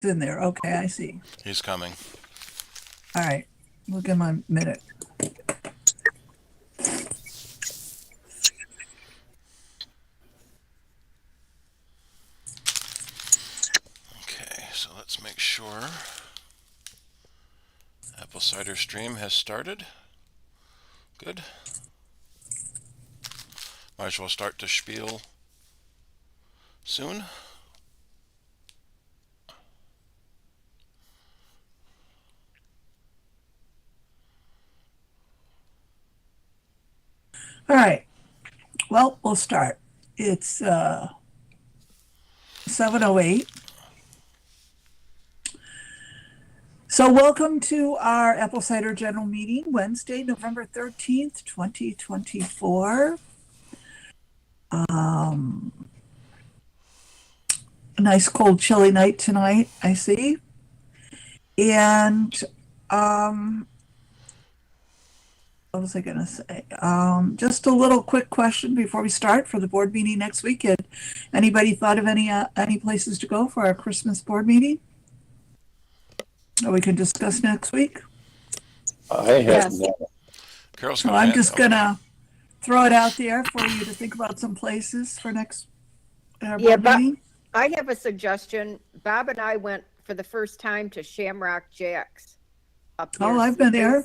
It's in there. Okay, I see. He's coming. All right. We'll give him a minute. Okay, so let's make sure Apple Cider Stream has started. Good. Might as well start the spiel soon. All right. Well, we'll start. It's 7:08. So welcome to our Apple Cider General Meeting, Wednesday, November 13th, 2024. A nice cold chilly night tonight, I see. And what was I going to say? Just a little quick question before we start for the board meeting next weekend. Anybody thought of any places to go for our Christmas board meeting that we can discuss next week? I have Yes. no. Carol's So coming I'm in. just gonna throw it out there for you to think about some places for next Yeah, board but meeting. I have a suggestion. Bob and I went for the first time to Shamrock Jack's up Oh, near I've been there.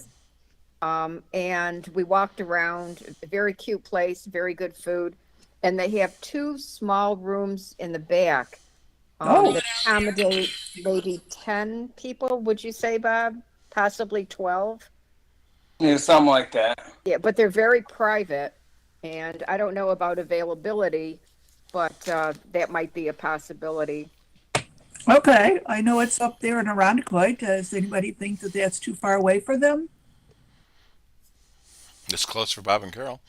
Seabreeze. And we walked around. A very cute place, very good food, and they have two small rooms in the back Oh, that accommodate maybe 10 people. Would you say, Bob? Possibly 12. Yeah, something like that. Yeah, but they're very private, and I don't know about availability, but that might be a possibility. okay. I know it's up there in Irondequoit. Does anybody think that that's too far away for them? It's close for Bob and Carol.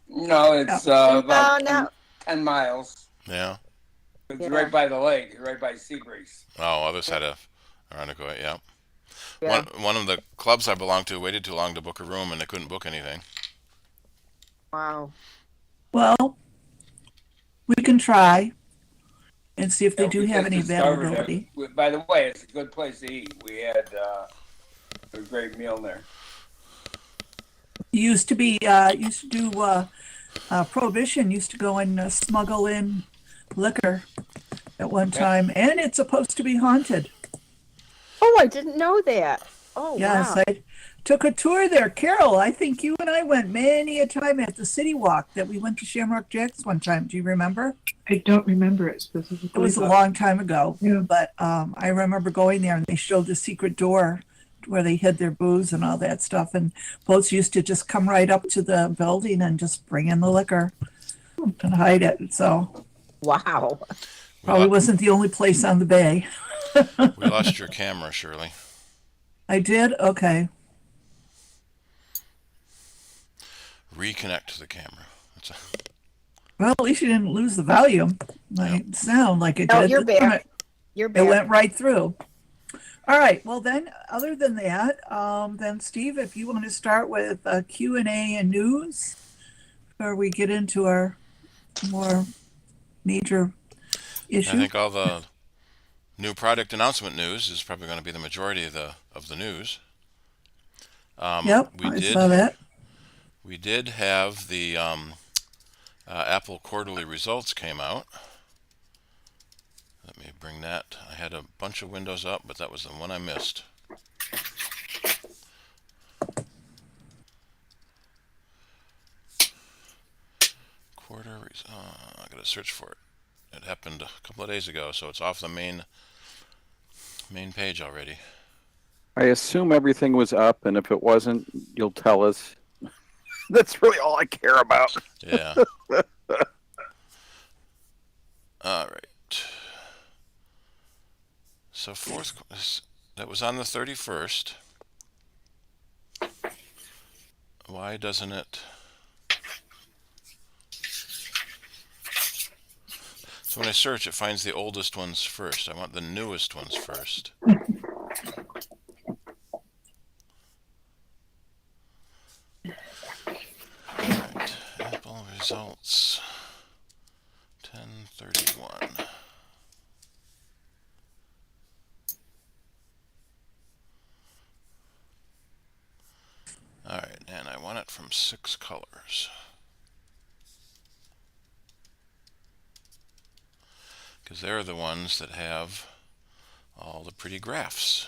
No, it's about No. 10 miles. Yeah. It's Yeah. right by the lake, right by Seabreeze. Oh, other side of Irondequoit, yeah. Yeah. One of the clubs I belonged to waited too long to book a room and they couldn't book anything. Wow. Well, we can try and see if they do We have just any discovered availability. By the way, it's a good place to eat. We had a great meal there. Used to do Prohibition used to go and smuggle in liquor at one time, and it's supposed to be haunted. Oh, I didn't know that. Oh, Yes, wow. I took a tour there. Carol, I think you and I went many a time at the City Walk that we went to Shamrock Jack's one time. Do you remember? I don't remember it specifically. It was a but- long time ago, Yeah. but I remember going there and they showed the secret door where they hid their booze and all that stuff. And boats used to just come right up to the building and just bring in the liquor and hide it. So Wow. probably wasn't the only place on the bay. We lost your camera, Shirley. I did? Okay. Reconnect to the camera. That's a, Well, at least you didn't lose the volume. Might sound like it No, did. you're This time back. You're It back. went right through. All right. Well, then, other than that, then Steve, if you want to start with Q&A and news, before we get into our more major I issue. think all the new product announcement news is probably going to be the majority of the news. Yep, I saw that. We did have the Apple quarterly results came out. Let me bring that. I had a bunch of windows up, but that was the one I missed. I gotta search for it. It happened a couple of days ago, so it's off the main page already. I assume everything was up, and if it wasn't, you'll tell us. That's really all I care about. Yeah. All right. So that was on the 31st. Why doesn't it? So when I search, it finds the oldest ones first. I want the newest ones first. Alright, Apple results 1031. 6 colors. Because they're the ones that have all the pretty graphs.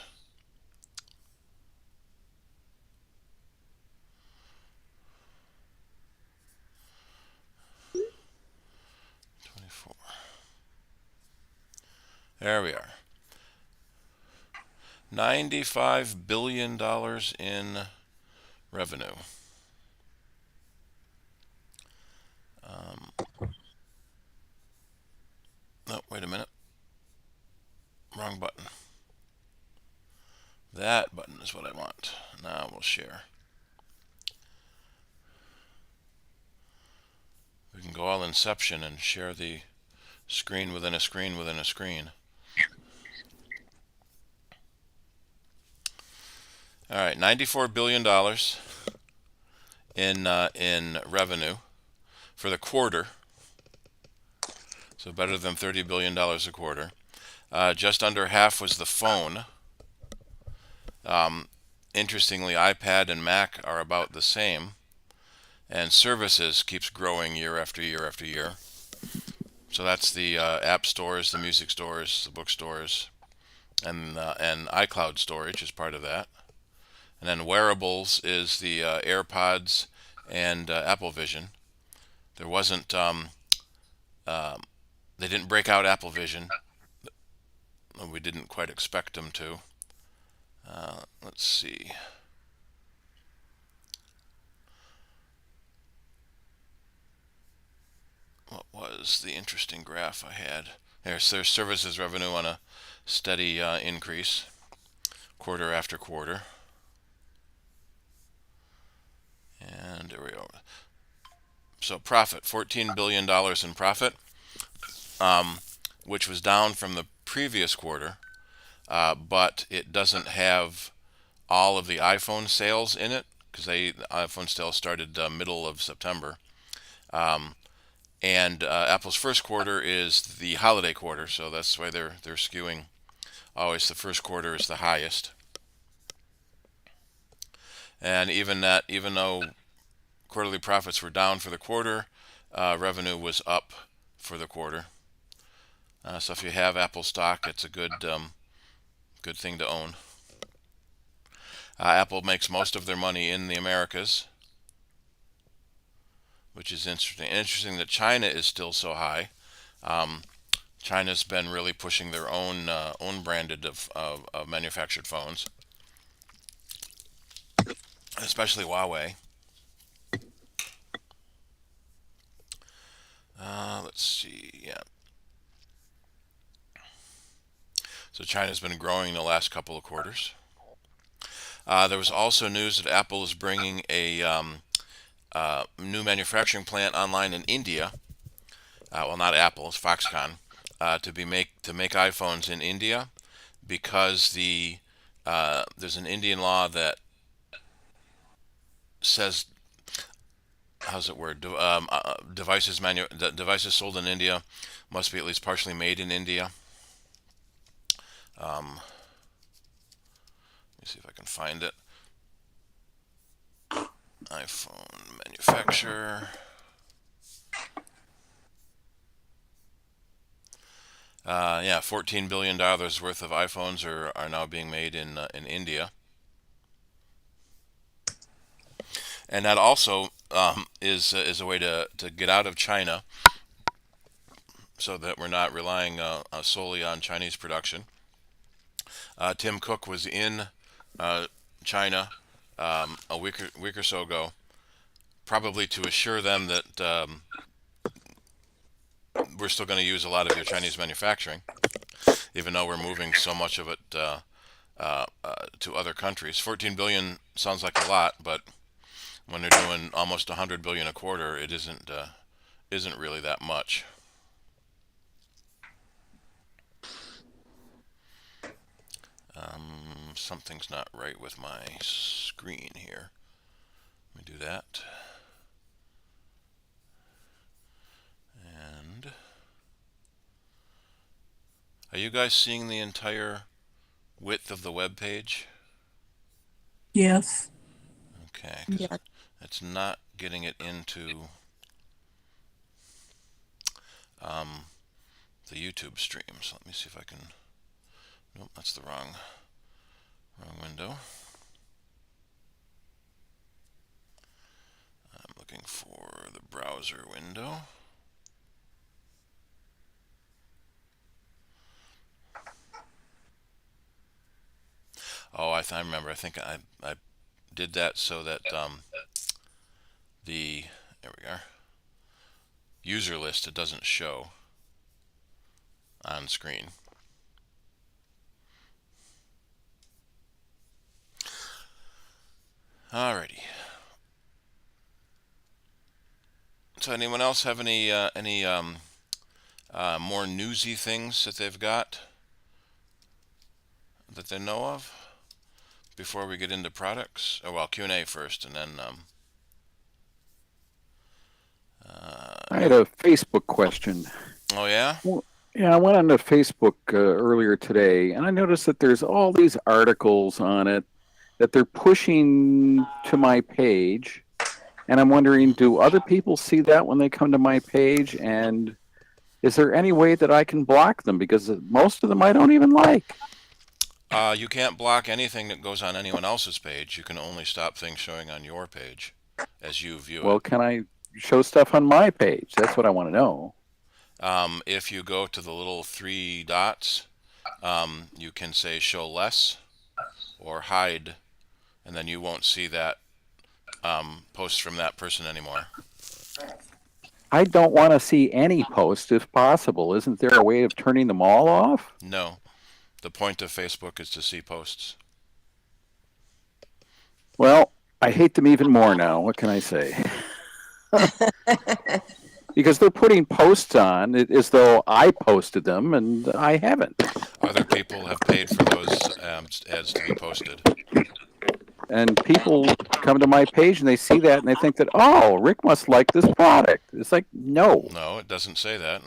There we are. $95 billion in revenue. No, wait a minute. Wrong button. That button is what I want. Now we'll share. We can go all Inception and share the screen within a screen within a screen. All right, $94 billion in revenue for the quarter. So better than $30 billion a quarter. Just under half was the phone. Interestingly, iPad and Mac are about the same. And services keeps growing year after year after year. So that's the app stores, the music stores, the bookstores, and iCloud storage is part of that. And then wearables is the AirPods and Apple Vision. There wasn't, they didn't break out Apple Vision. We didn't quite expect them to. Let's see. What was the interesting graph I had? There's services revenue on a steady increase, quarter after quarter. And there we go. So profit, $14 billion in profit, which was down from the previous quarter, but it doesn't have all of the iPhone sales in it, because the iPhone sales started middle of September. And Apple's first quarter is the holiday quarter, so that's why they're skewing. Always the first quarter is the highest. And even though quarterly profits were down for the quarter, revenue was up for the quarter. So if you have Apple stock, it's a good thing to own. Apple makes most of their money in the Americas, which is interesting. Interesting that China is still so high. China's been really pushing their own branded of manufactured phones, especially Huawei. Let's see, yeah. So China's been growing the last couple of quarters. There was also news that Apple is bringing a new manufacturing plant online in India. Well, not Apple, it's Foxconn, to make iPhones in India, because there's an Indian law that says, how's it word? Devices sold in India must be at least partially made in India. Let me see if I can find it. iPhone manufacturer. Yeah, $14 billion worth of iPhones are now being made in India. And that also is a way to get out of China, so that we're not relying solely on Chinese production. Tim Cook was in China a week or so ago, probably to assure them that we're still going to use a lot of your Chinese manufacturing, even though we're moving so much of it to other countries. 14 billion sounds like a lot, but when they're doing almost 100 billion a quarter, it isn't really that much. Something's not right with my screen here. Let me do that. And are you guys seeing the entire width of the web page? Yes. Okay. Yeah. It's not getting it into the YouTube streams. Let me see if I can. Nope, that's the wrong window. I'm looking for the browser window. Oh, I remember. I think I did that so that there we are. User list, it doesn't show on screen. Alrighty. So anyone else have any more newsy things that they've got that they know of before we get into products? Oh, well, Q&A first, and then I had a Facebook question. oh yeah? Well, yeah, I went onto Facebook earlier today, and I noticed that there's all these articles on it that they're pushing to my page. And I'm wondering, do other people see that when they come to my page? And is there any way that I can block them? Because most of them I don't even like. You can't block anything that goes on anyone else's page. You can only stop things showing on your page as you view Well, it. can I show stuff on my page? That's what I want to know. If you go to the little 3 dots, you can say show less or hide, and then you won't see that post from that person anymore. I don't want to see any posts if possible. Isn't there a way of turning them all off? No. The point of Facebook is to see posts. Well, I hate them even more now. What can I say? Because they're putting posts on as though I posted them, and I haven't. Other people have paid for those ads to be posted. And people come to my page and they see that and they think that, oh, Rick must like this product. It's like, no. No, it doesn't say that.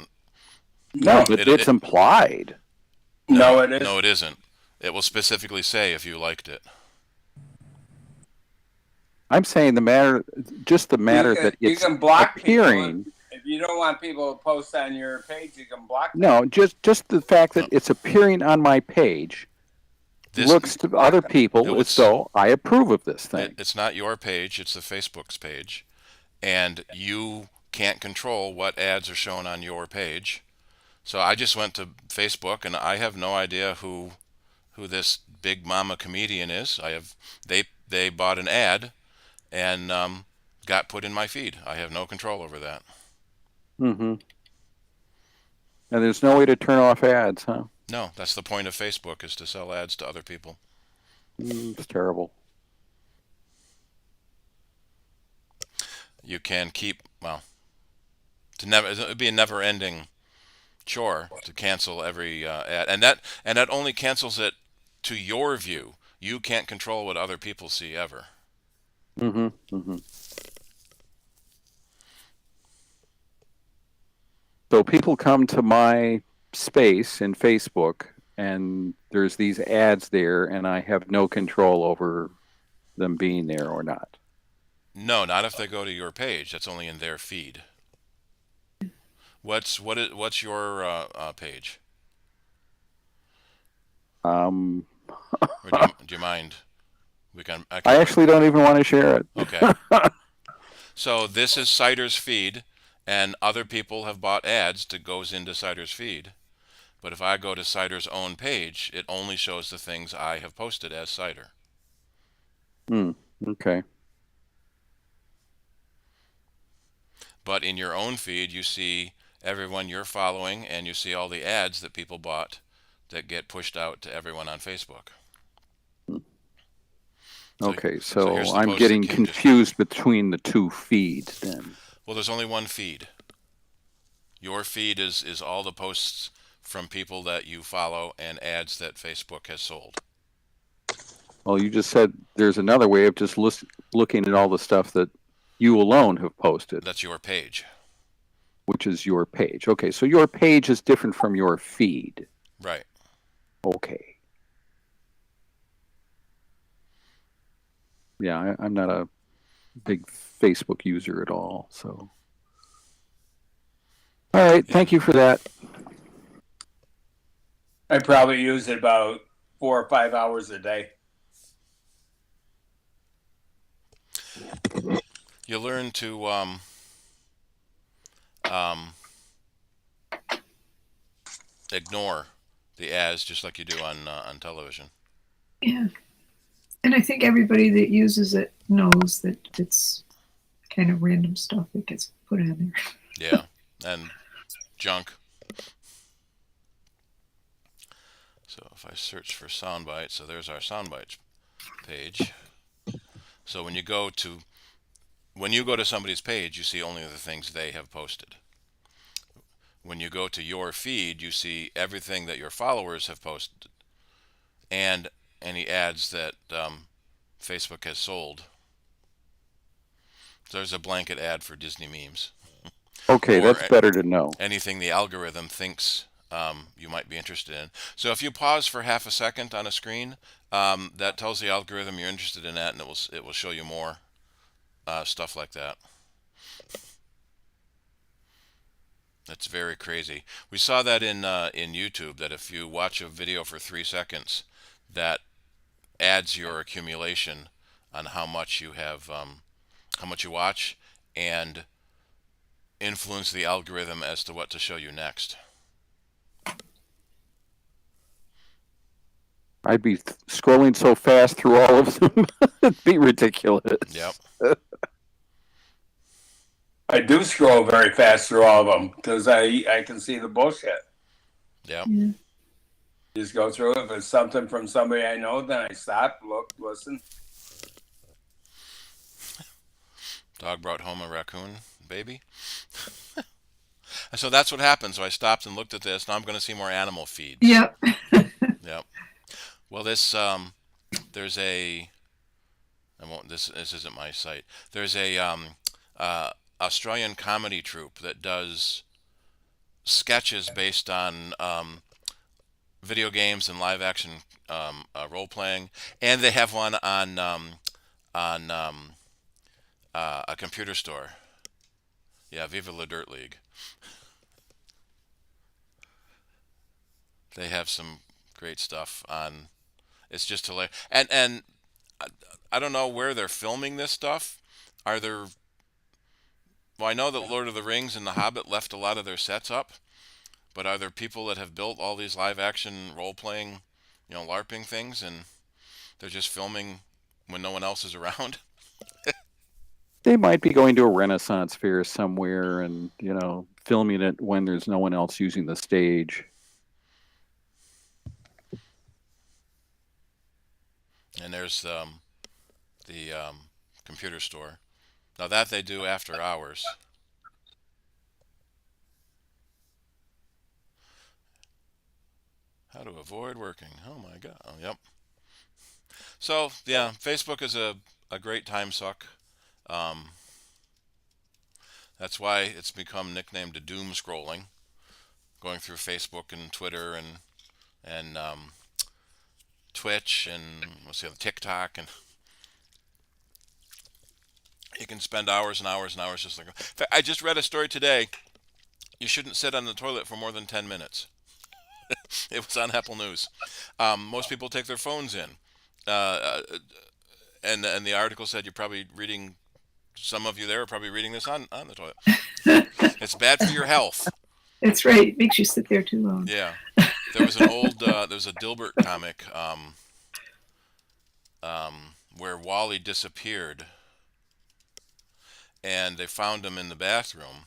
No, but it's implied. No, it isn't. No, it isn't. It will specifically say if you liked it. I'm saying the matter that You it's can block appearing. people. If you don't want people to post on your page, you can block them. No, just the fact that it's appearing on my page looks to other people as though I approve of this thing. It's not your page, it's the Facebook's page. And you can't control what ads are shown on your page. So I just went to Facebook, and I have no idea who this big mama comedian is. They bought an ad and got put in my feed. I have no control over that. Mm-hmm. And there's no way to turn off ads, huh? No, that's the point of Facebook, is to sell ads to other people. It's terrible. You can keep, well, it'd be a never-ending chore to cancel every ad, and that only cancels it to your view. You can't control what other people see ever. Mm-hmm. Mm-hmm. So people come to my space in Facebook, and there's these ads there, and I have no control over them being there or not. No, not if they go to your page. That's only in their feed. What's your page? Or do you mind? I actually don't even want to share it. Okay. So this is CIDER's feed, and other people have bought ads that goes into CIDER's feed. But if I go to CIDER's own page, it only shows the things I have posted as CIDER. Okay. But in your own feed, you see everyone you're following, and you see all the ads that people bought that get pushed out to everyone on Facebook. Okay, so I'm post getting that Kim just- confused between the two feeds then. Well, there's only one feed. Your feed is all the posts from people that you follow and ads that Facebook has sold. Well, you just said there's another way of just looking at all the stuff that you alone have posted, That's your page. which is your page. Okay, so your page is different from your feed. Right. Okay. Yeah, I'm not a big Facebook user at all. So, all right, Yeah. thank you for that. I probably use it about 4 or 5 hours a day. You learn to um, ignore the ads just like you do on television. Yeah. And I think everybody that uses it knows that it's kind of random stuff that gets put in there. Yeah, and junk. So if I search for sound bites, so there's our sound bites page. So when you go to somebody's page, you see only the things they have posted. When you go to your feed, you see everything that your followers have posted and any ads that Facebook has sold. So there's a blanket ad for Disney memes. Okay, Or that's better to know. anything the algorithm thinks you might be interested in. So if you pause for half a second on a screen, that tells the algorithm you're interested in that, and it will show you more stuff like that. That's very crazy. We saw that in YouTube, that if you watch a video for 3 seconds, that adds your accumulation on how much you have, how much you watch, and influence the algorithm as to what to show you next. I'd be scrolling so fast through all of them. It'd be ridiculous. Yep. I do scroll very fast through all of them because I can see the bullshit. Yep. Yeah. Just go through it. If it's something from somebody I know, then I stop, look, listen. Dog brought home a raccoon baby. So that's what happened. So I stopped and looked at this. Now I'm going to see more animal feeds. Yep. Yep. Well, this there's a I won't. This isn't my site. There's a Australian comedy troupe that does sketches based on video games and live action role playing, and they have one on a computer store. Yeah, Viva La Dirt League. They have some great stuff on. It's just hilarious, and I don't know where they're filming this stuff. Are there? Well, I know that Lord of the Rings and The Hobbit left a lot of their sets up, but are there people that have built all these live action role playing, LARPing things, and they're just filming when no one else is around? They might be going to a Renaissance fair somewhere and, filming it when there's no one else using the stage. And there's the computer store. Now that they do after hours. How to avoid working. Oh my God. Oh, yep. So yeah, Facebook is a great time suck. That's why it's become nicknamed doom scrolling, going through Facebook and Twitter and Twitch and what's the other, TikTok, and you can spend hours and hours and hours just like. In fact, I just read a story today. You shouldn't sit on the toilet for more than 10 minutes. It was on Apple News. Most people take their phones in, and the article said you're probably reading. Some of you there are probably reading this on the toilet. It's bad for your health. That's right. It makes you sit there too long. Yeah. There was an old, there's a Dilbert comic where Wally disappeared, and they found him in the bathroom,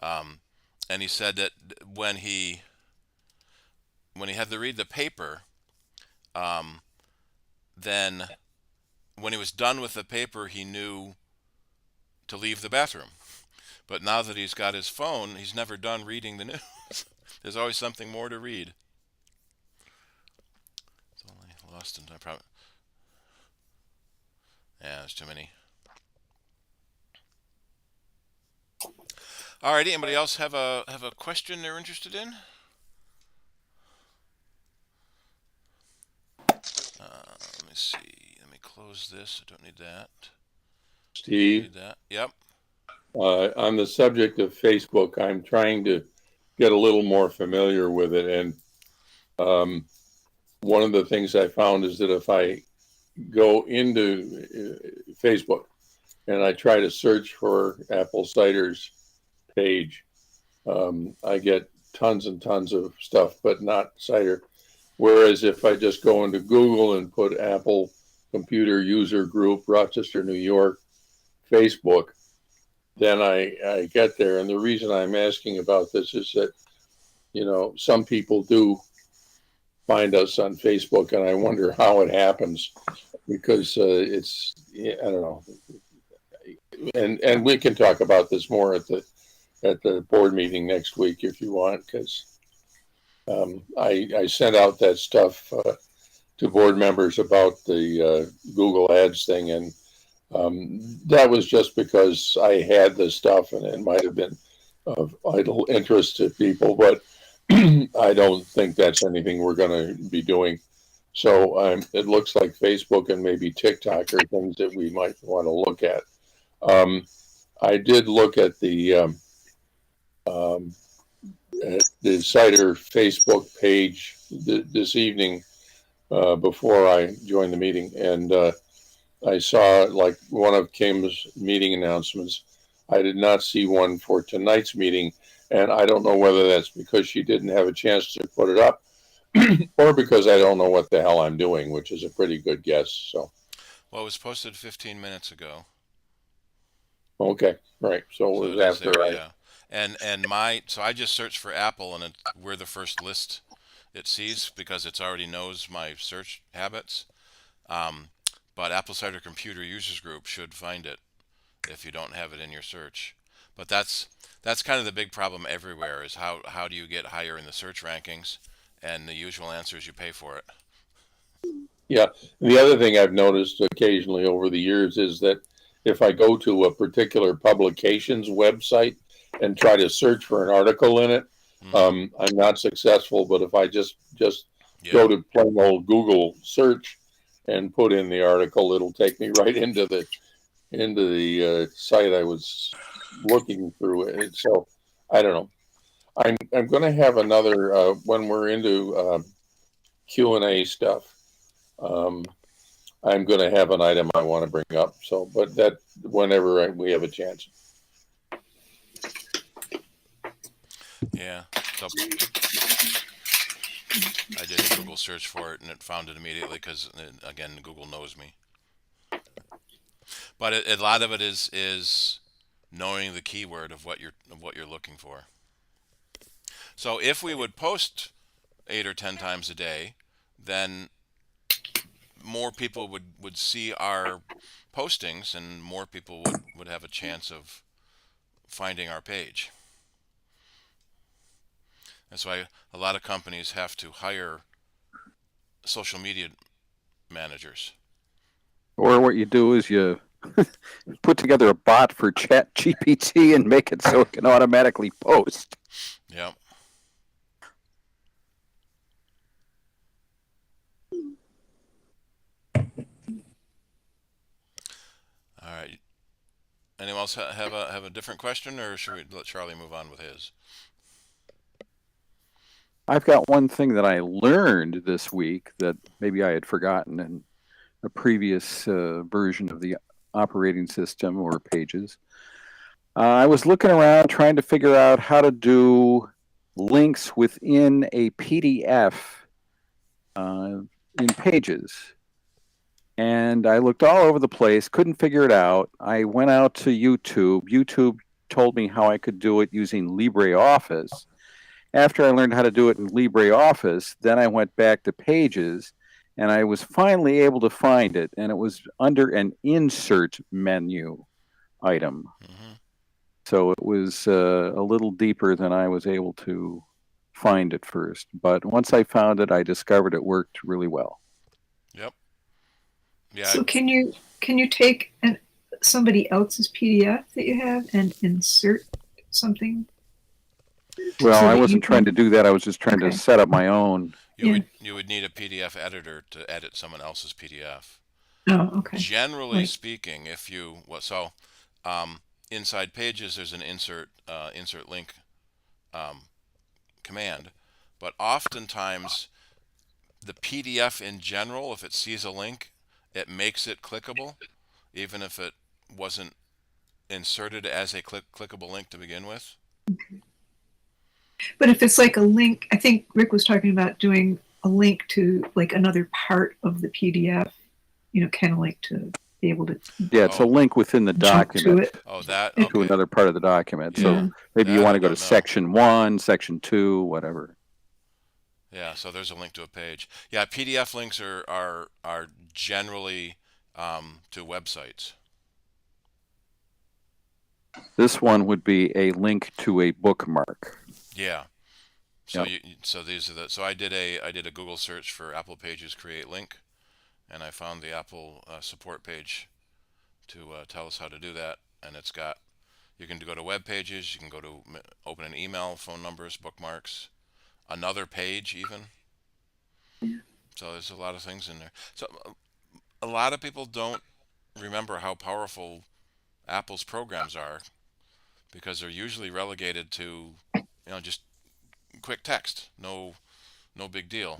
and he said that when he had to read the paper, then when he was done with the paper, he knew to leave the bathroom. But now that he's got his phone, he's never done reading the news. There's always something more to read. It's only lost in time. Yeah, there's too many. Alrighty, anybody else have a question they're interested in? Let me see. Let me close this. I don't need that. Steve, Need that? Yep. on the subject of Facebook, I'm trying to get a little more familiar with it. And one of the things I found is that if I go into Facebook and I try to search for Apple Cider's page, I get tons and tons of stuff, but not Cider. Whereas if I just go into Google and put Apple Computer User Group, Rochester, New York, Facebook, then I get there. And the reason I'm asking about this is that, some people do find us on Facebook, and I wonder how it happens because I don't know. And we can talk about this more at the board meeting next week if you want, because I sent out that stuff to board members about the Google Ads thing, and that was just because I had the stuff and it might have been of idle interest to people, but I don't think that's anything we're going to be doing. So it looks like Facebook and maybe TikTok are things that we might want to look at. I did look at the CIDER Facebook page this evening before I joined the meeting, and I saw like one of Kim's meeting announcements. I did not see one for tonight's meeting, and I don't know whether that's because she didn't have a chance to put it up or because I don't know what the hell I'm doing, which is a pretty good guess. So, Well, it was posted 15 minutes ago. okay, right. So it was after there, I. yeah. And so I just searched for Apple, and we're the first list it sees because it already knows my search habits. But Apple Cider Computer Users Group should find it if you don't have it in your search. But that's kind of the big problem everywhere is how do you get higher in the search rankings? And the usual answer is you pay for it. Yeah. The other thing I've noticed occasionally over the years is that if I go to a particular publication's website and try to search for an article in it, I'm not successful. But if I just go to plain old Google search and put in the article, it'll take me right into the site I was looking through it. So I don't know. I'm going to have another when we're into Q&A stuff. I'm going to have an item I want to bring up. So, but that whenever we have a chance. Yeah. So I did a Google search for it, and it found it immediately because, again, Google knows me. But a lot of it is knowing the keyword of what you're looking for. So if we would post 8 or 10 times a day, then more people would see our postings, and more people would have a chance of finding our page. That's why a lot of companies have to hire social media managers. Or what you do is you put together a bot for Chat GPT and make it so it can automatically post. Yep. All right. Anyone else have a different question, or should we let Charlie move on with his? I've got one thing that I learned this week that maybe I had forgotten in a previous version of the operating system or pages. I was looking around trying to figure out how to do links within a PDF in Pages. And I looked all over the place, couldn't figure it out. I went out to YouTube. YouTube told me how I could do it using LibreOffice. After I learned how to do it in LibreOffice, then I went back to Pages, and I was finally able to find it, and it was under an insert menu item. Mm-hmm. So it was a little deeper than I was able to find at first. But once I found it, I discovered it worked really well. Yep. Yeah. So can you take somebody else's PDF that you have and insert something? Well, so I wasn't trying to do that. I was just trying to set up my own. You would need a PDF editor to edit someone else's PDF. Oh, okay. Generally Right. speaking, if you inside Pages, there's an insert link command, but oftentimes the PDF in general, if it sees a link, it makes it clickable, even if it wasn't inserted as a clickable link to begin with. But if it's like a link, I think Rick was talking about doing a link to like another part of the PDF, kind of like to be able to Yeah, it's a link within the jump to document it. Oh, that, to okay. another part of the document. Yeah. So maybe you That want I to go to don't know. section 1, section 2, whatever. Yeah, so there's a link to a page. Yeah, PDF links are generally to websites. This one would be a link to a bookmark. Yeah. So Yep. so I did a Google search for Apple Pages create link, and I found the Apple support page to tell us how to do that. And it's got, you can go to web pages, you can go to open an email, phone numbers, bookmarks, another page even. So there's a lot of things in there. So a lot of people don't remember how powerful Apple's programs are, because they're usually relegated to, just quick text, no big deal.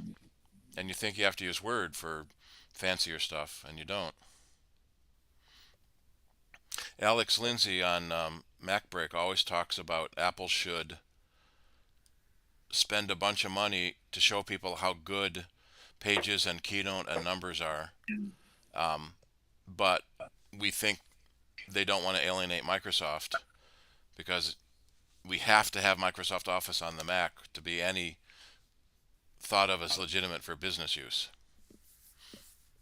And you think you have to use Word for fancier stuff, and you don't. Alex Lindsay on MacBreak always talks about Apple should spend a bunch of money to show people how good Pages and Keynote and Numbers are. But we think they don't want to alienate Microsoft, because we have to have Microsoft Office on the Mac to be any thought of as legitimate for business use.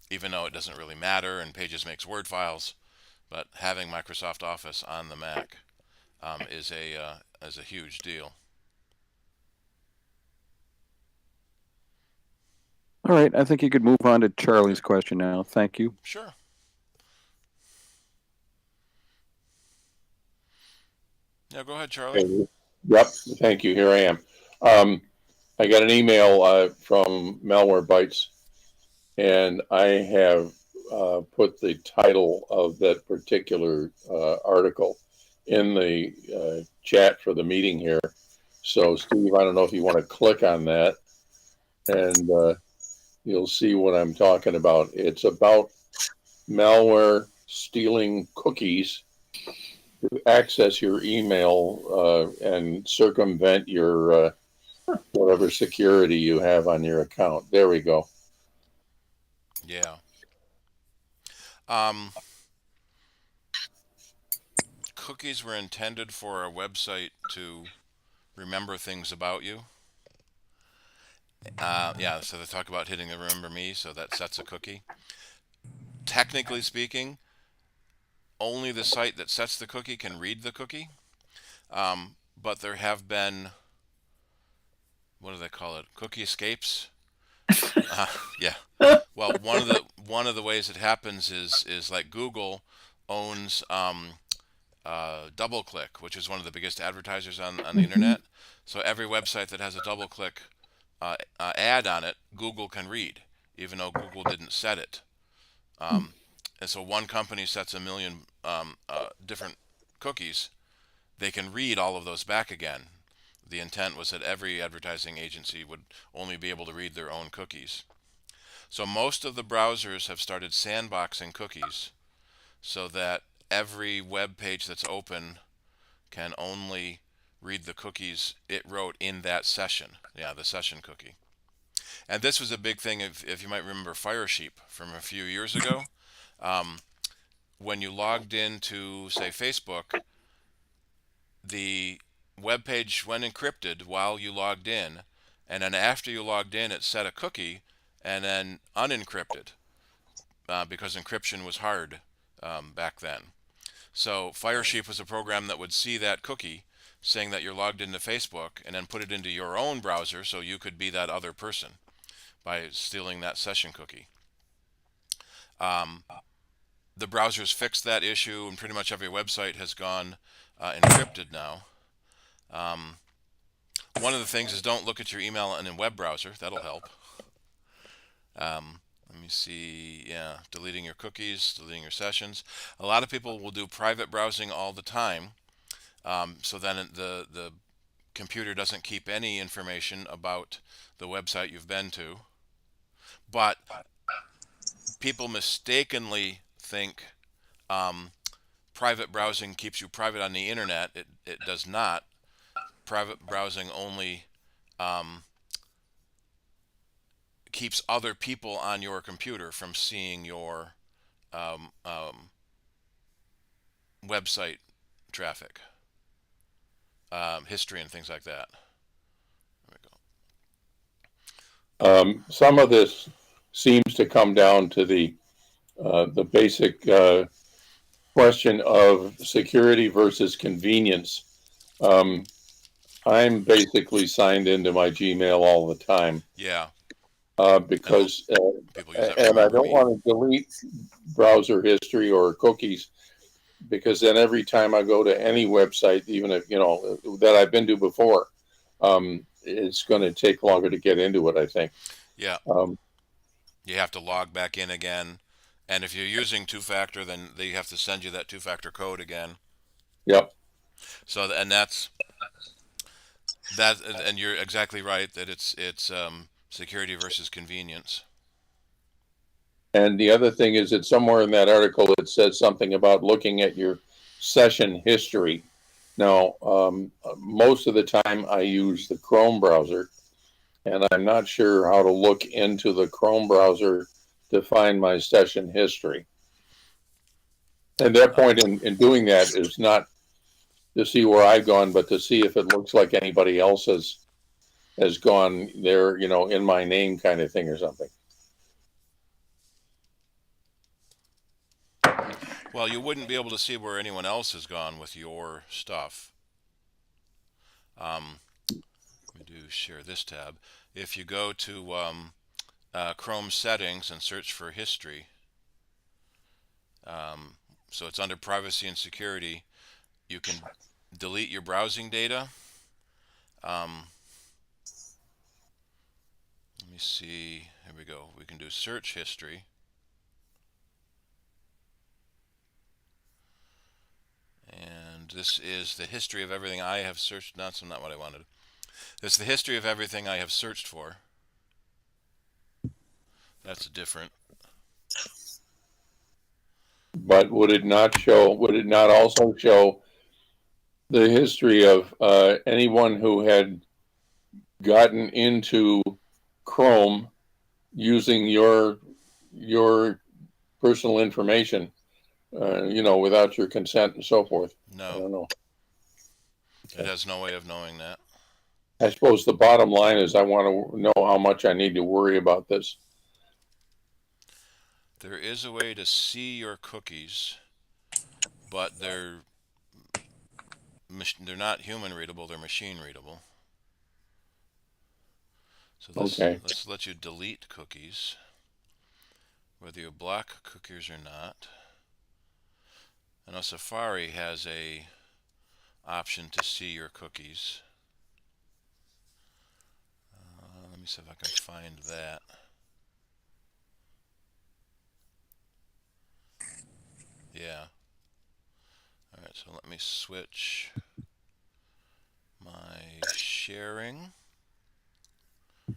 Even though it doesn't really matter and Pages makes Word files, but having Microsoft Office on the Mac is a huge deal. All right, I think you could move on to Charlie's question now. Thank you. Sure. Yeah, go ahead, Charlie. Yep, thank you. Here I am. I got an email from Malwarebytes, and I have put the title of that particular article in the chat for the meeting here. So, Steve, I don't know if you want to click on that, and you'll see what I'm talking about. It's about malware stealing cookies to access your email and circumvent your whatever security you have on your account. There we go. Yeah. Cookies were intended for a website to remember things about you. Yeah, so they talk about hitting the remember me, so that sets a cookie. Technically speaking, only the site that sets the cookie can read the cookie. But there have been, what do they call it? Cookie escapes. Yeah. Well, one of the ways it happens is like Google owns DoubleClick, which is one of the biggest advertisers on the internet. So every website that has a DoubleClick ad on it, Google can read, even though Google didn't set it. And so one company sets a million different cookies, they can read all of those back again. The intent was that every advertising agency would only be able to read their own cookies. So most of the browsers have started sandboxing cookies so that every web page that's open can only read the cookies it wrote in that session. Yeah, the session cookie. And this was a big thing, if you might remember Firesheep from a few years ago. When you logged into, say, Facebook, the web page went encrypted while you logged in, and then after you logged in, it set a cookie and then unencrypted, because encryption was hard back then. So Firesheep was a program that would see that cookie saying that you're logged into Facebook and then put it into your own browser so you could be that other person by stealing that session cookie. The browsers fixed that issue, and pretty much every website has gone encrypted now. One of the things is don't look at your email in a web browser. That'll help. me see. Yeah, deleting your cookies, deleting your sessions. A lot of people will do private browsing all the time. So then the computer doesn't keep any information about the website you've been to. But people mistakenly think private browsing keeps you private on the internet. It does not. Private browsing only keeps other people on your computer from seeing your website traffic, history, and things like that. There we go. Some of this seems to come down to the basic question of security versus convenience. I'm basically signed into my Gmail all the time. Yeah. Because people use that and I Remember don't Me. want to delete browser history or cookies, because then every time I go to any website, even if that I've been to before, it's going to take longer to get into it, I think. Yeah. You have to log back in again, and if you're using two-factor, then they have to send you that two-factor code again. Yep. So and that's that, and you're exactly right that it's security versus convenience. And the other thing is that somewhere in that article it says something about looking at your session history. Now, most of the time I use the Chrome browser, and I'm not sure how to look into the Chrome browser to find my session history. And their point in doing that is not to see where I've gone, but to see if it looks like anybody else has gone there, in my name kind of thing or something. Well, you wouldn't be able to see where anyone else has gone with your stuff. Let me do share this tab. If you go to Chrome settings and search for history, so it's under privacy and security, you can delete your browsing data. Let me see. Here we go. We can do search history. And this is the history of everything I have searched. That's not what I wanted. It's the history of everything I have searched for. That's different. But would it not also show the history of anyone who had gotten into Chrome using your personal information, without your consent and so forth? No. I don't know. It has no way of knowing that. I suppose the bottom line is I want to know how much I need to worry about this. There is a way to see your cookies, but they're not human readable, they're machine readable. So let's let you delete cookies, whether you block cookies or not. I know Safari has a option to see your cookies. Let me see if I can find that. Yeah. All right, so let me switch my sharing to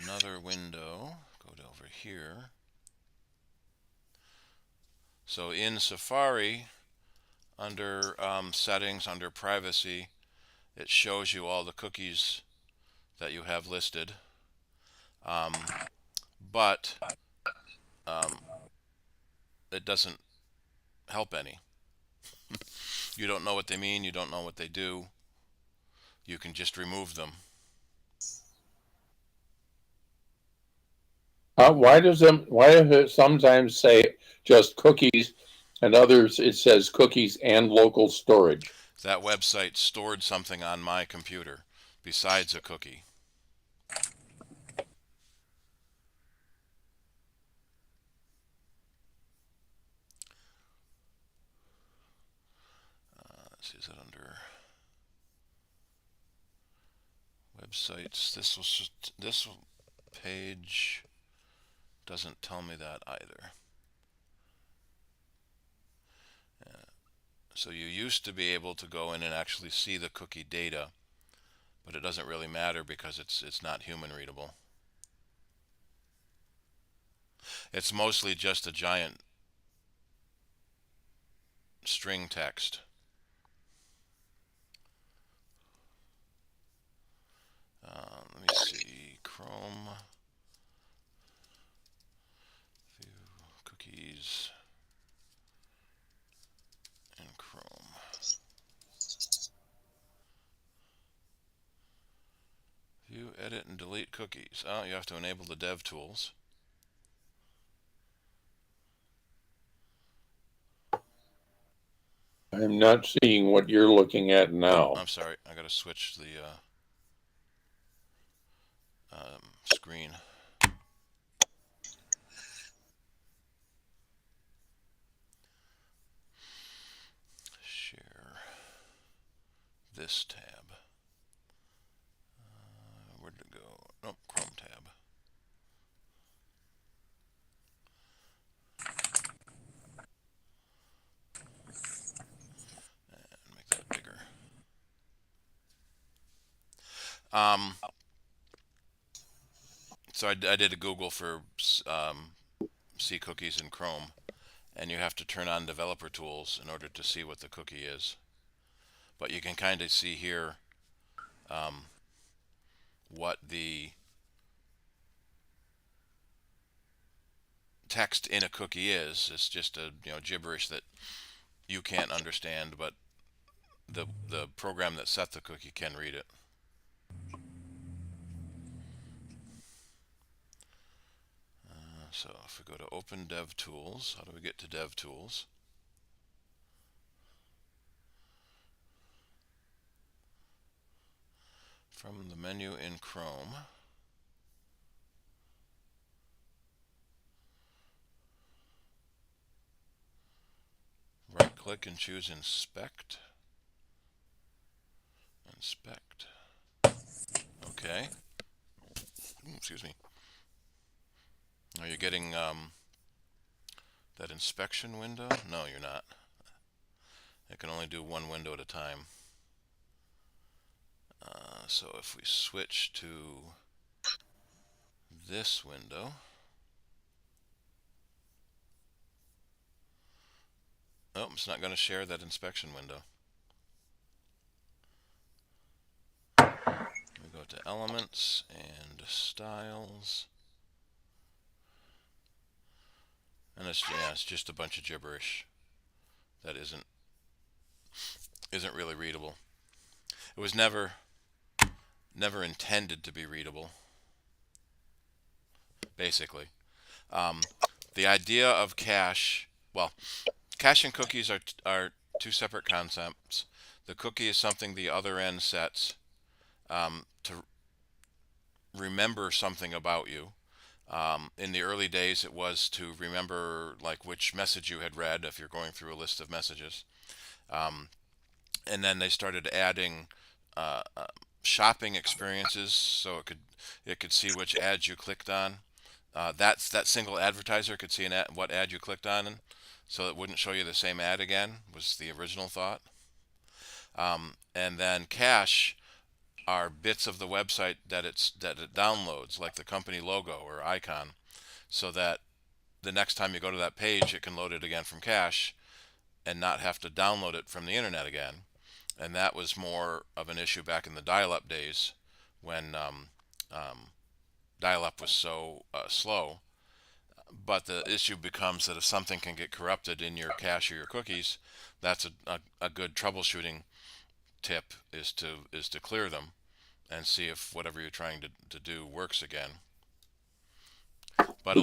another window. Go over here. So in Safari, under settings, under privacy, it shows you all the cookies that you have listed. But it doesn't help any. You don't know what they mean, you don't know what they do. You can just remove them. Why does it sometimes say just cookies, and others it says cookies and local storage? That website stored something on my computer besides a cookie. Let's see, is it under websites? This page doesn't tell me that either. So you used to be able to go in and actually see the cookie data, but it doesn't really matter because it's not human readable. It's mostly just a giant string text. Let me see, Chrome, view cookies in Chrome. View, edit, and delete cookies. Oh, you have to enable the dev tools. I'm not seeing what you're looking at Oh, now. I'm sorry, I gotta switch the screen. Share this tab. Where'd it go? Nope, Chrome tab. And make that bigger. So I did a Google for C cookies in Chrome, and you have to turn on developer tools in order to see what the cookie is. But you can kind of see here what the text in a cookie is. It's just a gibberish that you can't understand, but the program that set the cookie can read it. So if we go to Open Dev Tools, how do we get to Dev Tools? From the menu in Chrome, right click and choose Inspect. Inspect. Okay. Excuse me. Are you getting that inspection window? No, you're not. It can only do one window at a time. So if we switch to this window, oh, it's not going to share that inspection window. We go to Elements and Styles, and it's just a bunch of gibberish that isn't really readable. It was never intended to be readable, basically. The idea of cache, well, cache and cookies are two separate concepts. The cookie is something the other end sets to remember something about you. In the early days, it was to remember like which message you had read if you're going through a list of messages. And then they started adding shopping experiences, so it could see which ads you clicked on. That single advertiser could see what ad you clicked on, so it wouldn't show you the same ad again, was the original thought. And then cache are bits of the website that it downloads, like the company logo or icon, so that the next time you go to that page, it can load it again from cache and not have to download it from the internet again. And that was more of an issue back in the dial-up days, when dial-up was so slow. But the issue becomes that if something can get corrupted in your cache or your cookies, that's a good troubleshooting tip, is to clear them and see if whatever you're trying to do works again. But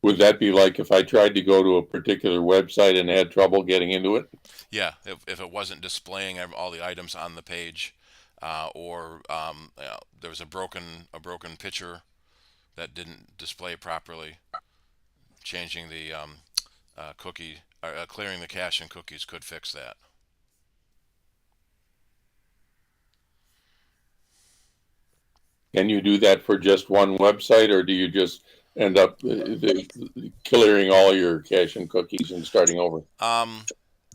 Would that be like if I tried to go to a particular website and had trouble getting into it? Yeah, if it wasn't displaying all the items on the page, or there was a broken picture that didn't display properly, changing the cookie, clearing the cache and cookies could fix that. Can you do that for just one website, or do you just end up clearing all your cache and cookies and starting over?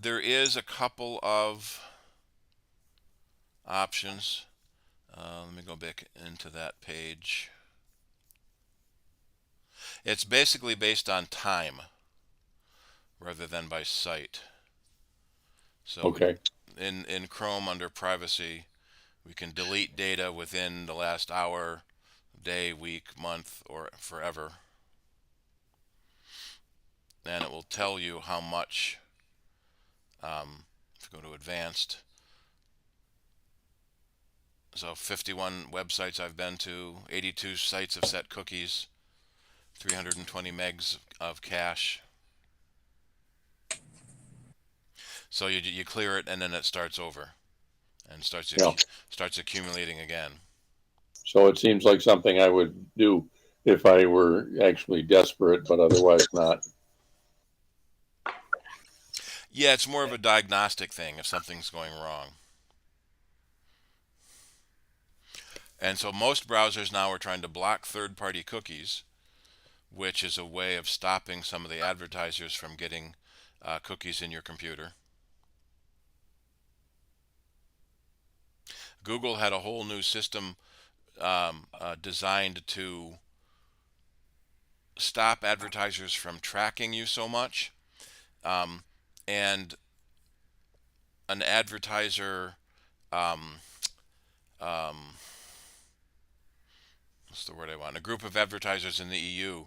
There is a couple of options. Let me go back into that page. It's basically based on time rather than by site. So Okay. in Chrome under privacy, we can delete data within the last hour, day, week, month, or forever. And it will tell you how much. If you go to advanced, so 51 websites I've been to, 82 sites have set cookies, 320 megs of cache. So you clear it and then it starts over and starts accumulating again. So it seems like something I would do if I were actually desperate, but otherwise not. Yeah, it's more of a diagnostic thing if something's going wrong. And so most browsers now are trying to block third-party cookies, which is a way of stopping some of the advertisers from getting cookies in your computer. Google had a whole new system designed to stop advertisers from tracking you so much. And an advertiser, um, what's the word I want? A group of advertisers in the EU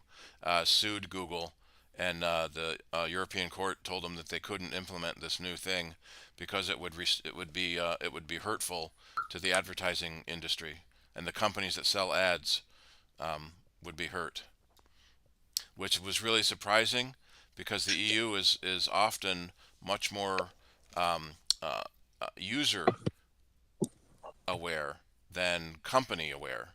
sued Google, and the European court told them that they couldn't implement this new thing because it would be hurtful to the advertising industry, and the companies that sell ads would be hurt, which was really surprising because the EU is often much more um, user aware than company aware.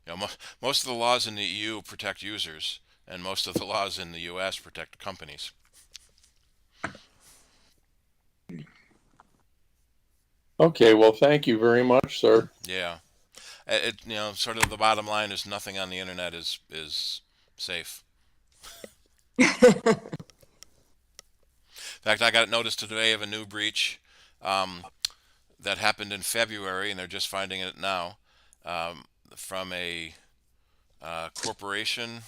You know, most of the laws in the EU protect users, and most of the laws in the US protect companies. Okay, well, thank you very much, sir. Yeah, sort of the bottom line is nothing on the internet is safe. In fact, I got notice today of a new breach that happened in February, and they're just finding it now, from a corporation,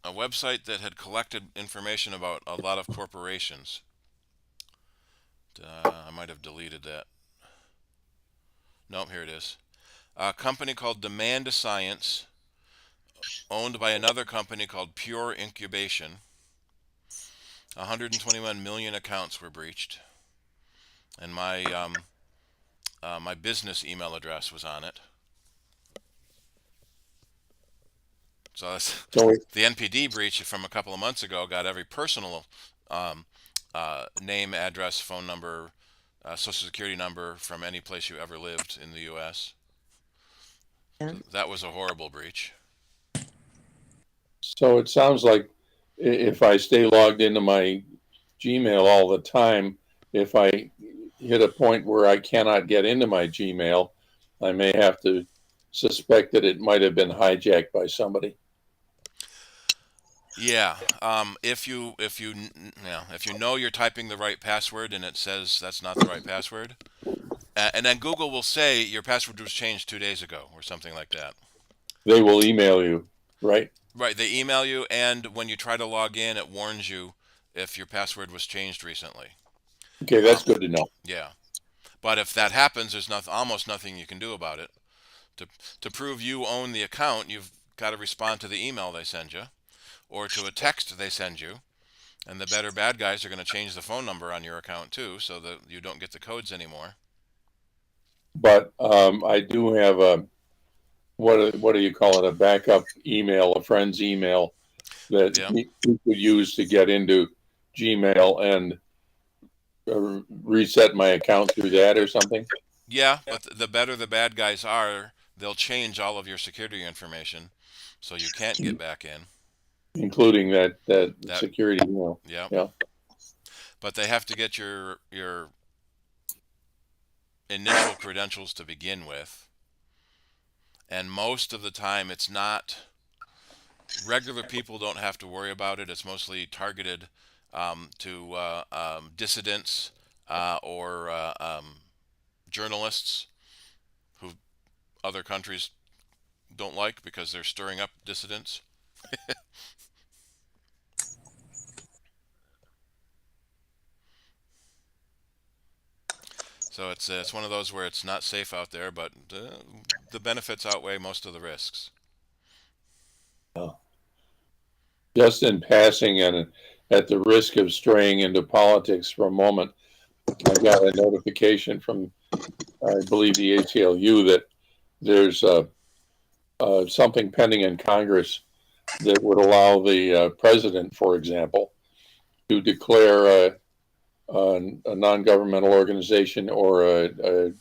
a website that had collected information about a lot of corporations. I might have deleted that. Nope, here it is. A company called Demand Science, owned by another company called Pure Incubation. 121 million accounts were breached, and my business email address was on it. So that's the NPD breach from a couple of months ago. Got every personal name, address, phone number, social security number from any place you ever lived in the U.S. So that was a horrible breach. So it sounds like if I stay logged into my Gmail all the time, if I hit a point where I cannot get into my Gmail, I may have to suspect that it might have been hijacked by somebody. Yeah, if you know you're typing the right password and it says that's not the right password, and then Google will say your password was changed 2 days ago or something like that. They will email you, right? Right, they email you, and when you try to log in, it warns you if your password was changed recently. Okay, that's good to know. Yeah, but if that happens, there's almost nothing you can do about it. To prove you own the account, you've got to respond to the email they send you, or to a text they send you, and the better bad guys are going to change the phone number on your account too, so that you don't get the codes anymore. But I do have a what do you call it? A backup email, a friend's email that you could use to get into Gmail and reset my account through that or something. Yeah, but the better the bad guys are, they'll change all of your security information, so you can't get back in, including that security email. Yeah. But they have to get your initial credentials to begin with, and most of the time it's not regular people don't have to worry about it. It's mostly targeted to dissidents or journalists who other countries don't like because they're stirring up dissidents. So it's one of those where it's not safe out there, but the benefits outweigh most of the risks. Just in passing and at the risk of straying into politics for a moment, I got a notification from, I believe, the ACLU that there's something pending in Congress that would allow the president, for example, to declare a non-governmental organization or a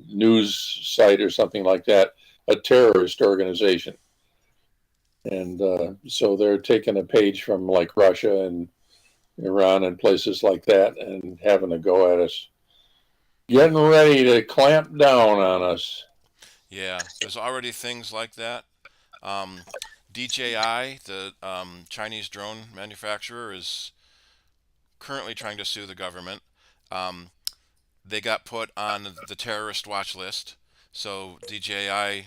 news site or something like that a terrorist organization. And so they're taking a page from like Russia and Iran and places like that and having a go at us, getting ready to clamp down on us. Yeah, there's already things like that. Um, DJI, the Chinese drone manufacturer, is currently trying to sue the government. Um, they got put on the terrorist watch list. So DJI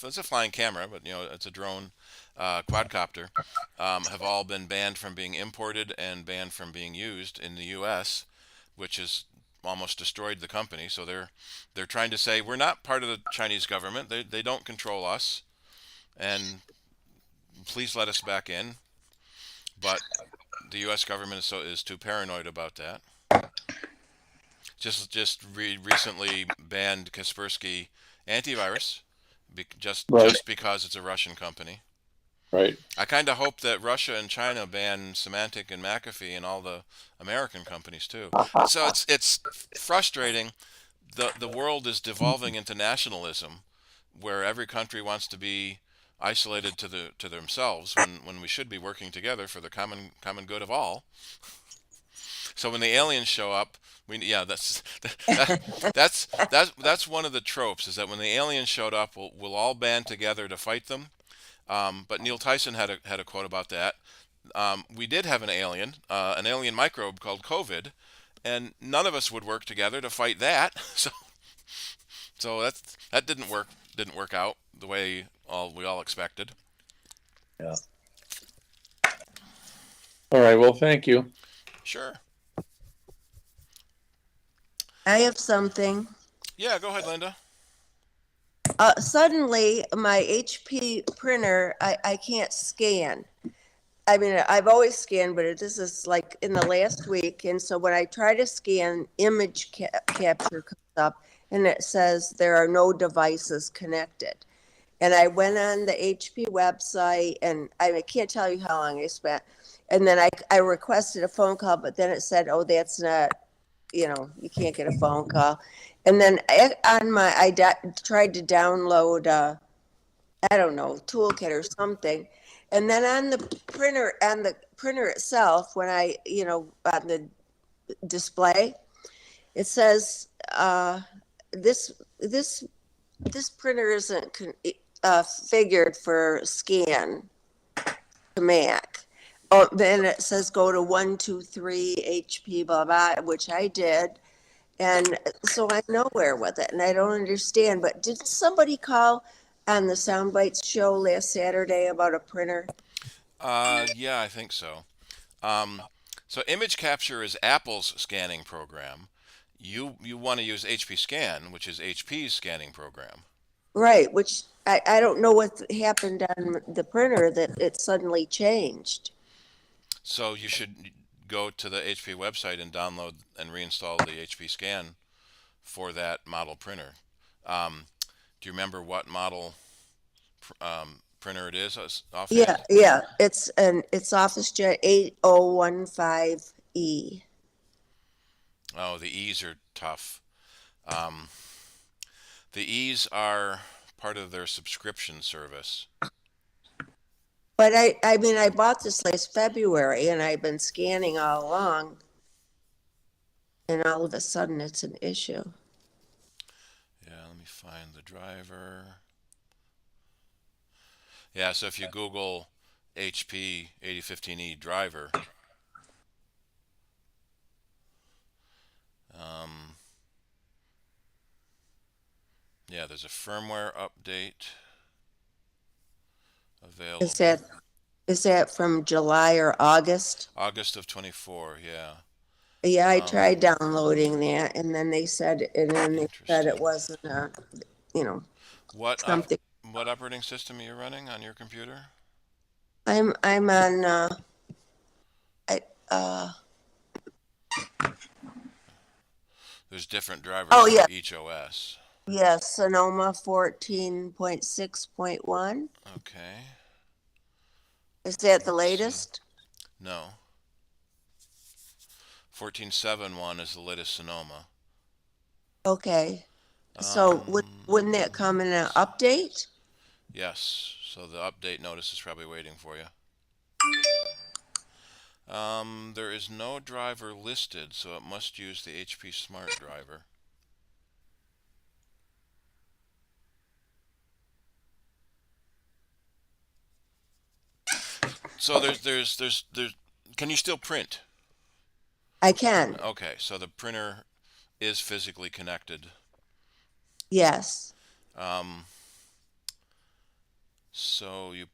it's a flying camera, but it's a drone, quadcopter, have all been banned from being imported and banned from being used in the U.S., which has almost destroyed the company. So they're trying to say we're not part of the Chinese government. They don't control us, and please let us back in. But the U.S. government is too paranoid about that. Recently banned Kaspersky antivirus, Right, just because it's a Russian company. right. I kind of hope that Russia and China ban Symantec and McAfee and all the American companies too. So it's frustrating. The world is devolving into nationalism, where every country wants to be isolated to themselves when we should be working together for the common good of all. So when the aliens show up, that's one of the tropes, is that when the aliens showed up, we'll all band together to fight them. But Neil Tyson had a quote about that. We did have an alien microbe called COVID, and none of us would work together to fight that. So that didn't work out the way we all expected. Yeah. All right. Well, thank you. Sure. I have something. Yeah, go ahead, Linda. Suddenly, my HP printer, I can't scan. I mean, I've always scanned, but this is like in the last week. And so when I try to scan, image capture comes up and it says there are no devices connected. And I went on the HP website, and I can't tell you how long I spent. And then I requested a phone call, but then it said, oh, that's not, you can't get a phone call. And then I tried to download, I don't know, toolkit or something. And then on the printer itself, when on the display, it says, this printer isn't figured for scan to Mac. Oh, then it says go to 123 HP, blah, blah, which I did. And so I'm nowhere with it, and I don't understand. But did somebody call on the Soundbites show last Saturday about a printer? Yeah, I think so. Um, so image capture is Apple's scanning program. You want to use HP Scan, which is HP's scanning program. Right, which I don't know what happened on the printer that it suddenly changed. So you should go to the HP website and download and reinstall the HP Scan for that model printer. Do you remember what model printer it is offhand? Yeah, it's OfficeJet 8015E. Oh, the E's are tough. Um, the E's are part of their subscription service. But I mean, I bought this last February, and I've been scanning all along, and all of a sudden it's an issue. Yeah, let me find the driver. Yeah, so if you Google HP 8015E driver, um, yeah, there's a firmware update Is available. that, is that from July or August? August of 24, yeah. Yeah, I tried downloading that and then they said, and then they said Interesting. it wasn't a, you know, What something. what operating system are you running on your computer? I'm on, I, uh, There's different drivers oh, for yeah, each OS. yes, Sonoma 14.6.1. Okay. Is that the Let's see. latest? No. 14.7.1 is the latest Sonoma. Okay. So wouldn't that come in an Let's see. update? Yes. So the update notice is probably waiting for you. There is no driver listed, so it must use the HP Smart driver. So there's can you still print? I can, Okay, so the printer is physically connected. yes. Um, so you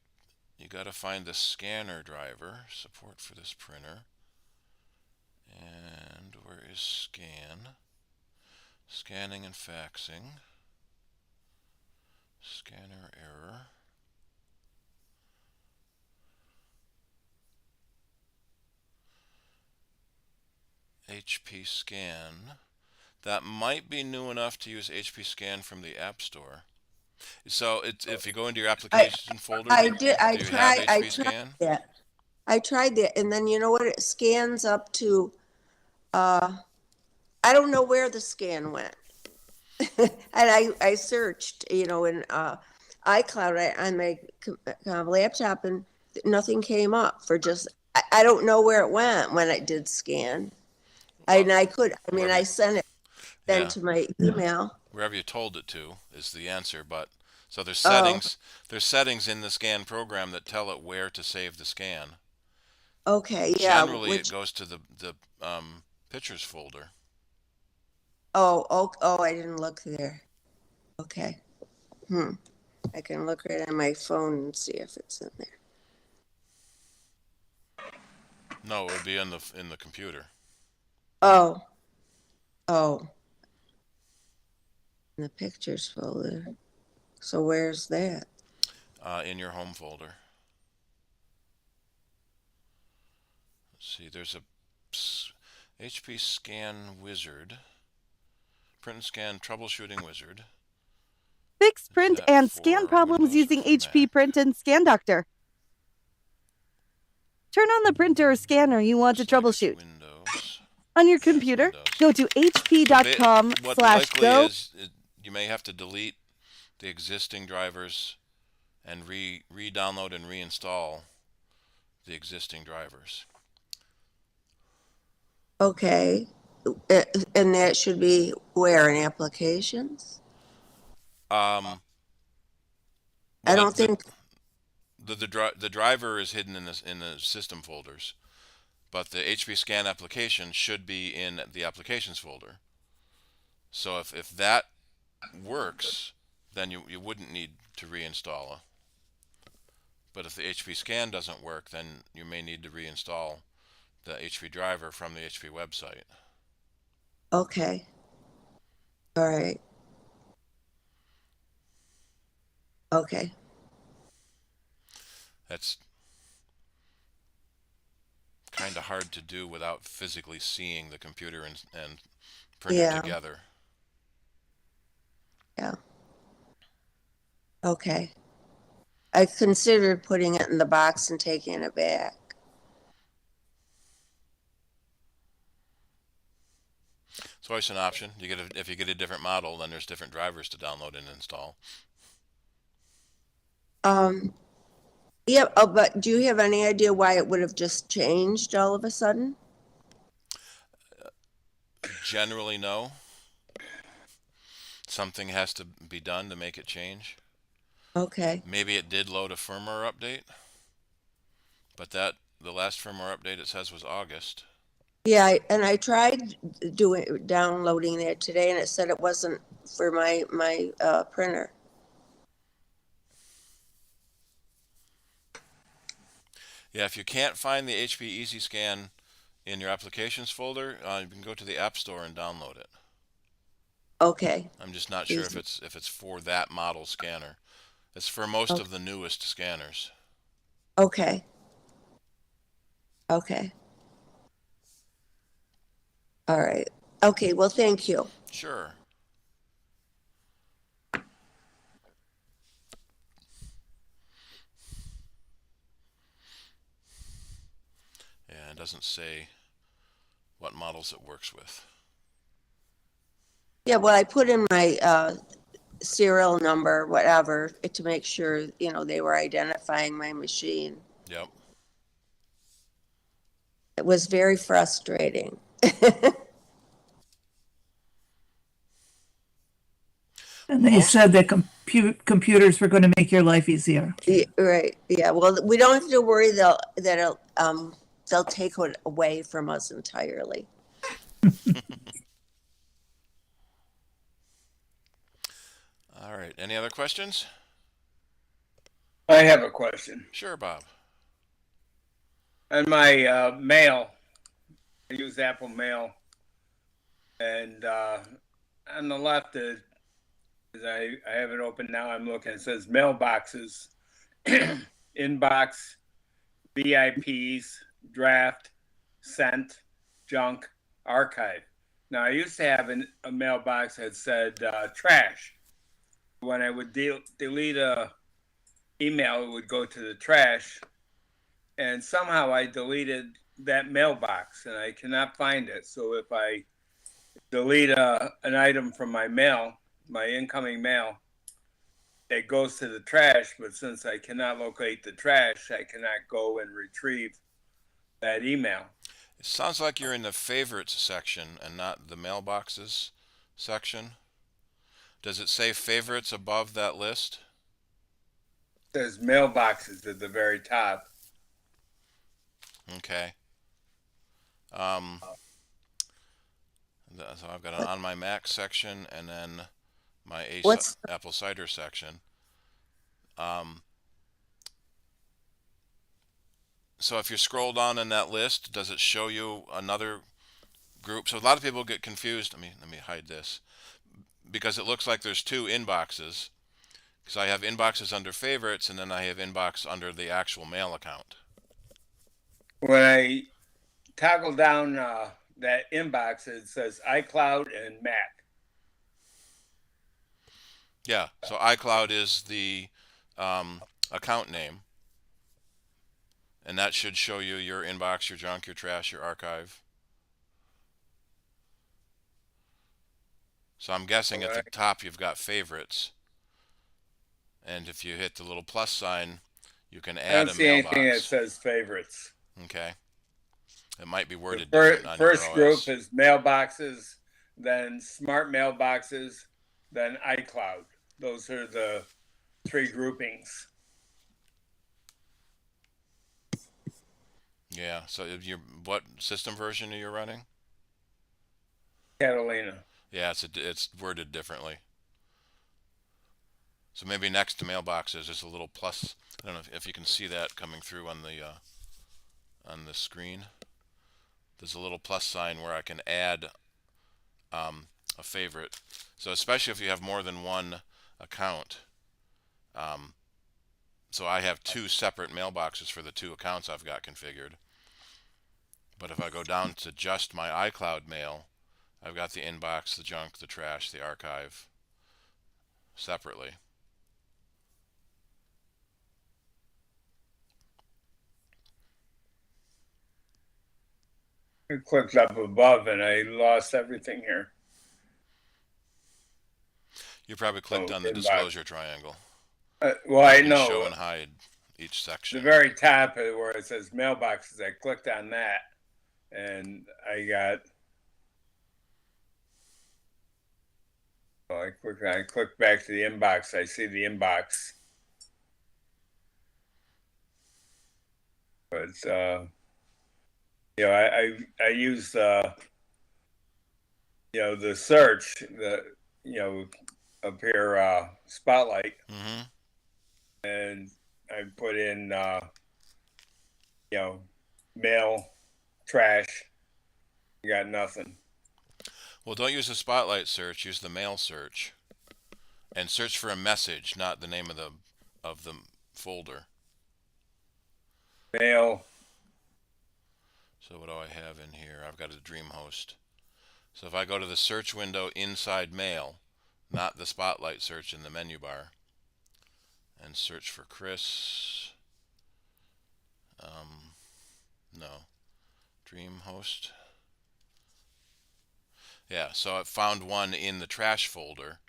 got to find the scanner driver, support for this printer. And where is scan? Scanning and faxing. Scanner error. HP Scan. That might be new enough to use HP Scan from the App Store. So if you go into your I, application folder, I did, do you have I HP tried Scan? that. I tried that and then you know what? It scans up to, I don't know where the scan went. And I searched, you know, in, iCloud on my laptop and nothing came up for just, I don't know where it went when I did scan. And I could, I mean, Wherever I you, sent it then yeah, to my email. wherever you told it to is the answer. But so Oh, there's settings in the scan program that tell it where to save the scan. okay, yeah, Generally, it which, goes to the pictures folder. oh, I didn't look there. Okay. Hmm. I can look right on my phone and see if it's in there. No, it would be in the computer. Oh, oh, in the pictures folder. So where's that? In your home folder. Let's see, there's a HP Scan Wizard, print and scan troubleshooting wizard. Fix, Is print, that and scan for problems Windows or using for HP Mac? Print and Scan Doctor. Turn on the printer or scanner you want to Looks like it's troubleshoot. Windows. On your Yeah, it's computer, Windows. go to So what likely hp.com/go. is you may have to delete the existing drivers and re-download and reinstall the existing drivers. Okay. And that should be where in applications? Um, I well, don't think, the driver is hidden in the system folders, but the HP Scan application should be in the applications folder. So if that works, then you wouldn't need to reinstall it. But if the HP Scan doesn't work, then you may need to reinstall the HP driver from the HP website. okay. All right. Okay. That's kind of hard to do without physically seeing the computer and printer Yeah. together. Yeah. Okay. I considered putting it in the box and taking it back. It's always an option. If you get a different model, then there's different drivers to download and install. Yeah, but do you have any idea why it would have just changed all of a sudden? Generally, no. Something has to be done to make it change. Okay. Maybe it did load a firmware update, but the last firmware update it says was August. Yeah, and I tried downloading that today, and it said it wasn't for my printer. Yeah, if you can't find the HP Easy Scan in your applications folder, you can go to the App Store and download it. Okay. I'm just not sure Easy. if it's for that model scanner. It's for most Okay. of the newest scanners. Okay. Okay. All right. Okay. Well, thank you. Sure. Yeah, it doesn't say what models it works with. Yeah. Well, I put in my serial number, whatever, to make sure they were identifying my machine. Yep. It was very frustrating. And they said that computers were going to make your life easier. Right. Yeah. Well, we don't have to worry they'll take it away from us entirely. All right. Any other questions? I have a question. Sure, Bob. On my mail, I use Apple Mail, and on the left, as I have it open now, I'm looking, it says mailboxes, inbox, VIPs, draft, sent, junk, archive. Now, I used to have a mailbox that said trash. When I would delete a email, it would go to the trash. And somehow I deleted that mailbox and I cannot find it. So if I delete an item from my mail, my incoming mail, it goes to the trash. But since I cannot locate the trash, I cannot go and retrieve that email. It sounds like you're in the favorites section and not the mailboxes section. Does it say favorites above that list? It says mailboxes at the very top. Okay. So I've got an on my Mac section and then my Apple Cider section. So if you scroll down in that list, does it show you another group? So a lot of people get confused. Let me hide this, because it looks like there's two inboxes. Because I have inboxes under favorites and then I have inbox under the actual mail account. When I toggle down that inbox, it says iCloud and Mac. Yeah, so iCloud is the account name, and that should show you your inbox, your junk, your trash, your archive. So I'm guessing at the top you've got favorites, and if you hit the little plus sign, you can add a mailbox. I don't see anything that says favorites. Okay. It might be worded different on your OS. First group is mailboxes, then smart mailboxes, then iCloud. Those are the three groupings. Yeah. So what system version are you running? Catalina. Yeah, it's worded differently. So maybe next to mailboxes there's a little plus. I don't know if you can see that coming through on the screen. There's a little plus sign where I can add a favorite. So especially if you have more than one account. So I have two separate mailboxes for the two accounts I've got configured. But if I go down to just my iCloud mail, I've got the inbox, the junk, the trash, the archive separately. I clicked up above and I lost everything here. You probably clicked on the disclosure triangle. Well, I know. Show and hide each section. The very top where it says mailboxes, I clicked on that and I got. Well, I click back to the inbox. I see the inbox but I use the search up here Spotlight, Mm-hmm. and I put in mail, trash. You got nothing. Well, don't use the Spotlight search. Use the mail search, and search for a message, not the name of the folder. Mail. So what do I have in here? I've got a DreamHost. So if I go to the search window inside Mail, not the Spotlight search in the menu bar, and search for Chris. No, DreamHost. Yeah, so it found one in the trash folder,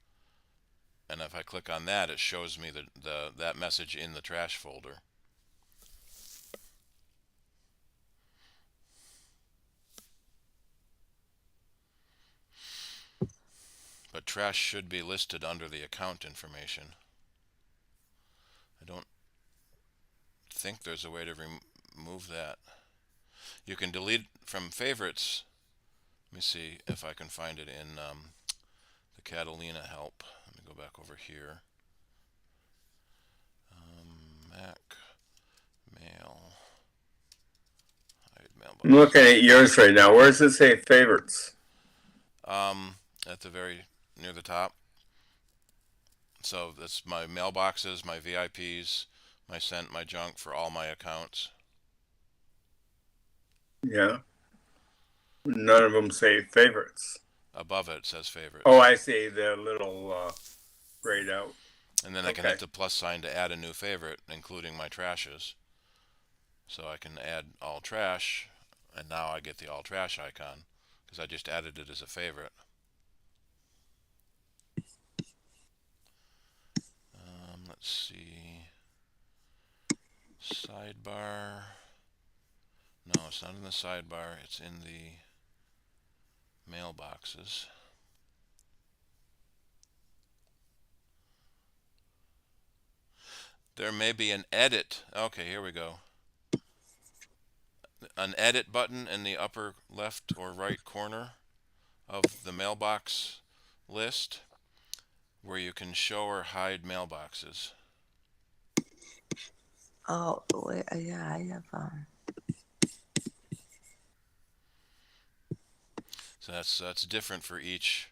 and if I click on that, it shows me that message in the trash folder. But trash should be listed under the account information. I don't think there's a way to remove that. You can delete from favorites. Let me see if I can find it in the Catalina help. Let me go back over here. Mac, mail, hide mailbox. I'm looking at yours right now. Where does it say favorites? At the very near the top. So that's my mailboxes, my VIPs, my sent, my junk for all my accounts. Yeah. None of them say favorites. Above it says favorites. Oh, I see the little grayed out. And then I can hit the plus sign to add a new favorite, including my trashes. So I can add all trash, and now I get the all trash icon because I just added it as a favorite. Let's see. Sidebar. No, it's not in the sidebar. It's in the mailboxes. There may be an edit. Okay, here we go. An edit button in the upper left or right corner of the mailbox list where you can show or hide mailboxes. Oh, yeah, I have. So that's different for each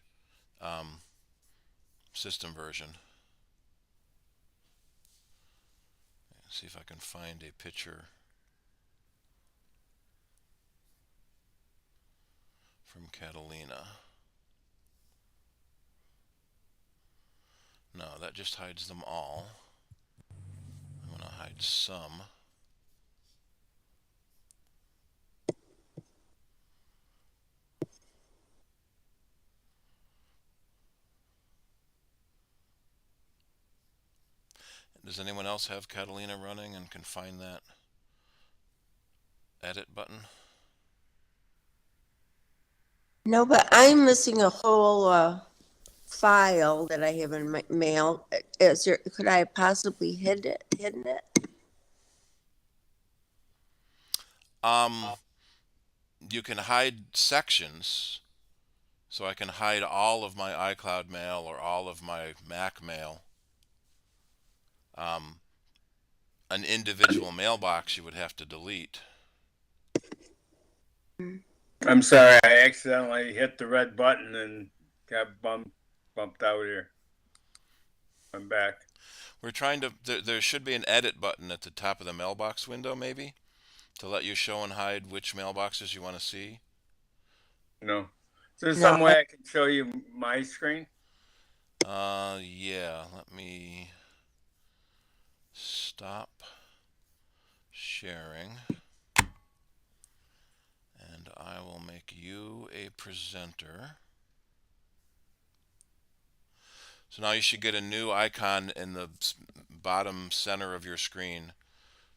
system version. Let's see if I can find a picture from Catalina. No, that just hides them all. I'm going to hide some. Does anyone else have Catalina running and can find that edit button? No, but I'm missing a whole file that I have in my mail. Could I have possibly hidden it? You can hide sections. So I can hide all of my iCloud mail or all of my Mac mail. An individual mailbox you would have to delete. I'm sorry, I accidentally hit the red button and got bumped out here. I'm back. We're trying to, there should be an edit button at the top of the mailbox window maybe to let you show and hide which mailboxes you want to see. No. Is there some way I can show you my screen? Yeah, let me stop sharing and I will make you a presenter. So now you should get a new icon in the bottom center of your screen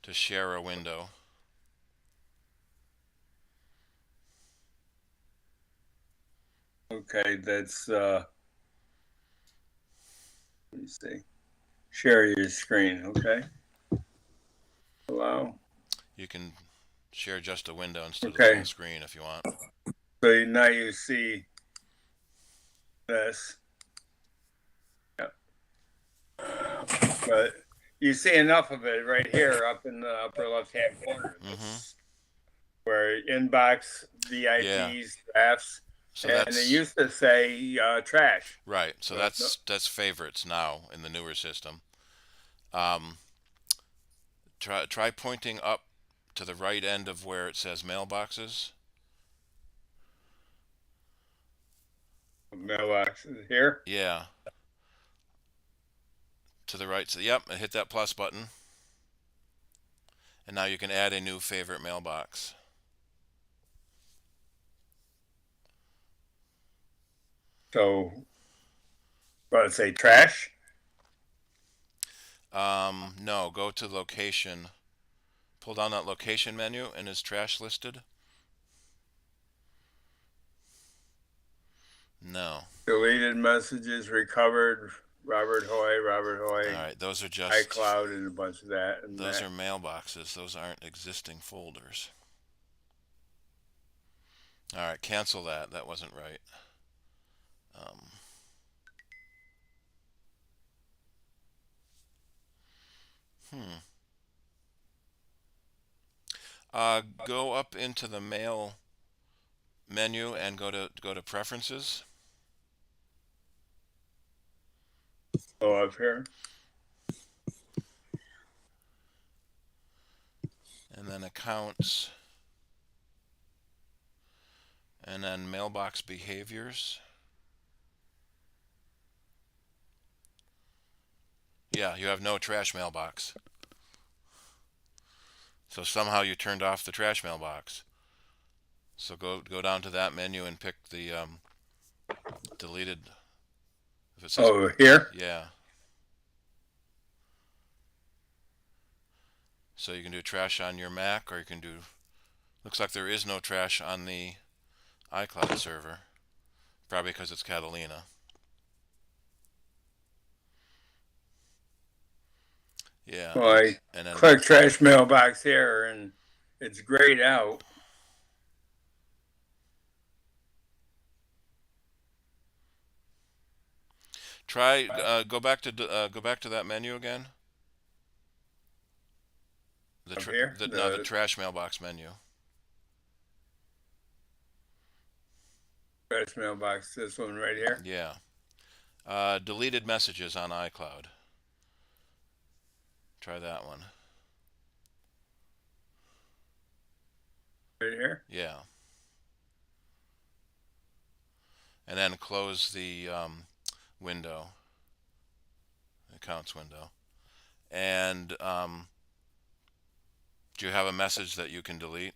to share a window. Okay, that's let me see. Share your screen, okay? Allow. You can Share just a window instead of the Okay. whole screen if you want. So now you see this. Yep. But you see enough of it right here up in the upper left-hand corner. This, where inbox, VIPs, drafts, So and that's it used to say trash. right. So But that's favorites now in the newer system. Try pointing up to the right end of where it says mailboxes. mailbox is here. Yeah. To the right. So yep, and hit that plus button. And now you can add a new favorite mailbox. So, what say trash? No, go to location. Pull down that location menu and is trash listed? No. Deleted messages, recovered, Robert Hoy. All right, those are just iCloud and a bunch of that. And those that. are mailboxes. Those aren't existing folders. All right, cancel that. That wasn't right. Go up into the mail menu and go to preferences. Oh, up here. And then accounts. And then mailbox behaviors. Yeah, you have no trash mailbox. So somehow you turned off the trash mailbox. So go down to that menu and pick the deleted. If it says, Oh, here? yeah. So you can do trash on your Mac, or you can do. Looks like there is no trash on the iCloud server. Probably because it's Catalina. Yeah. Well, I and then click trash mailbox here, and it's grayed out. try go back to that menu again. The trash mailbox menu. Trash mailbox, this one right here. Yeah. Deleted messages on iCloud. Try that one. Right here. Yeah. And then close the window, accounts window. And do you have a message that you can delete?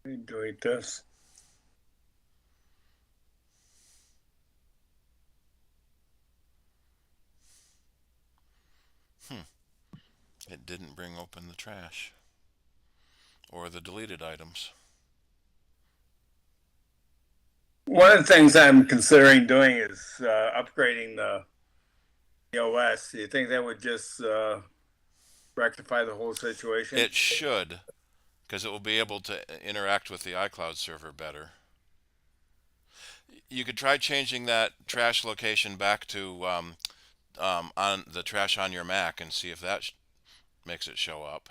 Let me delete this. It didn't bring open the trash or the deleted items. One of the things I'm considering doing is upgrading the OS. Do you think that would just rectify the whole situation? It should, because it will be able to interact with the iCloud server better. You could try changing that trash location back to on the trash on your Mac and see if that makes it show up.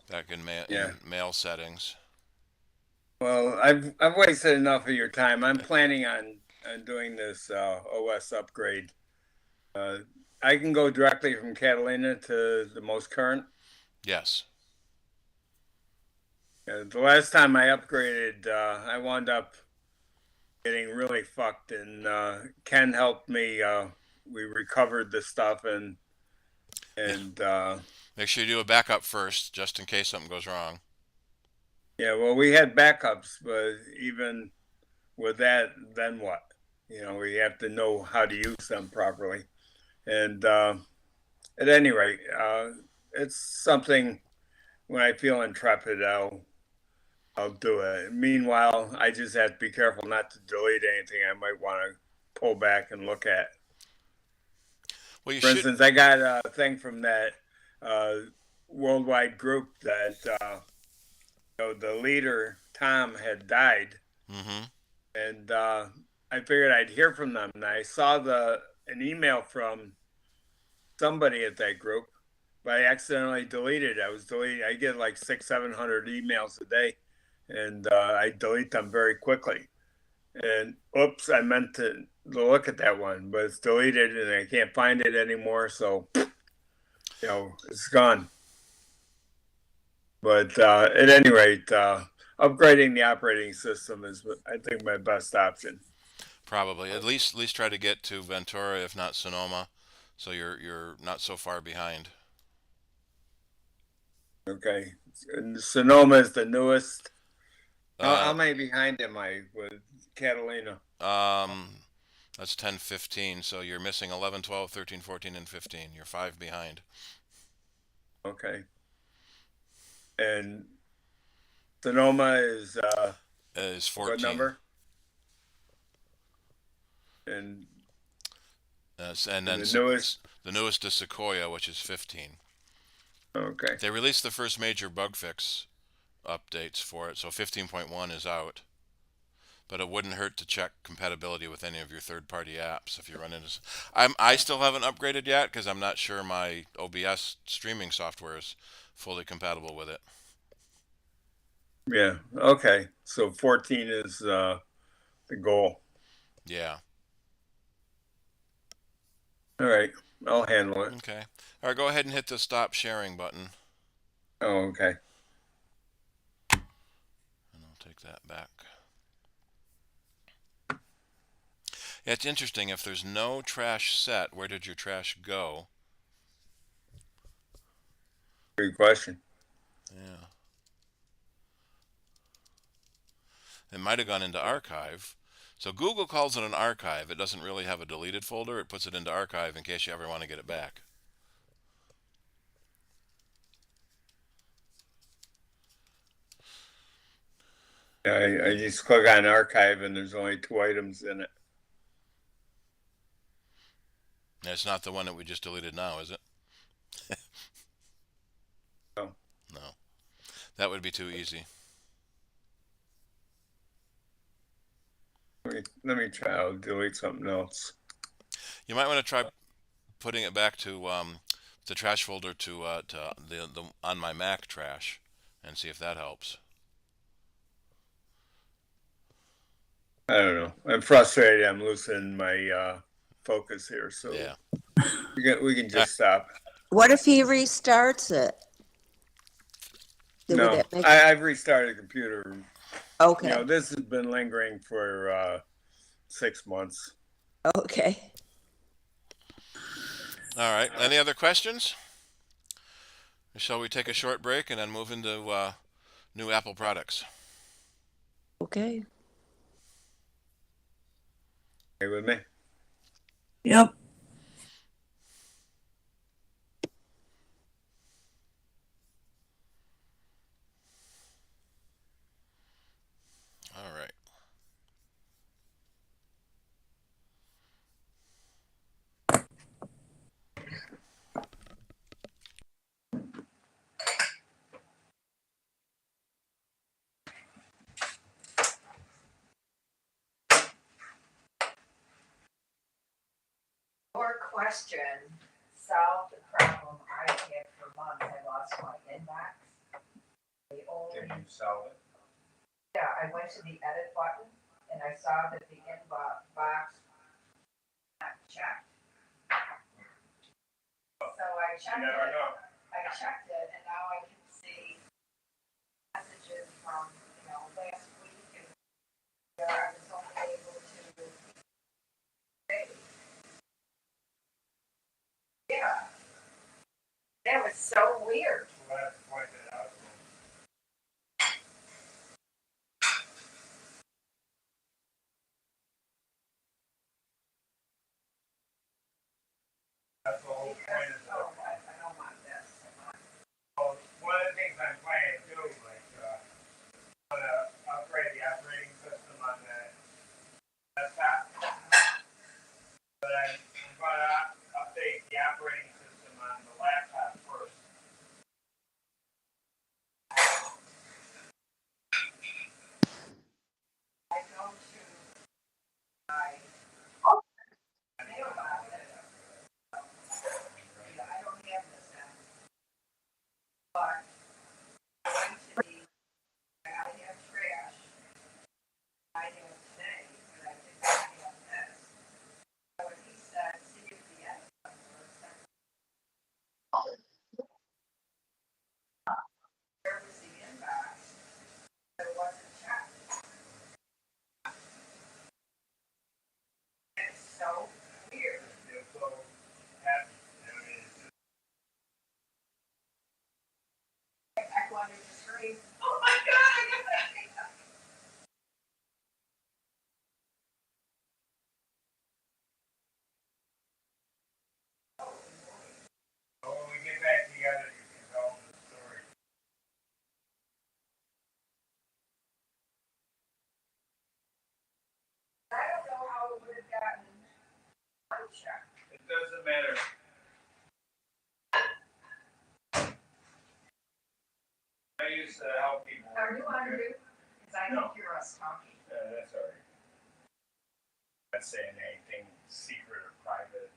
Back in mail settings. Well, I've wasted enough of your time. I'm planning on doing this OS upgrade. I can go directly from Catalina to the most current. Yes. The last time I upgraded, I wound up getting really fucked, and Ken helped me. We recovered the stuff and make sure you do a backup first, just in case something goes wrong. Yeah, well, we had backups, but even with that, then what? You know, we have to know how to use them properly. And at any rate, it's something when I feel intrepid, I'll do it. Meanwhile, I just have to be careful not to delete anything I might want to pull back and look at. Well, you For should. instance, I got a thing from that worldwide group that the leader Tom had died, Mm-hmm. and I figured I'd hear from them. And I saw an email from somebody at that group, but I accidentally deleted it. I was deleting. I get like 600-700 emails a day, and I delete them very quickly. And oops, I meant to look at that one, but it's deleted, and I can't find it anymore. So it's gone. But at any rate, upgrading the operating system is, I think, my best option. Probably. At least try to get to Ventura, if not Sonoma, so you're not so far behind. Okay, and Sonoma is the newest. How Uh, many behind am I with Catalina? that's 10, 15. So you're missing 11, 12, 13, 14, and 15. You're 5 behind. Okay, and Sonoma is Is what 14. number? And And then the newest. the newest is Sequoia, which is 15. Okay. They released the first major bug fix updates for it, so 15.1 is out. But it wouldn't hurt to check compatibility with any of your third-party apps if you run into. I still haven't upgraded yet because I'm not sure my OBS streaming software is fully compatible with it. Yeah. Okay. So 14 is the goal. Yeah. All right. I'll handle it. Okay. All right. Go ahead and hit the stop sharing button, Oh, okay. and I'll take that back. Yeah, it's interesting. If there's no trash set, where did your trash go? Good question. Yeah. It might have gone into archive. So Google calls it an archive. It doesn't really have a deleted folder. It puts it into archive in case you ever want to get it back. I just click on archive and there's only 2 items in it. It's not the one that we just deleted now, is it? No. No. That would be too easy. Let me try. I'll delete something else. You might want to try putting it back to the trash folder to the on my Mac trash and see if that helps. I don't know. I'm frustrated. I'm losing my focus here. So Yeah. we can just stop. What if he restarts it? Would No, that make- I've restarted the computer. Okay. This has been lingering for 6 months. Okay. All right. Any other questions? Or shall we take a short break and then move into new Apple products? Okay. Okay with me? Yep. All right. Your question solved the problem I had for months. I lost my inbox. The only, Can you solve it? yeah, I went to the edit button and I saw that the inbox box not checked. So I checked You never it. know. I checked it and now I can see messages from, last week and where I was only able to save. Yeah. That was so weird. We'll have to point it out. That's the whole point of the. I don't want this. Well, one of the things I'm planning to do, like, I want to upgrade the operating system on the desktop. doesn't matter. I used to help people. Are you on mute? Because I No. can hear us talking. That's all right. Not saying anything secret or private.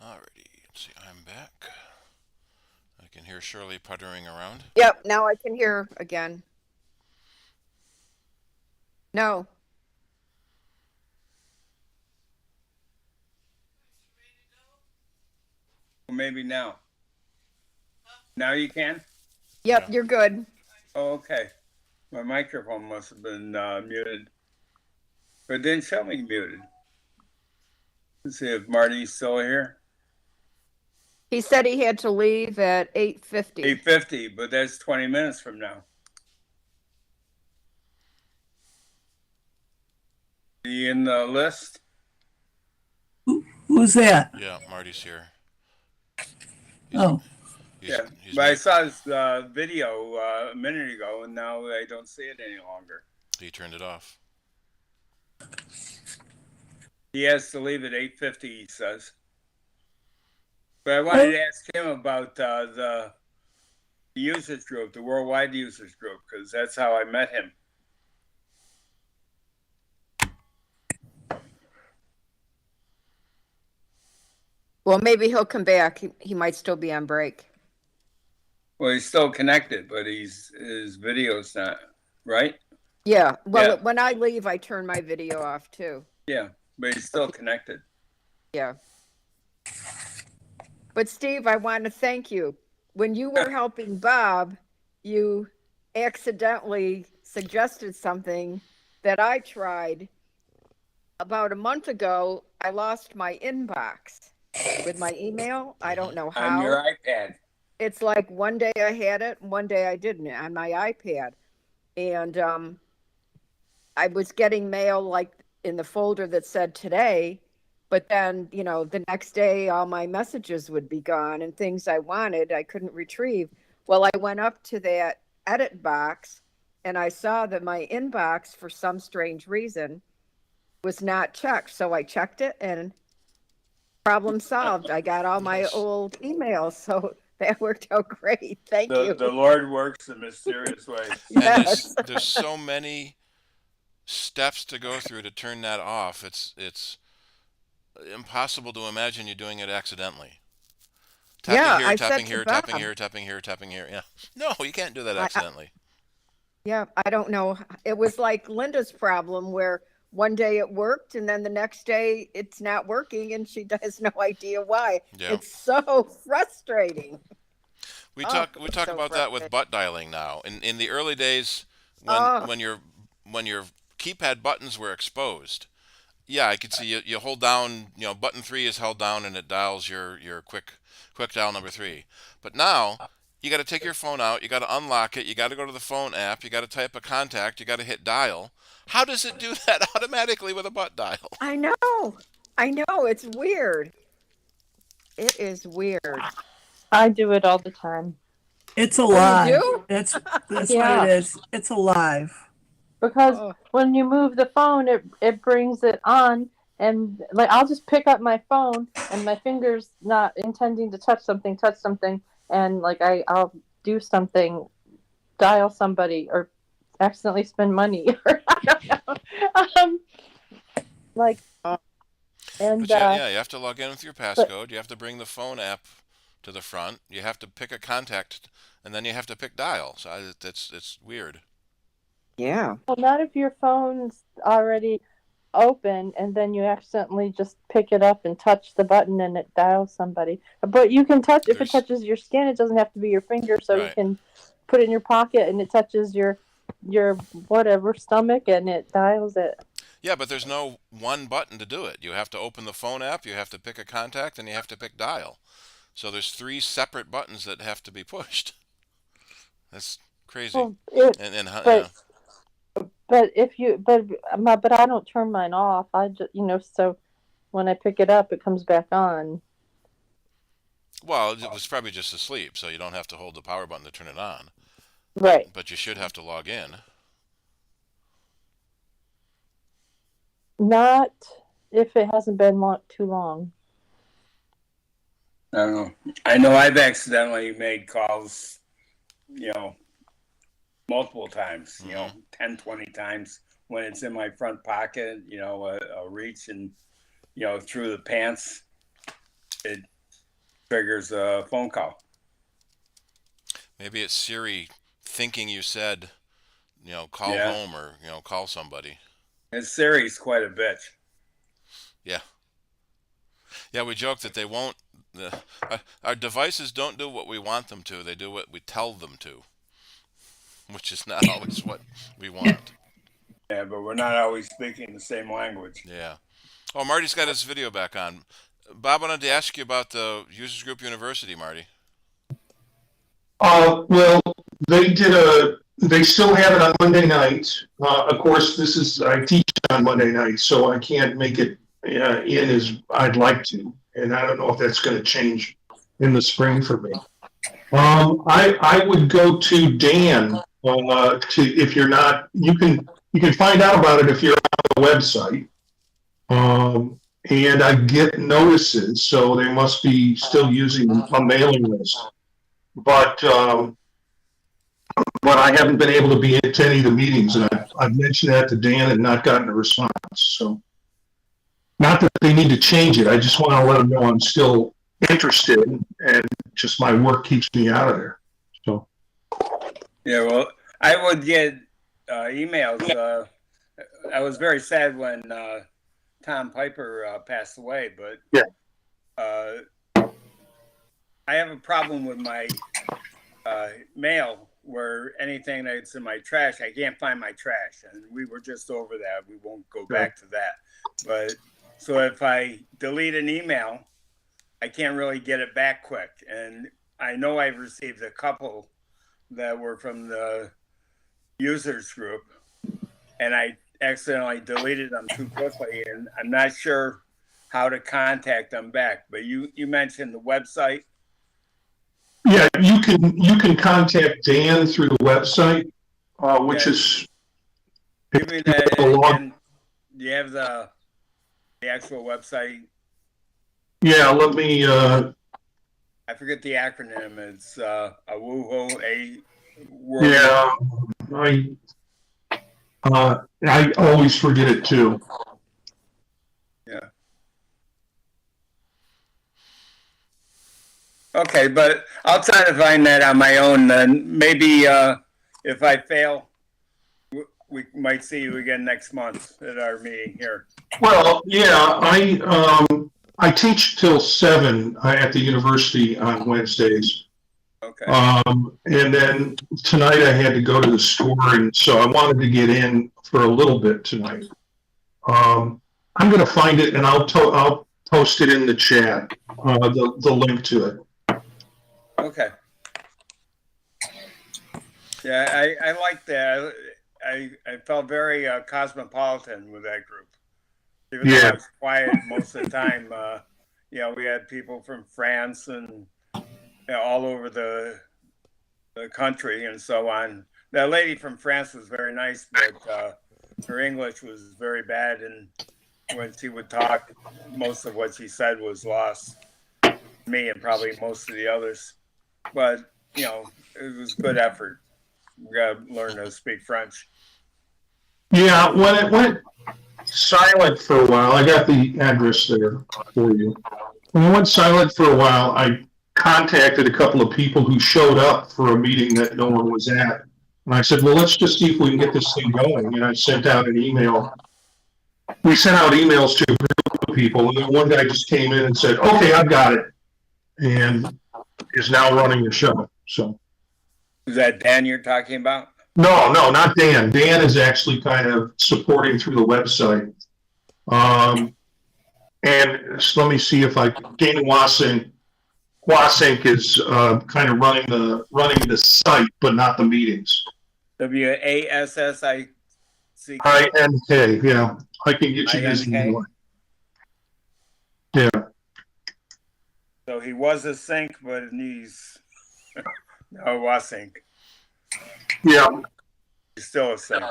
Alrighty, let's see, I'm back. I can hear Shirley puttering around. Yep, now I can hear again. No. Maybe now. Now you can? Yep, Yeah. you're good. Oh, okay. My microphone must have been muted. But it didn't show me muted. Let's see if Marty's still here. He said he had to leave at 8:50. 8:50, but that's 20 minutes from now. Are you in the list? Who's that? Yeah, Marty's here. Oh, Yeah, He's but I saw his video a minute ago, and now I don't see it any longer. he turned it off. He has to leave at 8:50, he says. But I wanted to ask him about the users group, the worldwide users group, because that's how I met him. Well, maybe he'll come back. He might still be on break. Well, he's still connected, but his video's not, right? Yeah. Well, Yeah. when I leave, I turn my video off too. Yeah, but he's still connected. Yeah. But Steve, I want to thank you. When you were helping Bob, you accidentally suggested something that I tried. About a month ago, I lost my inbox with my email. I don't know how. On your iPad. It's like one day I had it, one day I didn't on my iPad. And I was getting mail like in the folder that said today, but then, you know, the next day all my messages would be gone and things I wanted I couldn't retrieve. Well, I went up to that edit box and I saw that my inbox, for some strange reason, was not checked. So I checked it and problem solved. I got all my old emails. So that worked out great. Thank you. The Lord works in mysterious ways. And Yes. there's so many steps to go through to turn that off. It's impossible to imagine you doing it accidentally. Tapping Yeah, here, I tapping said to here, tapping Bob. here, tapping here, tapping here. Yeah. No, you can't do that I- accidentally. Yeah, I don't know. It was like Linda's problem where one day it worked and then the next day it's not working and she has no idea why. Yeah. It's so frustrating. We Oh, talk it's so about that with frustrating. butt dialing now. In the early days when Oh. when your keypad buttons were exposed. Yeah, I could see you hold down, button 3 is held down and it dials your quick dial number 3. But now you got to take your phone out, you got to unlock it, you got to go to the phone app, you got to type a contact, you got to hit dial. How does it do that automatically with a butt dial? I know. It's weird. It is weird. I do it all the time it's alive. do? That's Yeah. what it is. It's alive. because Oh. when you move the phone, it brings it on, and like I'll just pick up my phone and my fingers not intending to touch something, and like I'll do something, dial somebody, or accidentally spend money, or I don't know. Like, and But yeah, you have to log in with your passcode. You have to bring the phone app to the front. You have to pick a contact, and then you have to pick dial. So it's weird. Yeah. well, not if your phone's already open and then you accidentally just pick it up and touch the button and it dials somebody. But you can touch, if it There's- touches your skin, it doesn't have to be your finger, so you Right. can put it in your pocket and it touches your whatever stomach and it dials it. Yeah, but there's no one button to do it. You have to open the phone app, you have to pick a contact, and you have to pick dial. So there's 3 separate buttons that have to be pushed. That's crazy. Well, Yeah. but if you but I don't turn mine off. I just so when I pick it up, it comes back on. Well, it was probably just asleep, so you don't have to hold the power button to turn it on. Right. But you should have to log in. Not if it hasn't been too long. I don't know. I know I've accidentally made calls, multiple times, 10, 20 times when it's in my front pocket, I'll reach and, through the pants, it triggers a phone call. Maybe it's Siri thinking you said, call home or, call somebody. And Siri's quite a bitch. Yeah. Yeah, we joke that they won't. Our devices don't do what we want them to. They do what we tell them to, which is not always what we want. Yeah, but we're not always speaking the same language. Yeah. Oh, Marty's got his video back on. Bob, I wanted to ask you about the Users Group University, Marty. Well, they still have it on Monday nights. Of course, I teach on Monday nights, so I can't make it in as I'd like to. And I don't know if that's going to change in the spring for me. I would go to Dan if you're not, you can find out about it if you're on the website. And I get notices, so they must be still using a mailing list. But I haven't been able to be into any of the meetings, and I've mentioned that to Dan and not gotten a response. So, not that they need to change it. I just want to let them know I'm still interested, and just my work keeps me out of there. So. Yeah, well, I would get emails. I was very sad when Tom Piper passed away, but I have a problem with my mail where anything that's in my trash, I can't find my trash. And we were just over that. We won't go back to that. But so if I delete an email, I can't really get it back quick. And I know I've received a couple that were from the users group, and I accidentally deleted them too quickly. And I'm not sure how to contact them back. But you mentioned the website. Yeah, you can contact Dan through the website, which is. Give me that. And do you have the actual website? Yeah, let me. I forget the acronym. It's a woohoo a. World. Yeah, I always forget it too. Yeah. Okay, but I'll try to find that on my own. Then maybe if I fail, we might see you again next month at our meeting here. Well, yeah, I teach till 7 at the university on Wednesdays. Okay. And then tonight I had to go to the store, and so I wanted to get in for a little bit tonight. I'm going to find it, and I'll post it in the chat, the link to it. Okay. Yeah, I like that. I felt very cosmopolitan with that group. Even though I was quiet most of the time, we had people from France and all over the country and so on. That lady from France was very nice, but her English was very bad, and when she would talk, most of what she said was lost to me and probably most of the others. But, it was good effort. We got to learn to speak French. Yeah, when it went silent for a while, I got the address there for you. When it went silent for a while, I contacted a couple of people who showed up for a meeting that no one was at. And I said, well, let's just see if we can get this thing going. And I sent out an email. We sent out emails to a group of people, and then one guy just came in and said, okay, I've got it. And is now running the show. So, is that Dan you're talking about? No, not Dan. Dan is actually kind of supporting through the website. And so let me see if Dan Wassink is kind of running the site, but not the meetings. WASSIC. INK, yeah. I can get you his email. Yeah. So he was a sink, but he's no Wassink. Yeah. He's still a sink.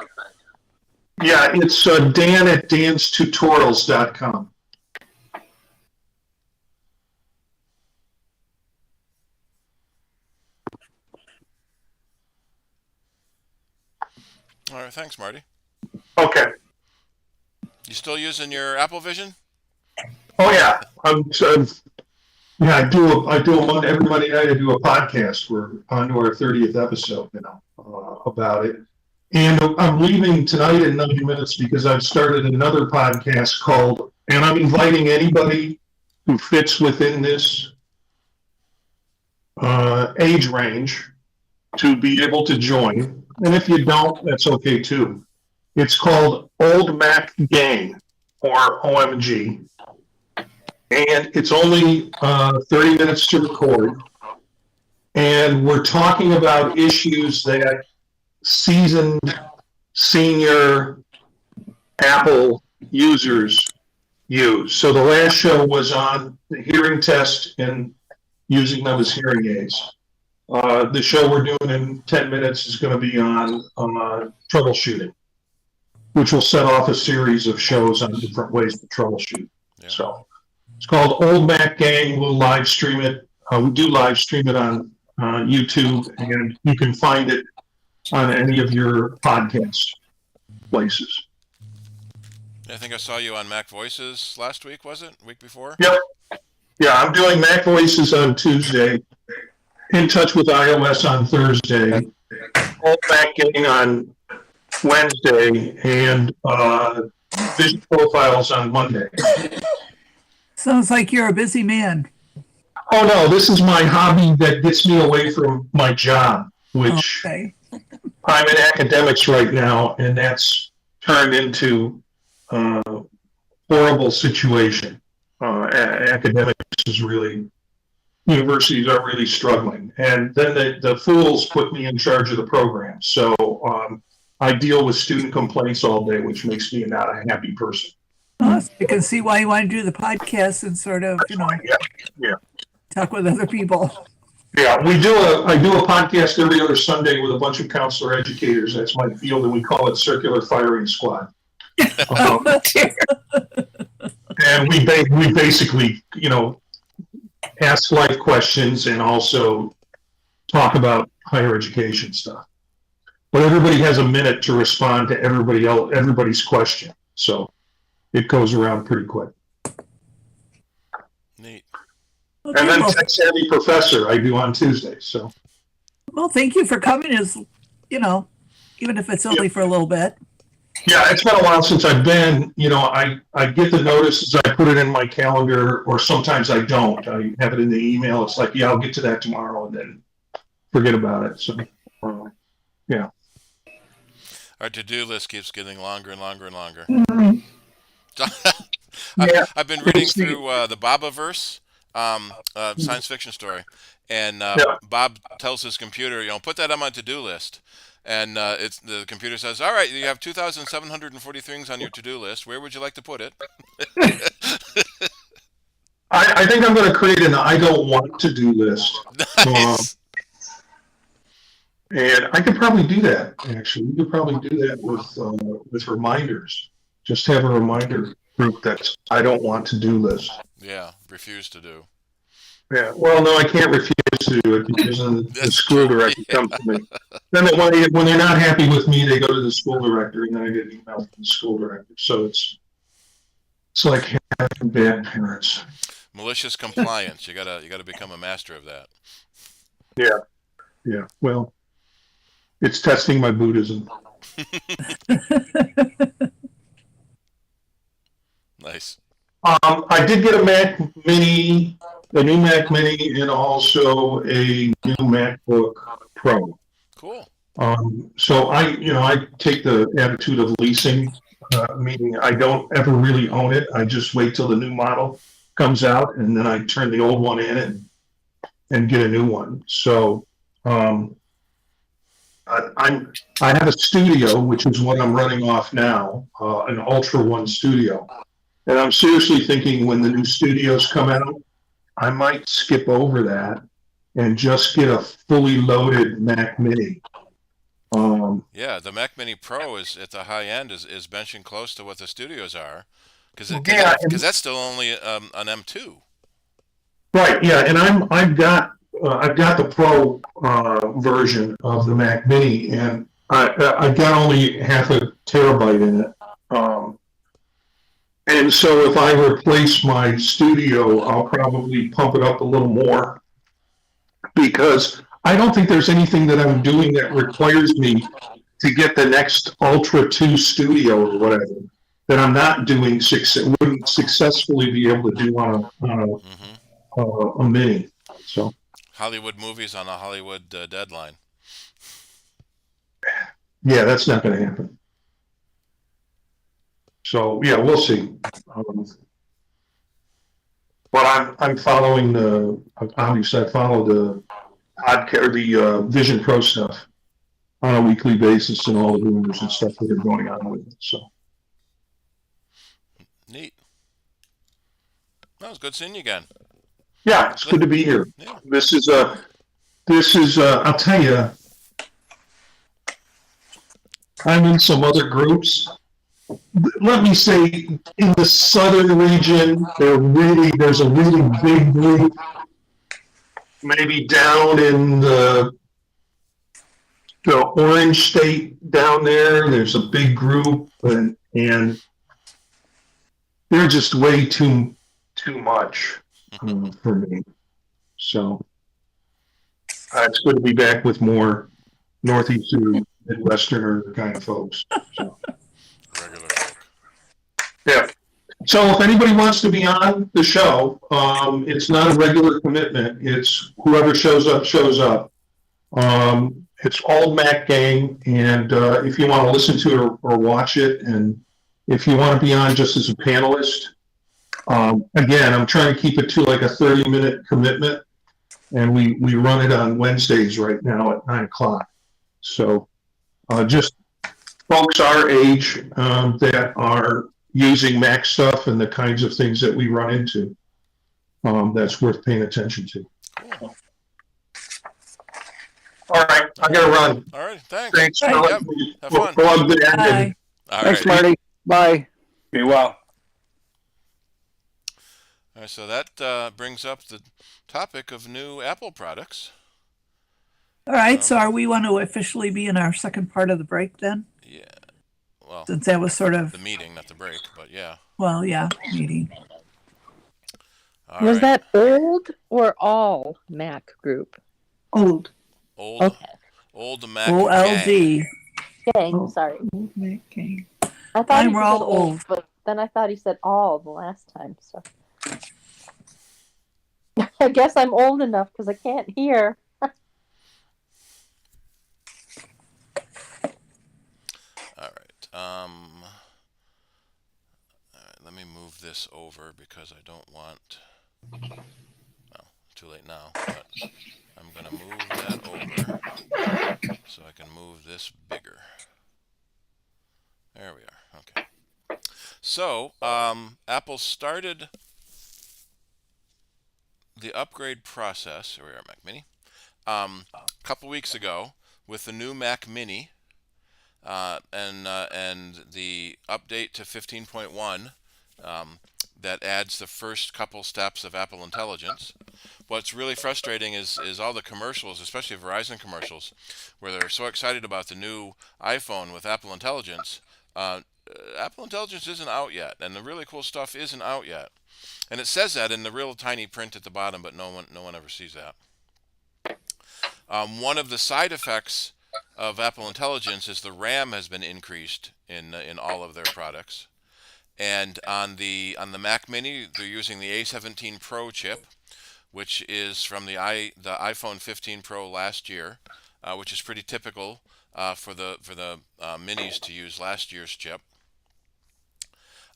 Yeah, it's Dan at danstutorials.com. All right, thanks, Marty. Okay. You still using your Apple Vision? Oh yeah, yeah. I do every Monday night. I do a podcast. We're on to our 30th episode about it. And I'm leaving tonight in 90 minutes because I've started another podcast called, and I'm inviting anybody who fits within this age range to be able to join. And if you don't, that's okay too. It's called Old Mac Gang, or OMG. And it's only 30 minutes to record. And we're talking about issues that seasoned senior Apple users use. So the last show was on the hearing test and using them as hearing aids. The show we're doing in 10 minutes is going to be on troubleshooting, which will set off a series of shows on different ways to troubleshoot. Yeah. So it's called Old Mac Gang. We'll live stream it. We do live stream it on YouTube, and you can find it on any of your podcast places. I think I saw you on Mac Voices last week, was it? Week before? Yep. Yeah, I'm doing Mac Voices on Tuesday, In Touch with iOS on Thursday, Old Mac Gang on Wednesday, and Vision Profiles on Monday. Sounds like you're a busy man. Oh no, this is my hobby that gets me away from my job, which Okay. I'm in academics right now, and that's turned into a horrible situation. Academics is really, universities are really struggling. And then the fools put me in charge of the program. So I deal with student complaints all day, which makes me not a happy person. So you can see why you want to do the podcast and sort of, Yeah. talk with other people. Yeah, I do a podcast every other Sunday with a bunch of counselor educators. That's my field, and we call it Circular Firing Squad. And we basically, ask life questions and also talk about higher education stuff. But everybody has a minute to respond to everybody's question, so it goes around pretty quick. Neat. Okay, And then well, Tech Savvy Professor I do on Tuesdays. So well, thank you for coming. Even if it's only for a little bit. yeah, it's been a while since I've been. I get the notices, I put it in my calendar, or sometimes I don't. I have it in the email. It's like, yeah, I'll get to that tomorrow, and then forget about it. So yeah. Our to-do list keeps getting longer and longer and longer. Mm-hmm. Yeah. I've been reading through the Bobaverse science fiction story, and Bob tells his computer, put that on my to-do list. And the computer says, all right, you have 2,740 things on your to-do list. Where would you like to put it? I think I'm going to create an I don't want to do list. Nice. And I could probably do that, actually. We could probably do that with reminders. Just have a reminder group that's I don't want to do list. Yeah, refuse to do. Yeah, well, no, I can't refuse to do it because then the school director comes to me. Then when they're not happy with me, they go to the school director, and then I get an email from the school director. So it's like having bad parents. Malicious compliance. You gotta become a master of that. Yeah. Well, it's testing my Buddhism. Nice. I did get a Mac Mini, a new Mac Mini, and also a new MacBook Pro. Cool. So I take the attitude of leasing, meaning I don't ever really own it. I just wait till the new model comes out and then I turn the old one in and get a new one. So, I have a studio, which is what I'm running off now, an Ultra One studio. And I'm seriously thinking when the new studios come out, I might skip over that and just get a fully loaded Mac Mini. Yeah, the Mac Mini Pro is at the high end is benching close to what the studios are, because Yeah, that's still only an M2. right. Yeah, and I've got the Pro version of the Mac Mini, and I got only half a terabyte in it. And so if I replace my studio, I'll probably pump it up a little more because I don't think there's anything that I'm doing that requires me to get the next Ultra 2 Studio or whatever that I'm not doing wouldn't successfully be able to do on a Mini. So Hollywood movies on a Hollywood deadline. yeah, that's not going to happen. So yeah, we'll see. But I'm following obviously I follow the podcast, the Vision Pro stuff on a weekly basis and all the rumors and stuff that are going on with it. So Neat. That was good seeing you again. yeah, it's good to be here. Yeah. This is I'll tell you, I'm in some other groups. Let me say, in the southern region, there's a really big group. Maybe down in the Orange State down there's a big group, and they're just way too much for me. So it's good to be back with more northeastern, midwesterner kind of folks. So. Regular folk. Yeah. So if anybody wants to be on the show, it's not a regular commitment. It's whoever shows up, shows up. It's all Mac Gang, and if you want to listen to it or watch it, and if you want to be on just as a panelist, again, I'm trying to keep it to like a 30-minute commitment, and we run it on Wednesdays right now at 9:00. So just folks our age that are using Mac stuff and the kinds of things that we run into, that's worth paying attention to. Cool. All right, I gotta run. All right, thanks. Thanks for Yep. letting me Have fun. plug that Bye. in. All Thanks, right. Marty. Bye. Be well. All right, so that brings up the topic of new Apple products. All right, so are we want to officially be in our second part of the break then? Yeah. Well, Since that was sort of, the meeting, not the break, but yeah. well, yeah, meeting. All Was right. that old or all Mac group? Old. Old Okay. old Mac gang. OLD. Gang, Oh. sorry. Old Mac Gang. I thought Mine he were said all old, old. but then I thought he said all the last time. So I guess I'm old enough because I can't hear. All right. All right, let me move this over because I don't want. Well, too late now, but I'm gonna move that over so I can move this bigger. There we are. Okay. So, Apple started the upgrade process. Here we are, Mac Mini. A couple weeks ago with the new Mac Mini. And the update to 15.1 that adds the first couple steps of Apple Intelligence. What's really frustrating is all the commercials, especially Verizon commercials, where they're so excited about the new iPhone with Apple Intelligence. Apple Intelligence isn't out yet, and the really cool stuff isn't out yet. And it says that in the real tiny print at the bottom, but no one ever sees that. One of the side effects of Apple Intelligence is the RAM has been increased in all of their products, and on the Mac Mini they're using the A17 Pro chip, which is from the iPhone 15 Pro last year, which is pretty typical for the minis to use last year's chip.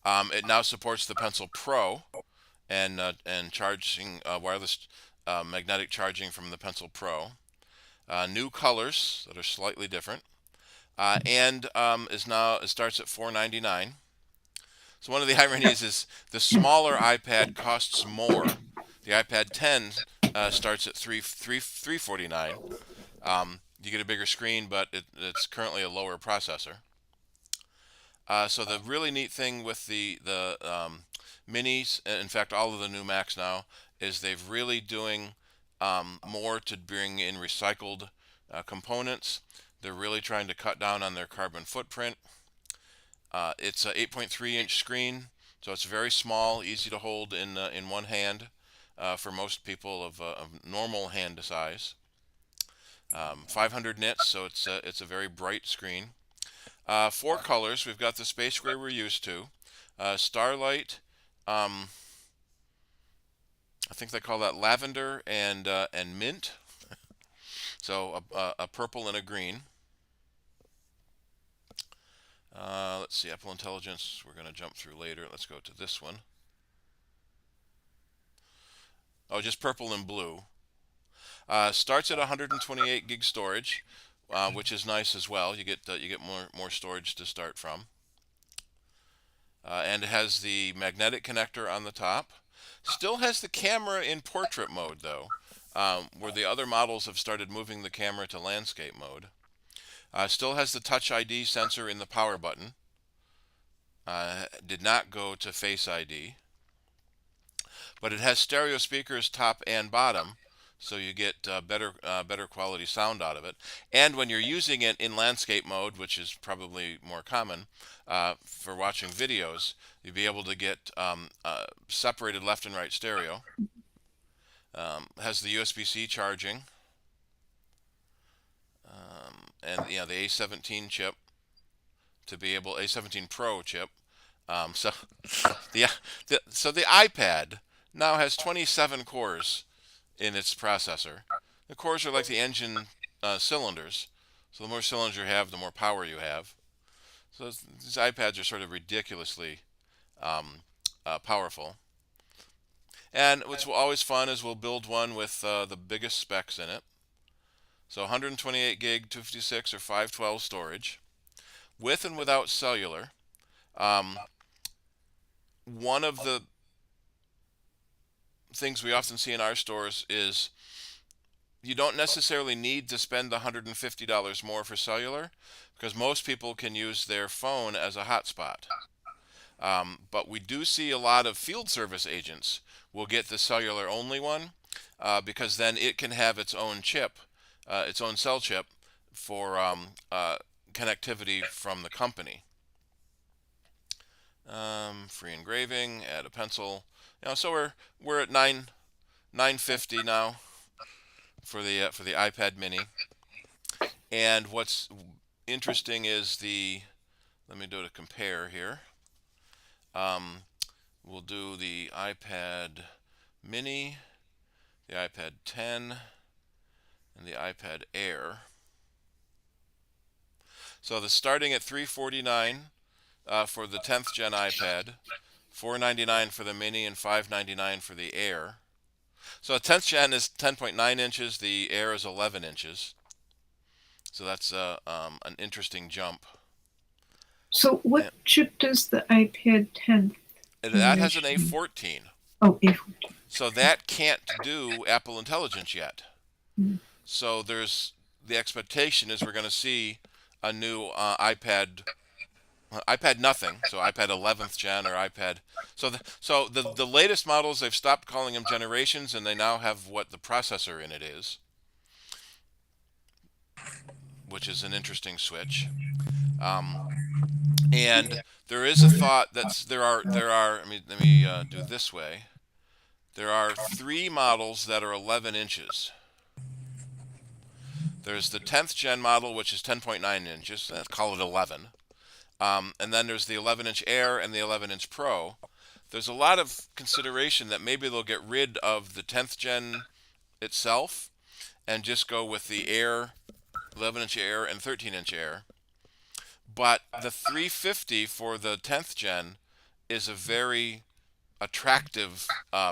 It now supports the Pencil Pro and charging wireless magnetic charging from the Pencil Pro. New colors that are slightly different, and it starts at $4.99. So one of the ironies is the smaller iPad costs more. The iPad 10 starts at $349. You get a bigger screen, but it's currently a lower processor. So the really neat thing with the minis, in fact all of the new Macs now, is they've really doing more to bring in recycled components. They're really trying to cut down on their carbon footprint. It's a 8.3-inch screen, so it's very small, easy to hold in one hand for most people of normal hand size. 500 nits, so it's a very bright screen. 4 colors. We've got the space gray we're used to, Starlight. I think they call that lavender and mint. So a purple and a green. Let's see, Apple Intelligence, we're going to jump through later. Let's go to this one. Oh, just purple and blue. Starts at 128 gig storage, which is nice as well. You get more storage to start from. And it has the magnetic connector on the top. Still has the camera in portrait mode though, where the other models have started moving the camera to landscape mode. Still has the Touch ID sensor in the power button. Did not go to Face ID. But it has stereo speakers top and bottom, so you get better quality sound out of it. And when you're using it in landscape mode, which is probably more common for watching videos, you'll be able to get separated left and right stereo. Has the USB-C charging. And the A17 chip to be able A17 Pro chip. So the iPad now has 27 cores in its processor. The cores are like the engine cylinders. So the more cylinders you have, the more power you have. So these iPads are sort of ridiculously powerful. And what's always fun is we'll build one with the biggest specs in it. So 128 gig, 256 or 512 storage, with and without cellular. One of the things we often see in our stores is you don't necessarily need to spend the $150 more for cellular, because most people can use their phone as a hotspot. But we do see a lot of field service agents will get the cellular only one because then it can have its own chip, its own cell chip for connectivity from the company. Free engraving, add a pencil. So we're at $950 now for the iPad Mini. And what's interesting is let me do a compare here. We'll do the iPad Mini, the iPad 10, and the iPad Air. So the starting at $349 for the 10th gen iPad, $499 for the Mini, and $599 for the Air. So the 10th gen is 10.9 inches, the Air is 11 inches. So that's an interesting jump. So what chip does the iPad 10? That has an A14. Oh, A14. So that can't do Apple Intelligence yet. So the expectation is we're going to see a new iPad nothing, so iPad 11th gen or iPad. So the latest models, they've stopped calling them generations, and they now have what the processor in it is, which is an interesting switch. And there is a thought that let me do it this way. There are 3 models that are 11 inches. There's the 10th gen model, which is 10.9 inches. Let's call it 11. And then there's the 11-inch Air and the 11-inch Pro. There's a lot of consideration that maybe they'll get rid of the 10th gen itself and just go with the Air 11-inch Air and 13-inch Air. But the 350 for the 10th gen is a very attractive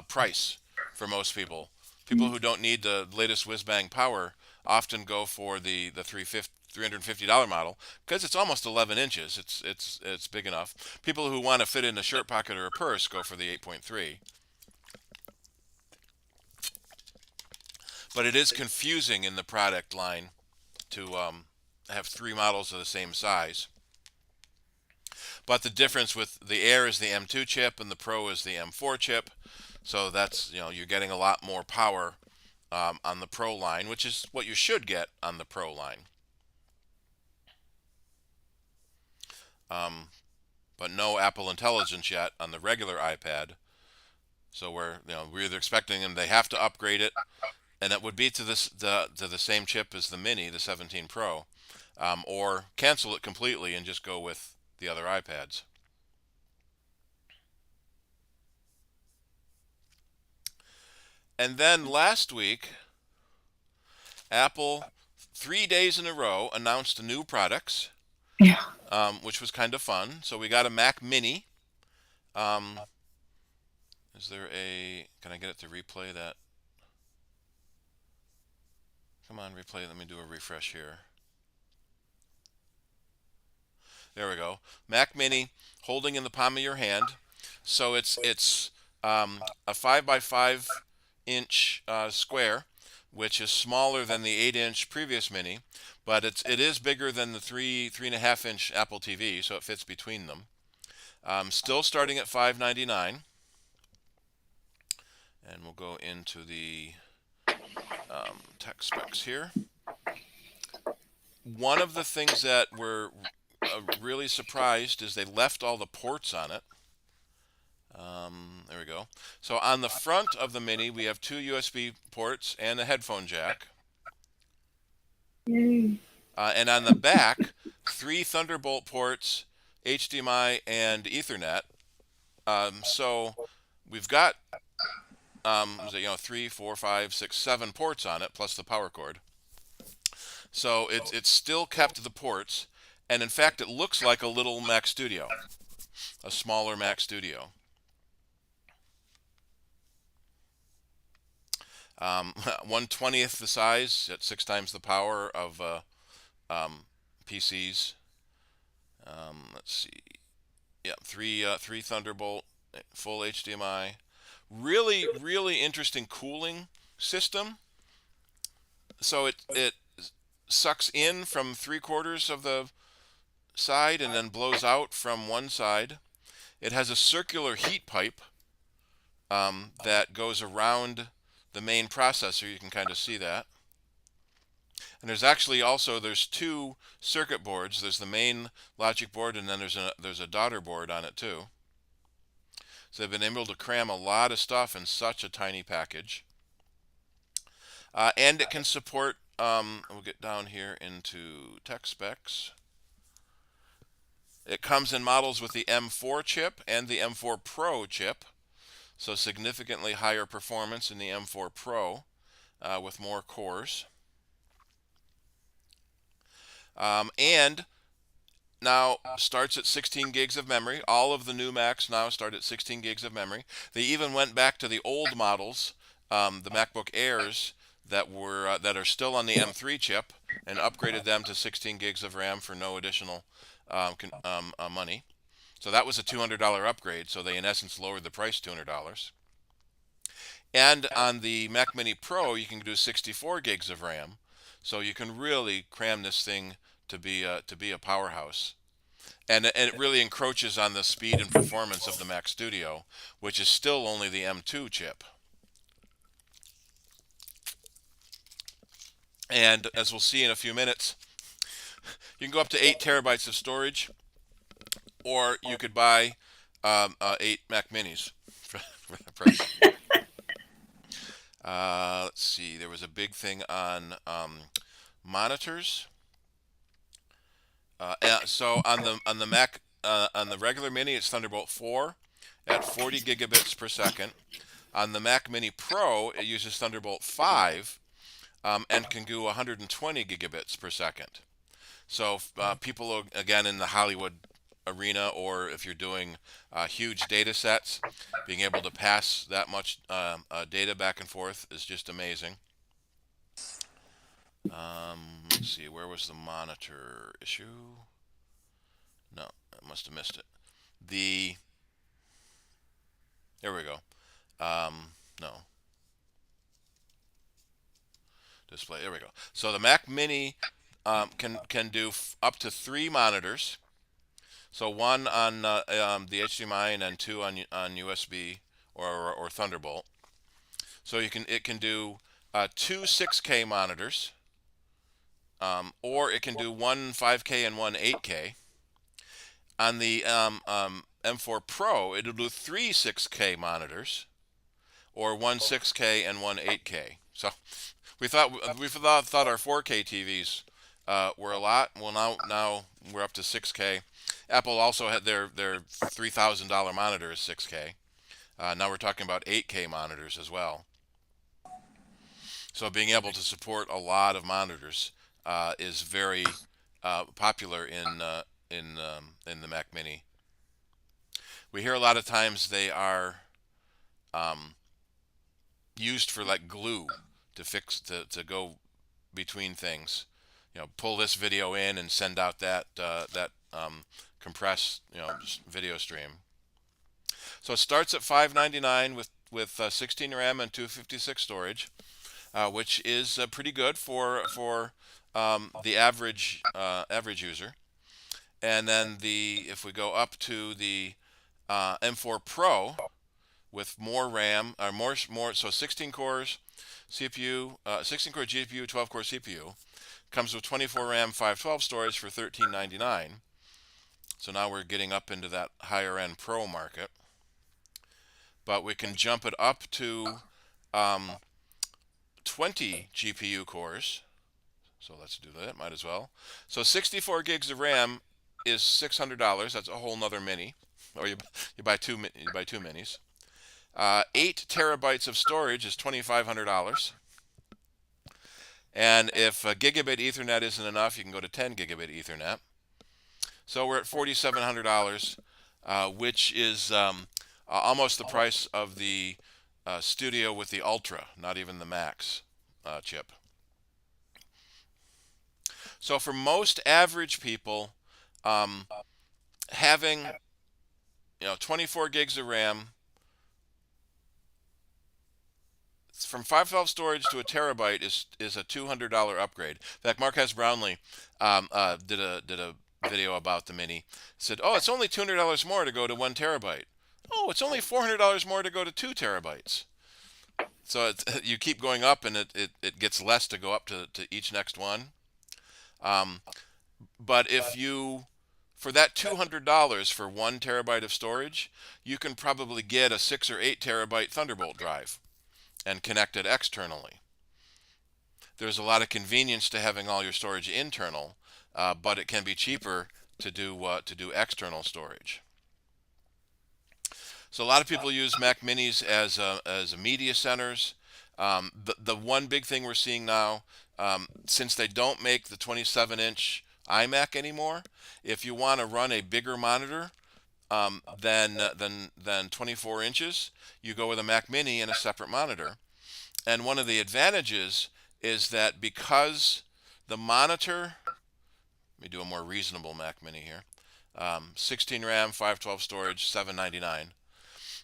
price for most people. People who don't need the latest whiz-bang power often go for the $350 model because it's almost 11 inches. It's big enough. People who want to fit in a shirt pocket or a purse go for the 8.3. But it is confusing in the product line to have three models of the same size. But the difference with the Air is the M2 chip and the Pro is the M4 chip. So that's, you're getting a lot more power on the Pro line, which is what you should get on the Pro line. But no Apple Intelligence yet on the regular iPad. So we're either expecting them, they have to upgrade it, and it would be to the same chip as the Mini, the 17 Pro, or cancel it completely and just go with the other iPads. And then last week, Apple, 3 days in a row, announced new products, which was kind of fun. So we got a Mac Mini. Is there can I get it to replay that? Come on, replay. Let me do a refresh here. There we go. Mac Mini, holding in the palm of your hand. So it's a 5x5 inch square, which is smaller than the 8-inch previous Mini, but it is bigger than the 3.5 inch Apple TV, so it fits between them. Still starting at $599, and we'll go into the tech specs here. One of the things that we're really surprised is they left all the ports on it. There we go. So on the front of the Mini, we have 2 USB ports and a headphone jack. Yay. And on the back, 3 Thunderbolt ports, HDMI, and Ethernet. So we've got 3, 4, 5, 6, 7 ports on it, plus the power cord. So it's still kept the ports, and in fact, it looks like a little Mac Studio, a smaller Mac Studio. 1/20th the size, at 6 times the power of PCs. Let's see. Yeah, 3 Thunderbolt, full HDMI. Really, really interesting cooling system. So it sucks in from 3/4 of the side and then blows out from one side. It has a circular heat pipe that goes around the main processor. You can kind of see that. And there's actually also, there's 2 circuit boards. There's the main logic board, and then there's a daughter board on it too. So they've been able to cram a lot of stuff in such a tiny package. And it can support, we'll get down here into tech specs. It comes in models with the M4 chip and the M4 Pro chip. So significantly higher performance in the M4 Pro with more cores. And now starts at 16 gigs of memory. All of the new Macs now start at 16 gigs of memory. They even went back to the old models, the MacBook Airs that are still on the M3 chip, and upgraded them to 16 gigs of RAM for no additional money. So that was a $200 upgrade. So they in essence lowered the price $200. And on the Mac Mini Pro, you can do 64 gigs of RAM. So you can really cram this thing to be a powerhouse. And it really encroaches on the speed and performance of the Mac Studio, which is still only the M2 chip. And as we'll see in a few minutes, you can go up to 8 terabytes of storage, or you could buy 8 Mac Minis for that price. Let's see. There was a big thing on monitors. So on the Mac, on the regular Mini, it's Thunderbolt 4 at 40 gigabits per second. On the Mac Mini Pro, it uses Thunderbolt 5 and can do 120 gigabits per second. So people, again, in the Hollywood arena, or if you're doing huge data sets, being able to pass that much data back and forth is just amazing. Let's see, where was the monitor issue? No, I must have missed it. There we go. No. Display, there we go. So the Mac Mini can do up to 3 monitors. So one on the HDMI and then 2 on USB or Thunderbolt. So it can do 2 6K monitors, or it can do one 5K and one 8K. On the M4 Pro, it'll do 3 6K monitors, or one 6K and one 8K. So we thought our 4K TVs were a lot. Well, now we're up to 6K. Apple also had their $3,000 monitor is 6K. Now we're talking about 8K monitors as well. So being able to support a lot of monitors is very popular in the Mac Mini. We hear a lot of times they are used for like glue to go between things. Pull this video in and send out that compressed video stream. So it starts at $599 with 16 RAM and 256 storage, which is pretty good for the average user. And then if we go up to the M4 Pro with more RAM, so 16 cores CPU, 16 core GPU, 12 core CPU, comes with 24 RAM, 512 storage for $1399. So now we're getting up into that higher end Pro market. But we can jump it up to 20 GPU cores. So let's do that, might as well. So 64 gigs of RAM is $600. That's a whole nother mini. Or you buy two minis. 8 terabytes of storage is $2,500. And if gigabit Ethernet isn't enough, you can go to 10 gigabit Ethernet. So we're at $4,700, which is almost the price of the Studio with the Ultra, not even the Max chip. So for most average people, having 24 gigs of RAM, from 512 storage to a terabyte is a $200 upgrade. In fact, Marques Brownlee did a video about the Mini. Said, "Oh, it's only $200 more to go to 1 terabyte. Oh, it's only $400 more to go to 2 terabytes." So you keep going up, and it gets less to go up to each next one. But for that $200 for 1 terabyte of storage, you can probably get a 6 or 8 terabyte Thunderbolt drive and connect it externally. There's a lot of convenience to having all your storage internal, but it can be cheaper to do external storage. So a lot of people use Mac Minis as media centers. The one big thing we're seeing now, since they don't make the 27-inch iMac anymore, if you want to run a bigger monitor than 24 inches, you go with a Mac Mini and a separate monitor. And one of the advantages is that because the monitor, let me do a more reasonable Mac Mini here, 16 RAM, 512 storage, $799.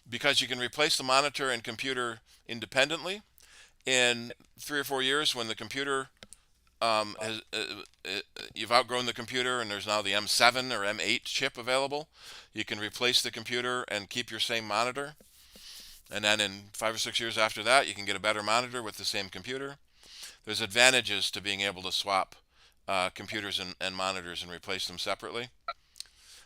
Because you can replace the monitor and computer independently. In 3 or 4 years, when the computer you've outgrown the computer and there's now the M7 or M8 chip available, you can replace the computer and keep your same monitor. And then in 5 or 6 years after that, you can get a better monitor with the same computer. There's advantages to being able to swap computers and monitors and replace them separately.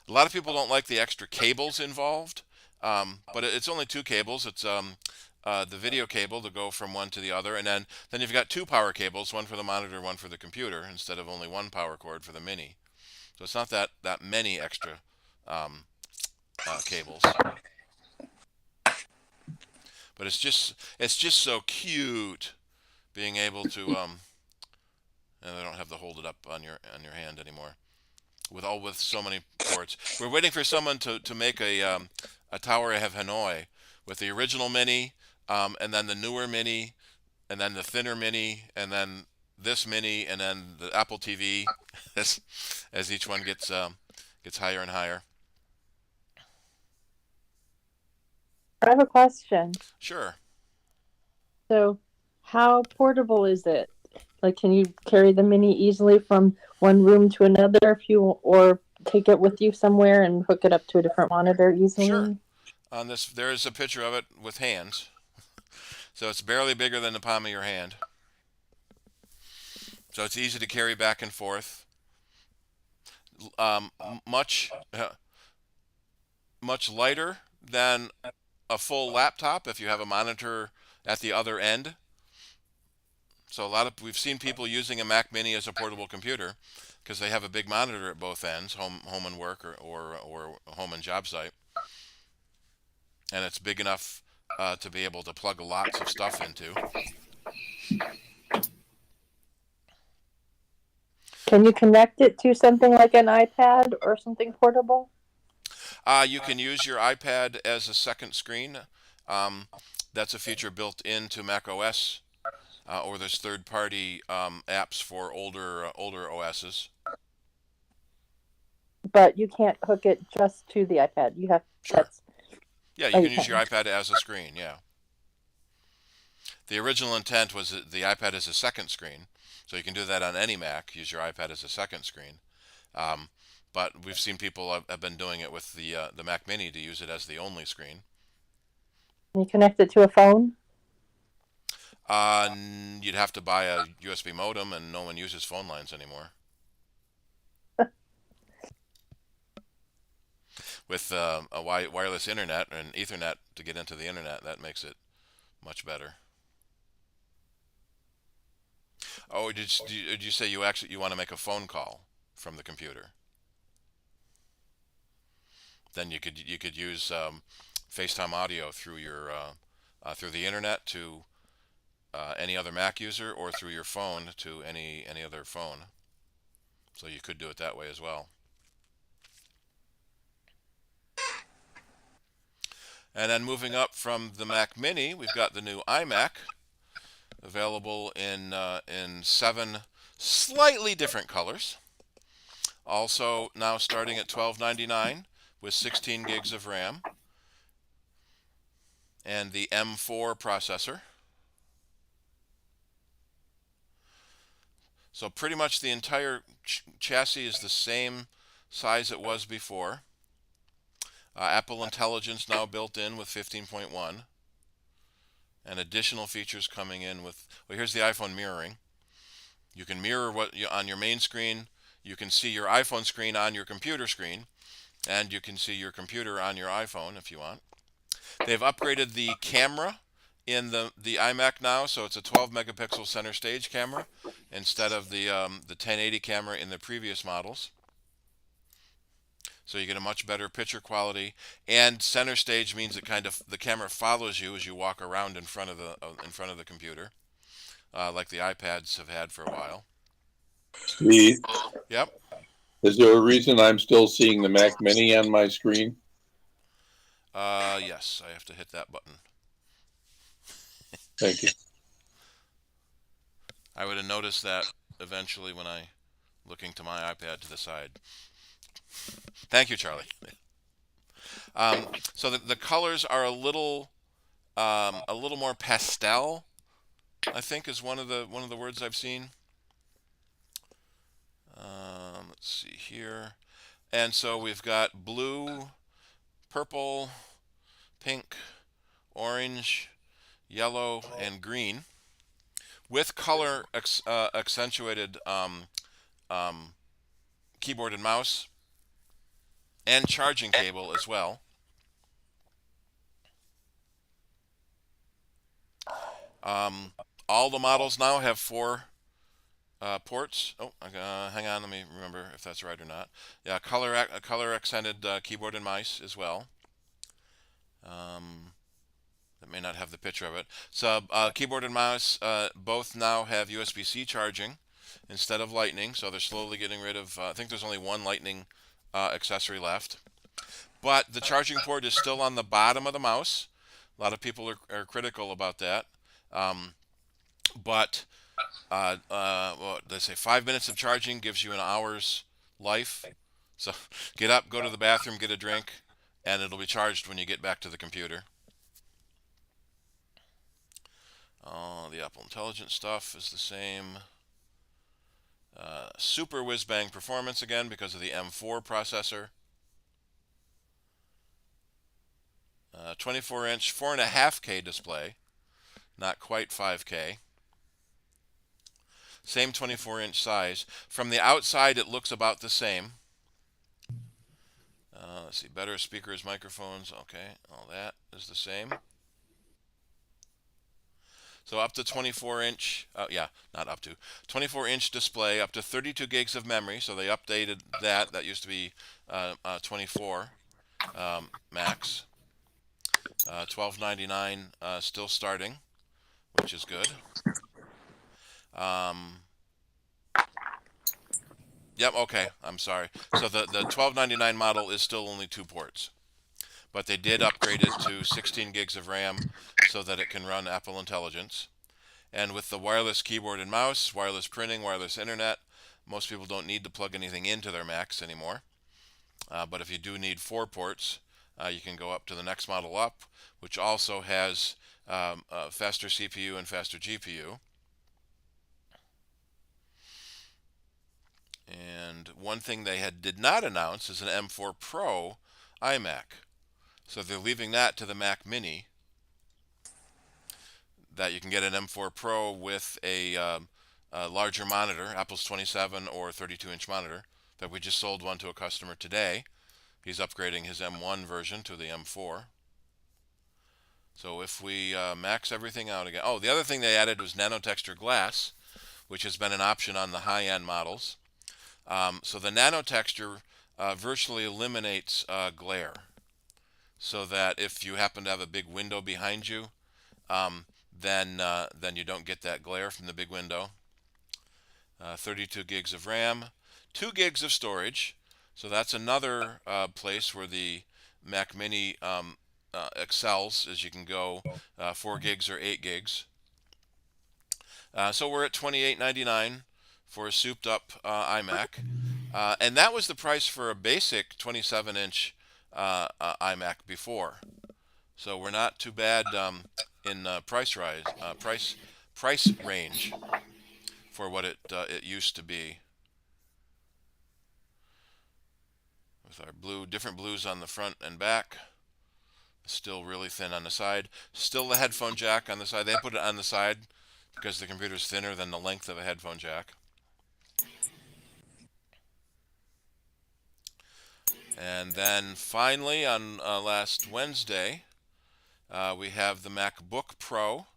A lot of people don't like the extra cables involved, but it's only 2 cables. It's the video cable to go from one to the other, and then you've got 2 power cables, one for the monitor, one for the computer, instead of only 1 power cord for the Mini. So it's not that many extra cables. But it's just so cute being able to and I don't have to hold it up on your hand anymore. With so many ports, we're waiting for someone to make a Tower of Hanoi with the original Mini, and then the newer Mini, and then the thinner Mini, and then this Mini, and then the Apple TV, as each one gets higher and higher. I have a question. Sure. So, how portable is it? Like, can you carry the Mini easily from one room to another or take it with you somewhere and hook it up to a different monitor easily? Sure. On this, there is a picture of it with hands. So it's barely bigger than the palm of your hand. So it's easy to carry back and forth. Much lighter than a full laptop if you have a monitor at the other end. So we've seen people using a Mac Mini as a portable computer because they have a big monitor at both ends, home and work, or home and job site, and it's big enough to be able to plug lots of stuff into. Can you connect it to something like an iPad or something portable? You can use your iPad as a second screen. That's a feature built into Mac OS, or there's third-party apps for older OSs. But you can't hook it just to the iPad. You have Sure. Yeah, you Oh, can you use your can. iPad as a screen. Yeah. The original intent was that the iPad as a second screen, so you can do that on any Mac. Use your iPad as a second screen. But we've seen people have been doing it with the Mac Mini to use it as the only screen. Can you connect it to a phone? You'd have to buy a USB modem, and no one uses phone lines anymore. With a wireless internet and Ethernet to get into the internet, that makes it much better. Oh, did you say you want to make a phone call from the computer? Then you could use FaceTime audio through your through the internet to any other Mac user, or through your phone to any other phone. So you could do it that way as well. And then moving up from the Mac Mini, we've got the new iMac, available in 7 slightly different colors. Also now starting at $12.99 with 16 gigs of RAM and the M4 processor. So pretty much the entire chassis is the same size it was before. Apple Intelligence now built in with 15.1. And additional features coming in with, well, here's the iPhone mirroring. You can mirror on your main screen. You can see your iPhone screen on your computer screen, and you can see your computer on your iPhone if you want. They've upgraded the camera in the iMac now, so it's a 12 megapixel center stage camera instead of the 1080 camera in the previous models. So you get a much better picture quality, and center stage means the camera follows you as you walk around in front of the computer, like the iPads have had for a while. Steve, Yep. is there a reason I'm still seeing the Mac Mini on my screen? Yes, I have to hit that button. Thank you. I would have noticed that eventually when I looking to my iPad to the side. Thank you, Charlie. So the colors are a little more pastel, I think, is one of the words I've seen. Let's see here, and so we've got blue, purple, pink, orange, yellow, and green, with color accentuated keyboard and mouse, and charging cable as well. All the models now have 4 ports. Oh, hang on, let me remember if that's right or not. Yeah, color accented keyboard and mice as well. That may not have the picture of it. So keyboard and mouse both now have USB-C charging instead of Lightning, so they're slowly getting rid of, I think there's only one Lightning accessory left. But the charging port is still on the bottom of the mouse. A lot of people are critical about that. But well, they say 5 minutes of charging gives you an hour's life. So get up, go to the bathroom, get a drink, and it'll be charged when you get back to the computer. The Apple Intelligence stuff is the same. Super whiz-bang performance again because of the M4 processor. 24-inch, 4.5K display, not quite 5K. Same 24-inch size. From the outside, it looks about the same. Let's see, better speakers, microphones, okay, all that is the same. So up to 24-inch, yeah, not up to, 24-inch display, up to 32 gigs of memory, so they updated that. That used to be 24 max. $12.99 still starting, which is good. Yep, okay, I'm sorry. So the $12.99 model is still only 2 ports. But they did upgrade it to 16 gigs of RAM so that it can run Apple Intelligence. And with the wireless keyboard and mouse, wireless printing, wireless internet, most people don't need to plug anything into their Macs anymore. But if you do need 4 ports, you can go up to the next model up, which also has faster CPU and faster GPU. And one thing they did not announce is an M4 Pro iMac. So they're leaving that to the Mac Mini, that you can get an M4 Pro with a larger monitor, Apple's 27 or 32-inch monitor. That we just sold one to a customer today. He's upgrading his M1 version to the M4. So if we max everything out again. Oh, the other thing they added was nanotexture glass, which has been an option on the high-end models. So the nanotexture virtually eliminates glare. So that if you happen to have a big window behind you, then you don't get that glare from the big window. 32 gigs of RAM, 2 gigs of storage. So that's another place where the Mac Mini excels, as you can go 4 gigs or 8 gigs. So we're at $28.99 for a souped-up iMac. And that was the price for a basic 27-inch iMac before. So we're not too bad in price range for what it used to be. With our different blues on the front and back. Still really thin on the side. Still the headphone jack on the side. They put it on the side because the computer's thinner than the length of a headphone jack. And then finally on last Wednesday, we have the MacBook Pro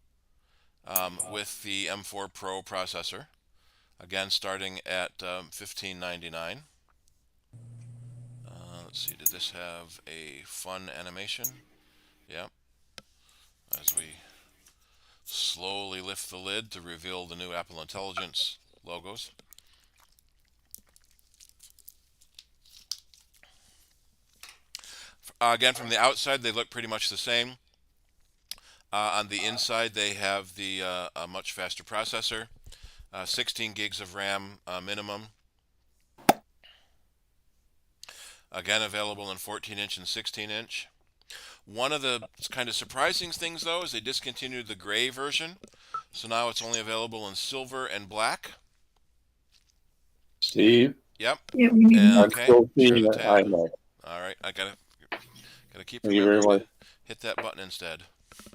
with the M4 Pro processor. Again, starting at $15.99. Let's see, did this have a fun animation? Yep. As we slowly lift the lid to reveal the new Apple Intelligence logos. Again, from the outside, they look pretty much the same. On the inside, they have the a much faster processor, 16 gigs of RAM minimum. Again, available in 14-inch and 16-inch. One of the kind of surprising things, though, is they discontinued the gray version. So now it's only available in silver and black. Steve? Yep. Yeah, we need And, I'm okay. still seeing Sure, the that tab. iMac. All right. I gotta keep Thank you very remembering much. to hit that button instead.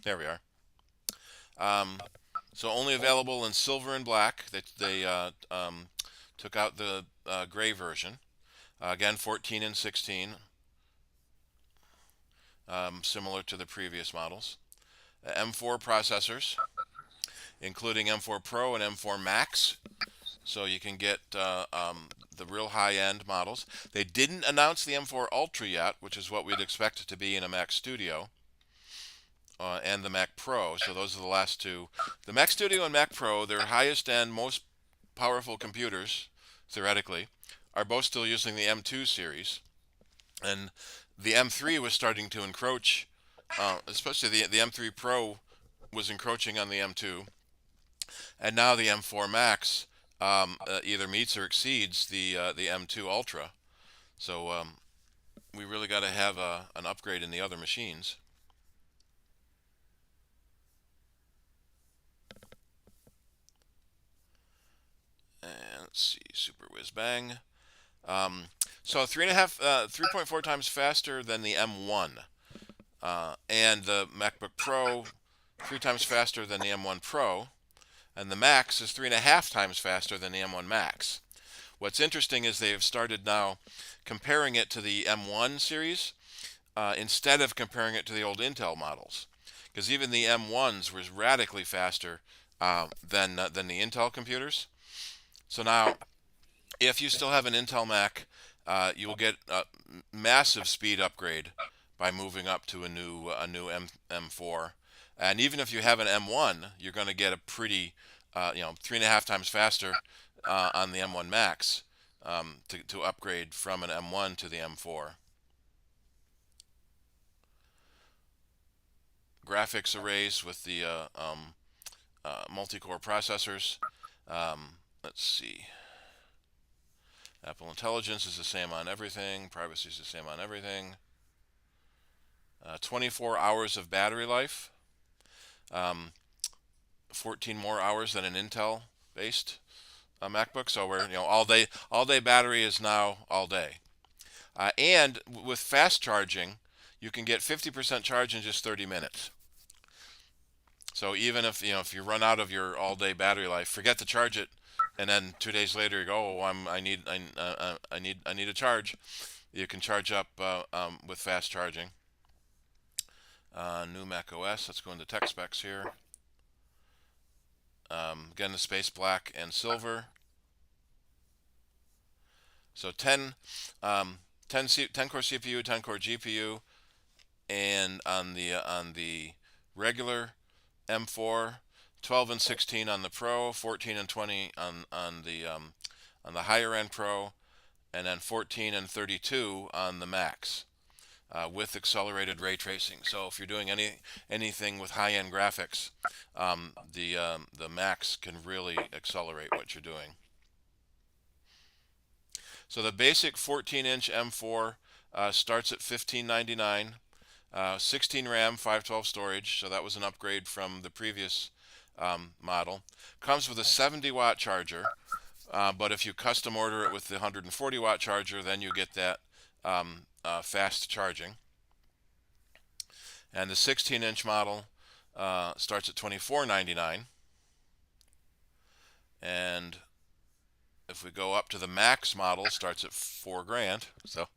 There we are. So only available in silver and black. They took out the gray version. Again, 14 and 16. Similar to the previous models. M4 processors, including M4 Pro and M4 Max. So you can get the real high-end models. They didn't announce the M4 Ultra yet, which is what we'd expect it to be in a Mac Studio. and the Mac Pro. So those are the last two. The Mac Studio and Mac Pro, their highest end, most powerful computers, theoretically, are both still using the M2 series. And the M3 was starting to encroach, especially the M3 Pro was encroaching on the M2. And now the M4 Max either meets or exceeds the M2 Ultra. So we really got to have an upgrade in the other machines. And let's see, Super Whiz Bang. So 3.4 times faster than the M1, and the MacBook Pro 3 times faster than the M1 Pro, and the Max is 3.5 times faster than the M1 Max. What's interesting is they have started now comparing it to the M1 series instead of comparing it to the old Intel models, because even the M1s was radically faster than the Intel computers. So now, if you still have an Intel Mac, you will get a massive speed upgrade by moving up to a new M4. And even if you have an M1, you're going to get a pretty, 3.5 times faster on the M1 Max to upgrade from an M1 to the M4. Graphics arrays with the multi-core processors. Let's see. Apple Intelligence is the same on everything. Privacy is the same on everything. 24 hours of battery life. 14 more hours than an Intel-based MacBook. So we're all day battery is now all day. And with fast charging, you can get 50% charge in just 30 minutes. So even if if you run out of your all-day battery life, forget to charge it, and then 2 days later you go, oh, I need a charge. You can charge up with fast charging. New Mac OS. Let's go into tech specs here. Again, the space black and silver. So 10 core CPU, 10 core GPU, and on the regular M4, 12 and 16 on the Pro, 14 and 20 on the higher end Pro, and then 14 and 32 on the Max, with accelerated ray tracing. So if you're doing anything with high-end graphics, the Max can really accelerate what you're doing. So the basic 14-inch M4 starts at $1599. 16 RAM, 512 storage, so that was an upgrade from the previous model. Comes with a 70-watt charger, but if you custom order it with the 140-watt charger, then you get that fast charging. And the 16-inch model starts at $2499. And if we go up to the Max model, starts at $4,000. So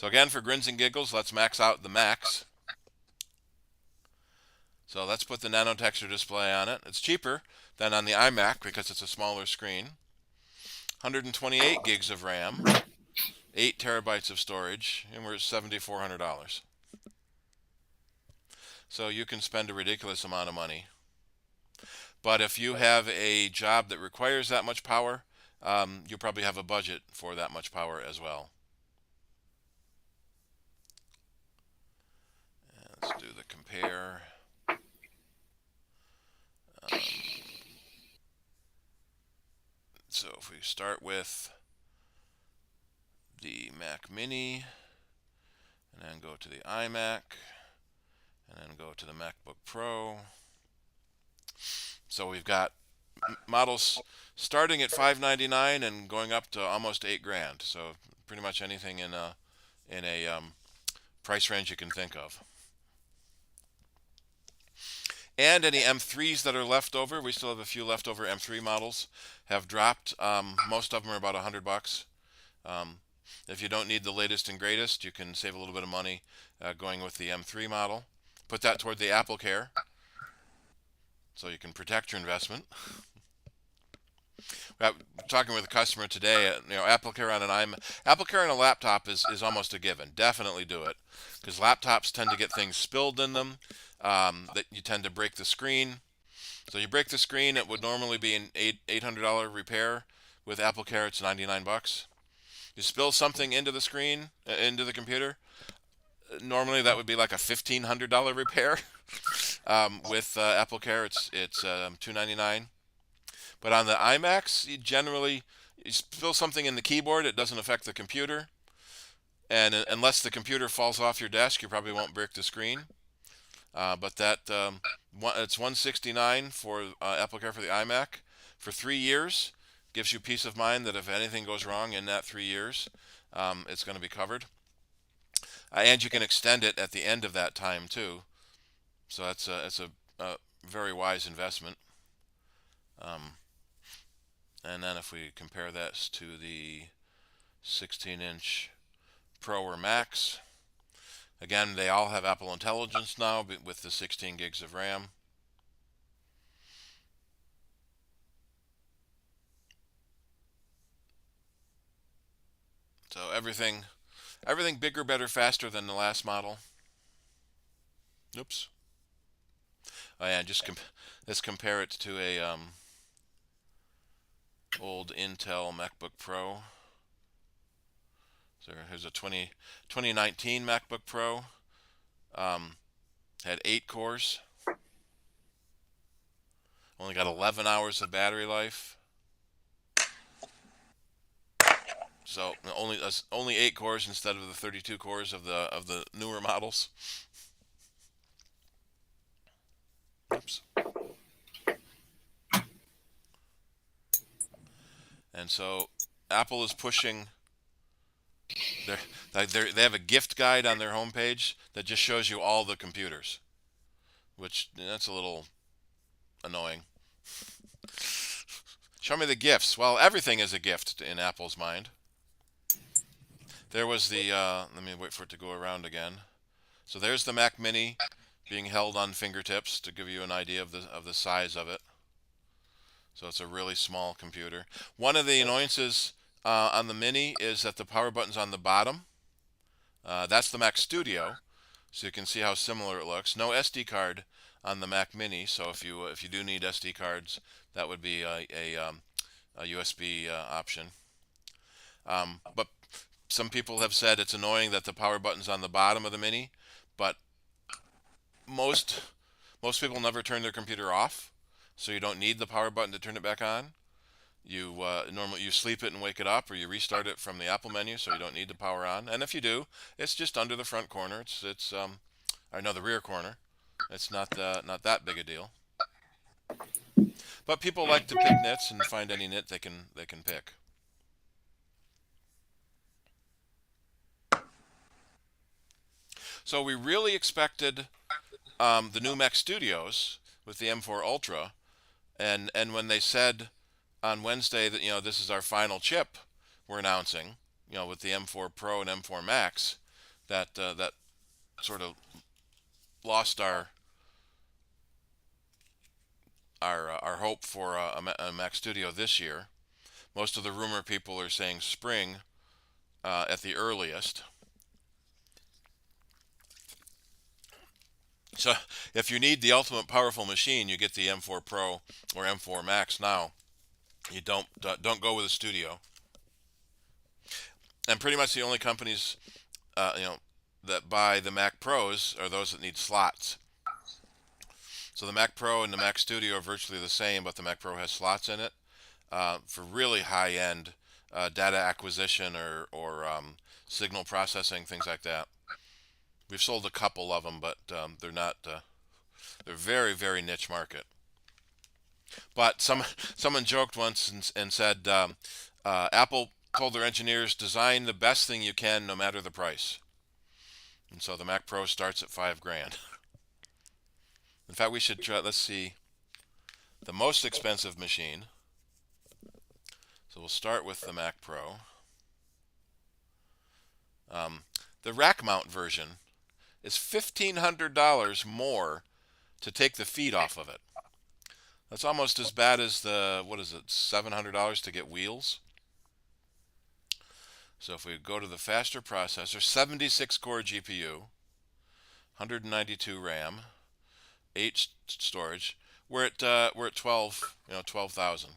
again, for grins and giggles, let's max out the Max. So let's put the nano texture display on it. It's cheaper than on the iMac because it's a smaller screen. 128 gigs of RAM, 8 terabytes of storage, and we're at $7,400. So you can spend a ridiculous amount of money. But if you have a job that requires that much power, you'll probably have a budget for that much power as well. And let's do the compare. So if we start with the Mac Mini, and then go to the iMac, and then go to the MacBook Pro. So we've got models starting at $599 and going up to almost $8,000. So pretty much anything in a price range you can think of. And any M3s that are left over, we still have a few leftover M3 models, have dropped. Most of them are about $100. If you don't need the latest and greatest, you can save a little bit of money going with the M3 model. Put that toward the Apple Care, so you can protect your investment. Talking with a customer today, AppleCare on AppleCare on a laptop is almost a given. Definitely do it, because laptops tend to get things spilled in them. That you tend to break the screen. So you break the screen, it would normally be an $800 repair. With AppleCare, it's $99. You spill something into the screen, into the computer. Normally that would be like a $1,500 repair. With AppleCare, it's $299. But on the iMacs, you spill something in the keyboard, it doesn't affect the computer. And unless the computer falls off your desk, you probably won't break the screen. But it's $169 for AppleCare for the iMac for 3 years. Gives you peace of mind that if anything goes wrong in that 3 years, it's going to be covered. And you can extend it at the end of that time too. So it's a very wise investment. And then if we compare that to the 16-inch Pro or Max, again, they all have Apple Intelligence now with the 16 gigs of RAM. So everything bigger, better, faster than the last model. Oops. Oh yeah, let's compare it to a old Intel MacBook Pro. So here's a 2019 MacBook Pro. Had 8 cores. Only got 11 hours of battery life. So only 8 cores instead of the 32 cores of the newer models. Oops. And so Apple is pushing. They have a gift guide on their homepage that just shows you all the computers, which that's a little annoying. Show me the gifts. Well, everything is a gift in Apple's mind. There was the let me wait for it to go around again. So there's the Mac Mini being held on fingertips to give you an idea of the size of it. So it's a really small computer. One of the annoyances on the Mini is that the power button's on the bottom. That's the Mac Studio, so you can see how similar it looks. No SD card on the Mac Mini, so if you do need SD cards, that would be a USB option. But some people have said it's annoying that the power button's on the bottom of the Mini, but most people never turn their computer off, so you don't need the power button to turn it back on. You normally you sleep it and wake it up, or you restart it from the Apple menu, so you don't need the power on. And if you do, it's just under the front corner. Or no, the rear corner. It's not that big a deal. But people like to pick nits and find any nit they can pick. So we really expected the new Mac Studios with the M4 Ultra, and when they said on Wednesday that this is our final chip we're announcing, with the M4 Pro and M4 Max, that sort of lost our hope for a Mac Studio this year. Most of the rumor people are saying spring at the earliest. So if you need the ultimate powerful machine, you get the M4 Pro or M4 Max now. You don't go with a Studio. And pretty much the only companies that buy the Mac Pros are those that need slots. So the Mac Pro and the Mac Studio are virtually the same, but the Mac Pro has slots in it for really high-end data acquisition or signal processing, things like that. We've sold a couple of them, but they're not. They're very, very niche market. But someone joked once and said Apple told their engineers, design the best thing you can, no matter the price. And so the Mac Pro starts at $5,000. In fact, we should try. Let's see the most expensive machine. So we'll start with the Mac Pro. The rack mount version is $1,500 more to take the feet off of it. That's almost as bad as the, what is it, $700 to get wheels. So if we go to the faster processor, 76 core GPU, 192 RAM, 8 storage, we're at 12, 12,000.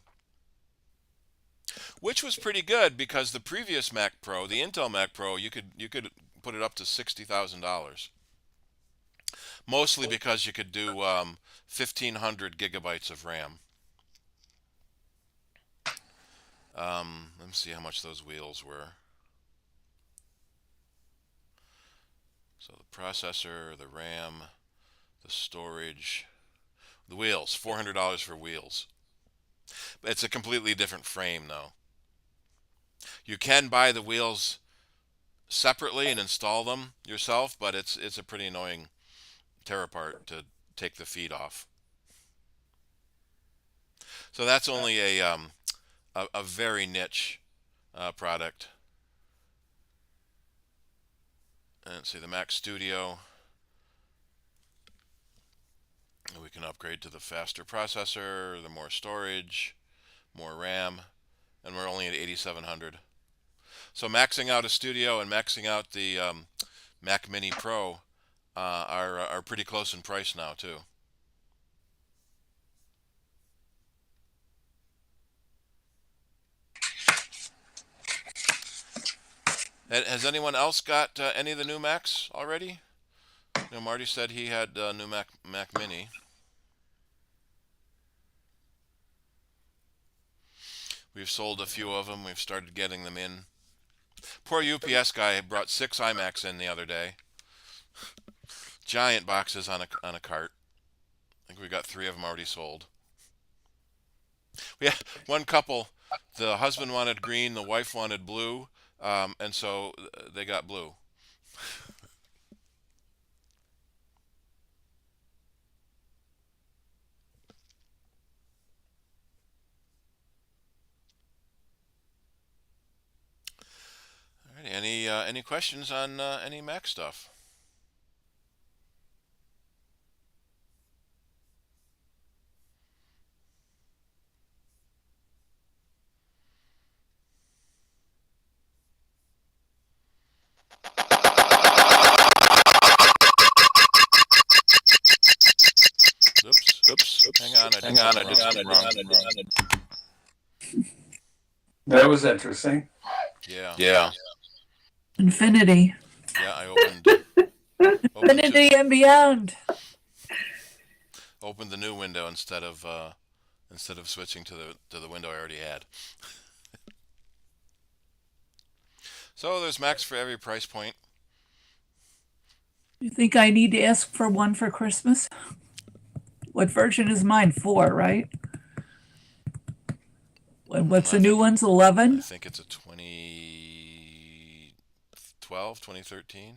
Which was pretty good because the previous Mac Pro, the Intel Mac Pro, you could put it up to $60,000. Mostly because you could do 1,500 gigabytes of RAM. Let me see how much those wheels were. So the processor, the RAM, the storage, the wheels, $400 for wheels. It's a completely different frame though. You can buy the wheels separately and install them yourself, but it's a pretty annoying tear apart to take the feet off. So that's only a very niche product. And let's see, the Mac Studio. We can upgrade to the faster processor, the more storage, more RAM, and we're only at 8,700. So maxing out a Studio and maxing out the Mac Mini Pro are pretty close in price now too. Has anyone else got any of the new Macs already? Marty said he had a new Mac Mini. We've sold a few of them. We've started getting them in. Poor UPS guy brought 6 iMacs in the other day. Giant boxes on a cart. I think we got 3 of them already sold. We had one couple. The husband wanted green, the wife wanted blue, and so they got blue. Any questions on any Mac stuff? Oops. Hang on, I did something wrong. That was interesting. Yeah. Infinity. Yeah, I opened Infinity and beyond. Opened the new window instead of switching to the window I already had. So there's Macs for every price point. You think I need to ask for one for Christmas? What version is mine? 4, right? What's the new one's? 11? I think it's a 2012, 2013.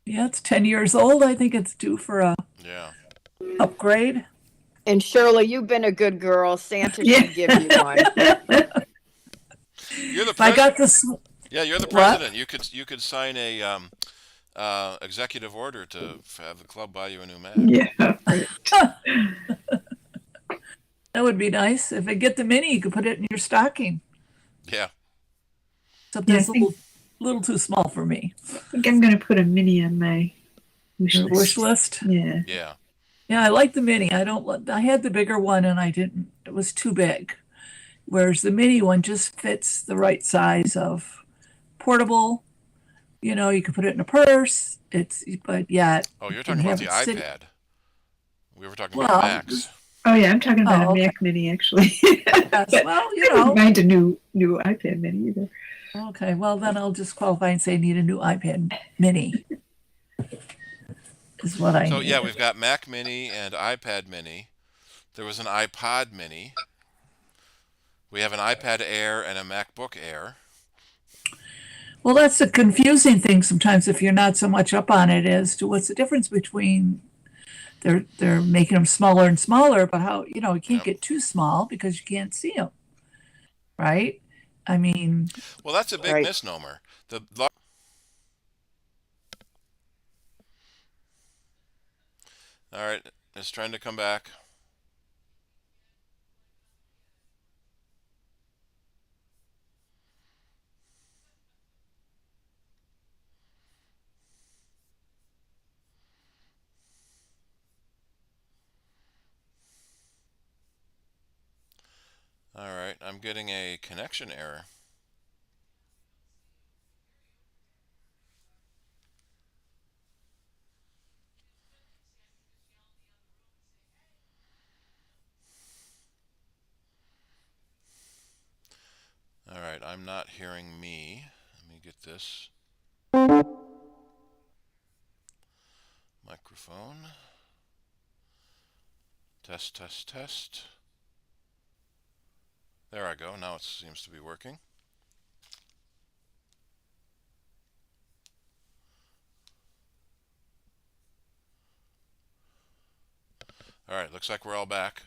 Yeah, it's 10 years old. I think it's due for a upgrade. And Shirley, you've been a good girl. Santa should give you one. You're the president. I got this. Yeah, you're the president. You could sign a executive order to have the club buy you a new Mac. Yeah. That would be nice. If I get the mini, you could put it in your stocking. Yeah. Except it's a little too small for me. I think I'm going to put a mini on my wish list. Yeah. Yeah. Yeah, I like the mini. I had the bigger one and I didn't. It was too big. Whereas the mini one just fits the right size of portable. You can put it in a purse. But yet. Oh, you're talking about the iPad. We were talking about Macs. Oh yeah, I'm talking about a Mac Mini actually. Yes, well, I don't mind a new iPad Mini either. Okay, well then I'll just qualify and say I need a new iPad Mini. Is what I need. So yeah, we've got Mac Mini and iPad Mini. There was an iPod Mini. We have an iPad Air and a MacBook Air. Well, that's the confusing thing sometimes if you're not so much up on it as to what's the difference between they're making them smaller and smaller, but how, you can't get too small because you can't see them, right? I mean. Well, that's a big misnomer. All right, it's trying to come back. I'm getting a connection error. All right, I'm not hearing me. Let me get this microphone. Test, test, test. There I go. Now it seems to be working. All right, looks like we're all back.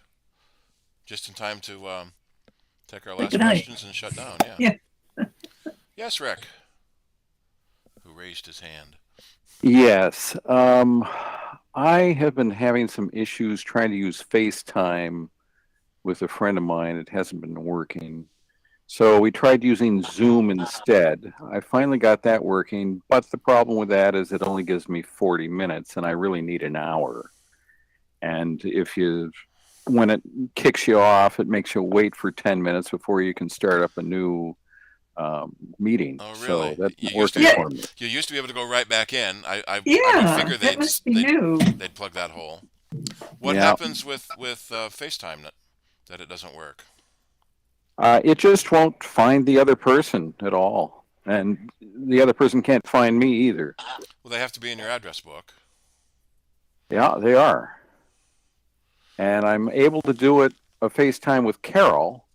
Just in time to take our last good night. questions and shut down. Yeah. Yeah. Yes, Rick, who raised his hand. Yes. I have been having some issues trying to use FaceTime with a friend of mine. It hasn't been working. So we tried using Zoom instead. I finally got that working, but the problem with that is it only gives me 40 minutes and I really need an hour. And when it kicks you off, it makes you wait for 10 minutes before you can start up a new meeting. Oh, really? So that's You not used to working be, for me. you used to be able to go right back in. I would Yeah, figure that must be new. they'd plug that hole. What Yeah. happens with FaceTime that it doesn't work? It just won't find the other person at all. And the other person can't find me either. Well, they have to be in your address book. Yeah, they are. And I'm able to do a FaceTime with Carol.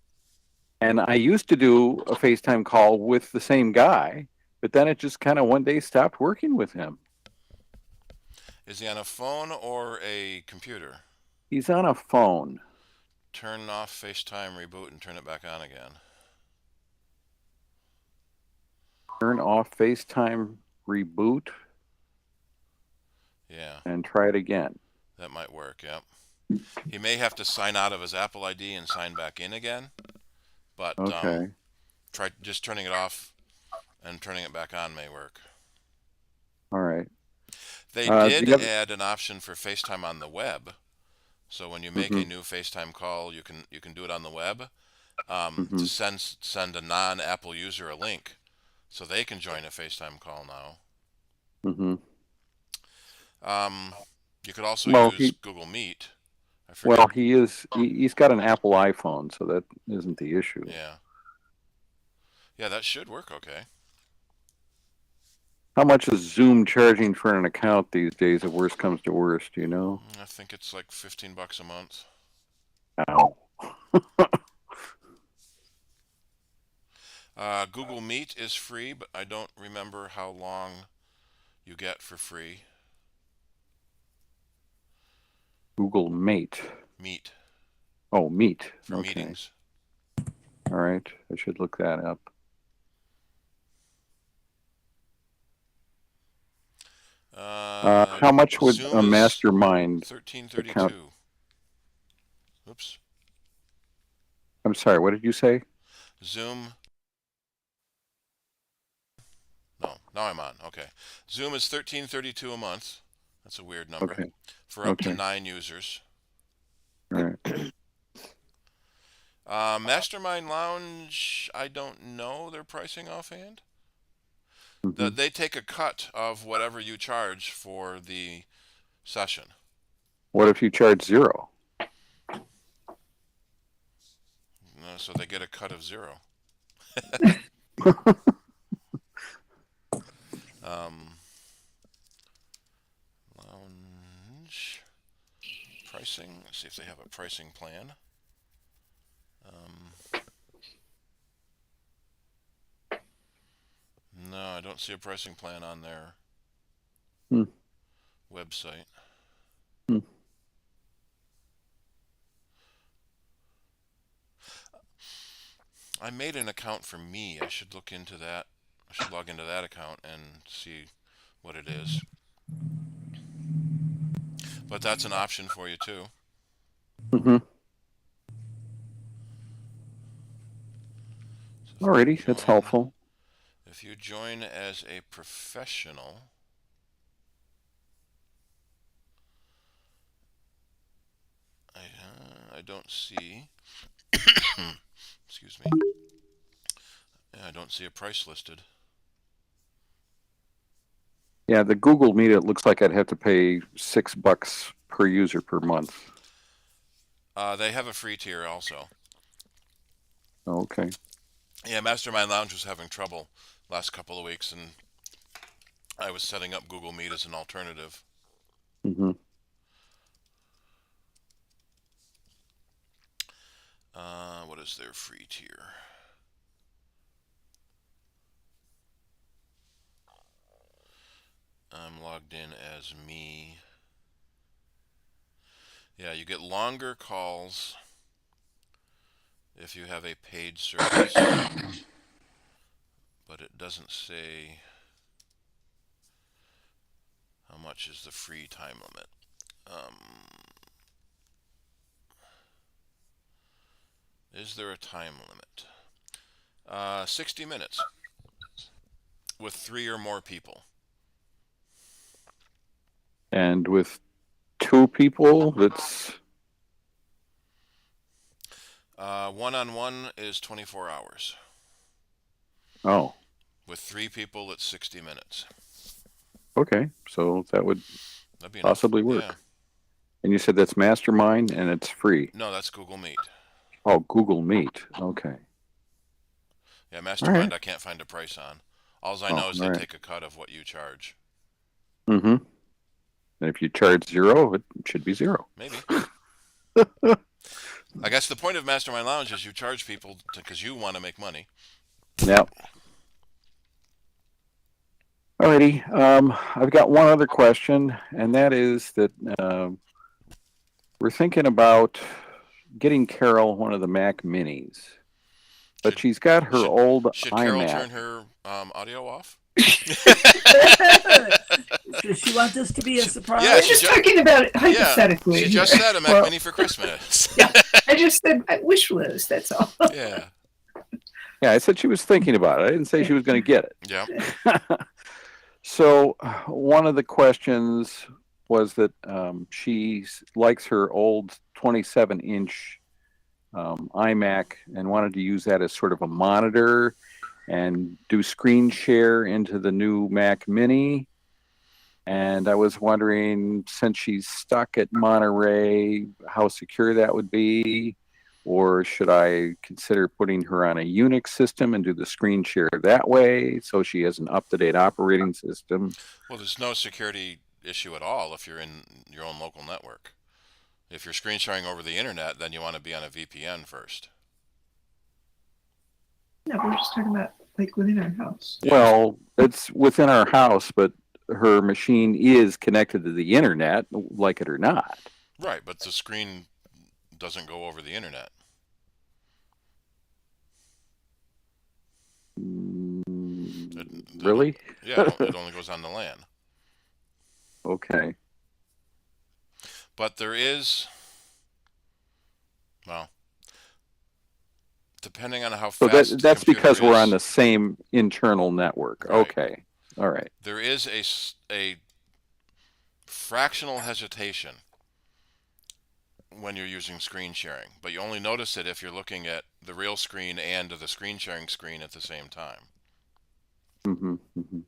And I used to do a FaceTime call with the same guy, but then it just kind of one day stopped working with him. Is he on a phone or a computer? He's on a phone. Turn off FaceTime, reboot, and turn it back on again. Turn off FaceTime, reboot, Yeah, and try it again. that might work, yep. He may have to sign out of his Apple ID and sign back in again, but Okay. try just turning it off and turning it back on may work. All right. They the did other- add an option for FaceTime on the web. So when you make a new FaceTime call, you can do it on the web to send a non-Apple user a link, so they can join a FaceTime call now. Mm-hmm. You could also Well, use Google Meet. I forget. Well, he's got an Apple iPhone, so that isn't the issue. Yeah. Yeah, that should work okay. How much is Zoom charging for an account these days, if worst comes to worst, do you know? I think it's like $15 a month. Ow. Google Meet is free, but I don't remember how long you get for free. Google Mate. Meet. Oh, Meet. For Okay. meetings. All right. I should look that up. How much would Zoom a is mastermind $13.32. account? Oops. I'm sorry, what did you say? Zoom. No, now I'm on. Okay. Zoom is $13.32 a month. That's a weird number. Okay. For up to 9 users. All right. Mastermind Lounge, I don't know their pricing offhand. Mm-hmm. They take a cut of whatever you charge for the session. What if you charge $0? So they get a cut of 0. Lounge pricing. Let's see if they have a pricing plan. No, I don't see a pricing plan on their website. I made an account for me. I should look into that. I should log into that account and see what it is. But that's an option for you too. Mm-hmm. So Alrighty, that's helpful. If you join as a professional, I don't see. Excuse me. Yeah, I don't see a price listed. Yeah, the Google Meet, it looks like I'd have to pay $6 per user per month. They have a free tier also. Okay. Yeah, Mastermind Lounge was having trouble last couple of weeks, and I was setting up Google Meet as an alternative. Mm-hmm. What is their free tier? I'm logged in as me. Yeah, you get longer calls if you have a paid service, but it doesn't say how much is the free time limit. Is there a time limit? 60 minutes with 3 or more people. And with 2 people, that's... One-on-one is 24 hours. Oh, With 3 people, it's 60 minutes. okay. So that would That'd be possibly enough. work. Yeah. And you said that's Mastermind and it's free. No, that's Google Meet. Oh, Google Meet. Okay. Yeah, Mastermind right. I can't find a price on. All I know is they all right. take a cut of what you charge. Mm-hmm. And if you charge 0, it should be 0. Maybe. I guess the point of Mastermind Lounge is you charge people because you want to make money. Yep. Alrighty. I've got one other question, and that is that we're thinking about getting Carol one of the Mac Minis, but she's got her old Should Carol iMac. turn her audio off? Does she want this to be a surprise? I was just talking about it hypothetically. She just said a Mac Mini for Christmas. Yeah, I just said wish list. That's all. Yeah. Yeah, I said she was thinking about it. I didn't say she was going to get it. Yeah. So one of the questions was that she likes her old 27-inch iMac and wanted to use that as sort of a monitor and do screen share into the new Mac Mini. And I was wondering, since she's stuck at Monterey, how secure that would be, or should I consider putting her on a Unix system and do the screen share that way so she has an up-to-date operating system? Well, there's no security issue at all if you're in your own local network. If you're screen sharing over the internet, then you want to be on a VPN first. No, we're just talking about like within our house. Well, it's within our house, but her machine is connected to the internet, like it or not. Right, but the screen doesn't go over the internet. Really? Yeah, it only goes on the LAN. Okay. But there is, well, depending on how So fast that's the because computer we're is, on the same internal network. Right. Okay. All right. there is a fractional hesitation when you're using screen sharing, but you only notice it if you're looking at the real screen and the screen sharing screen at the same time. Mm-hmm, mm-hmm.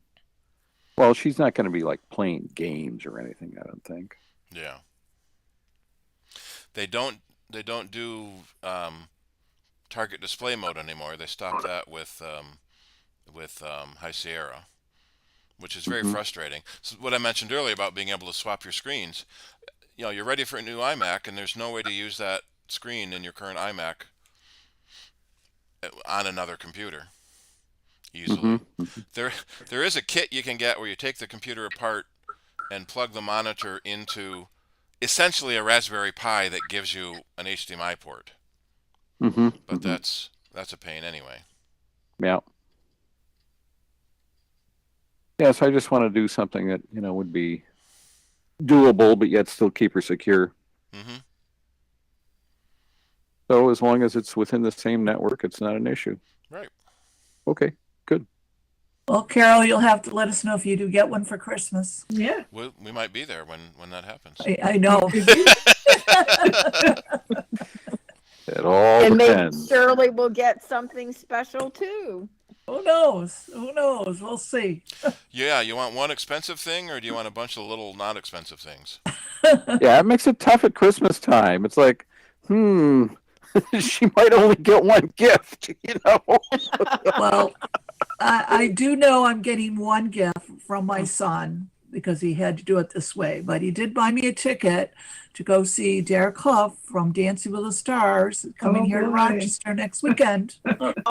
Well, she's not going to be like playing games or anything, I don't think. Yeah. They don't do target display mode anymore. They stopped that with High Sierra, which is very frustrating. So what I mentioned earlier about being able to swap your screens, you're ready for a new iMac, and there's no way to use that screen in your current iMac on another computer easily. There is a kit you can get where you take the computer apart and plug the monitor into essentially a Raspberry Pi that gives you an HDMI port. But that's a pain anyway. Yeah. Yeah, so I just want to do something that, would be doable, but yet still keep her secure. So as long as it's within the same network, it's not an issue. Right. Okay, good. Well, Carol, you'll have to let us know if you do get one for Christmas. Yeah. We might be there when that happens. I know. It all And maybe depends. Shirley will get something special too. Who knows? Who knows? We'll see. Yeah, you want one expensive thing, or do you want a bunch of little not expensive things? Yeah, it makes it tough at Christmas time. It's like, she might only get one gift, Well, I do know I'm getting one gift from my son because he had to do it this way, but he did buy me a ticket to go see Derek Hough from Dancing with the Stars coming here to boy. Rochester next weekend.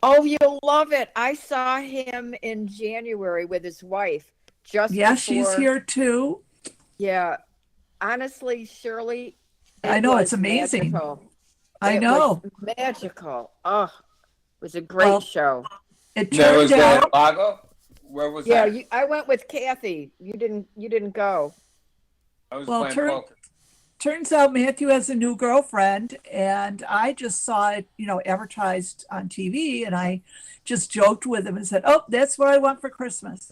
Oh, you'll love it. I saw him in January with his wife. Just Yeah, before, she's here too. Yeah. Honestly, Shirley, I it know, was it's amazing. magical. I It know. was magical. Oh, it was a great Well, show. It That was turned at out, Lago? Where was Yeah, that? I went with Kathy. You didn't go. I was well, playing turn, poker. turns out Matthew has a new girlfriend, and I just saw it, advertised on TV, and I just joked with him and said, "Oh, that's what I want for Christmas."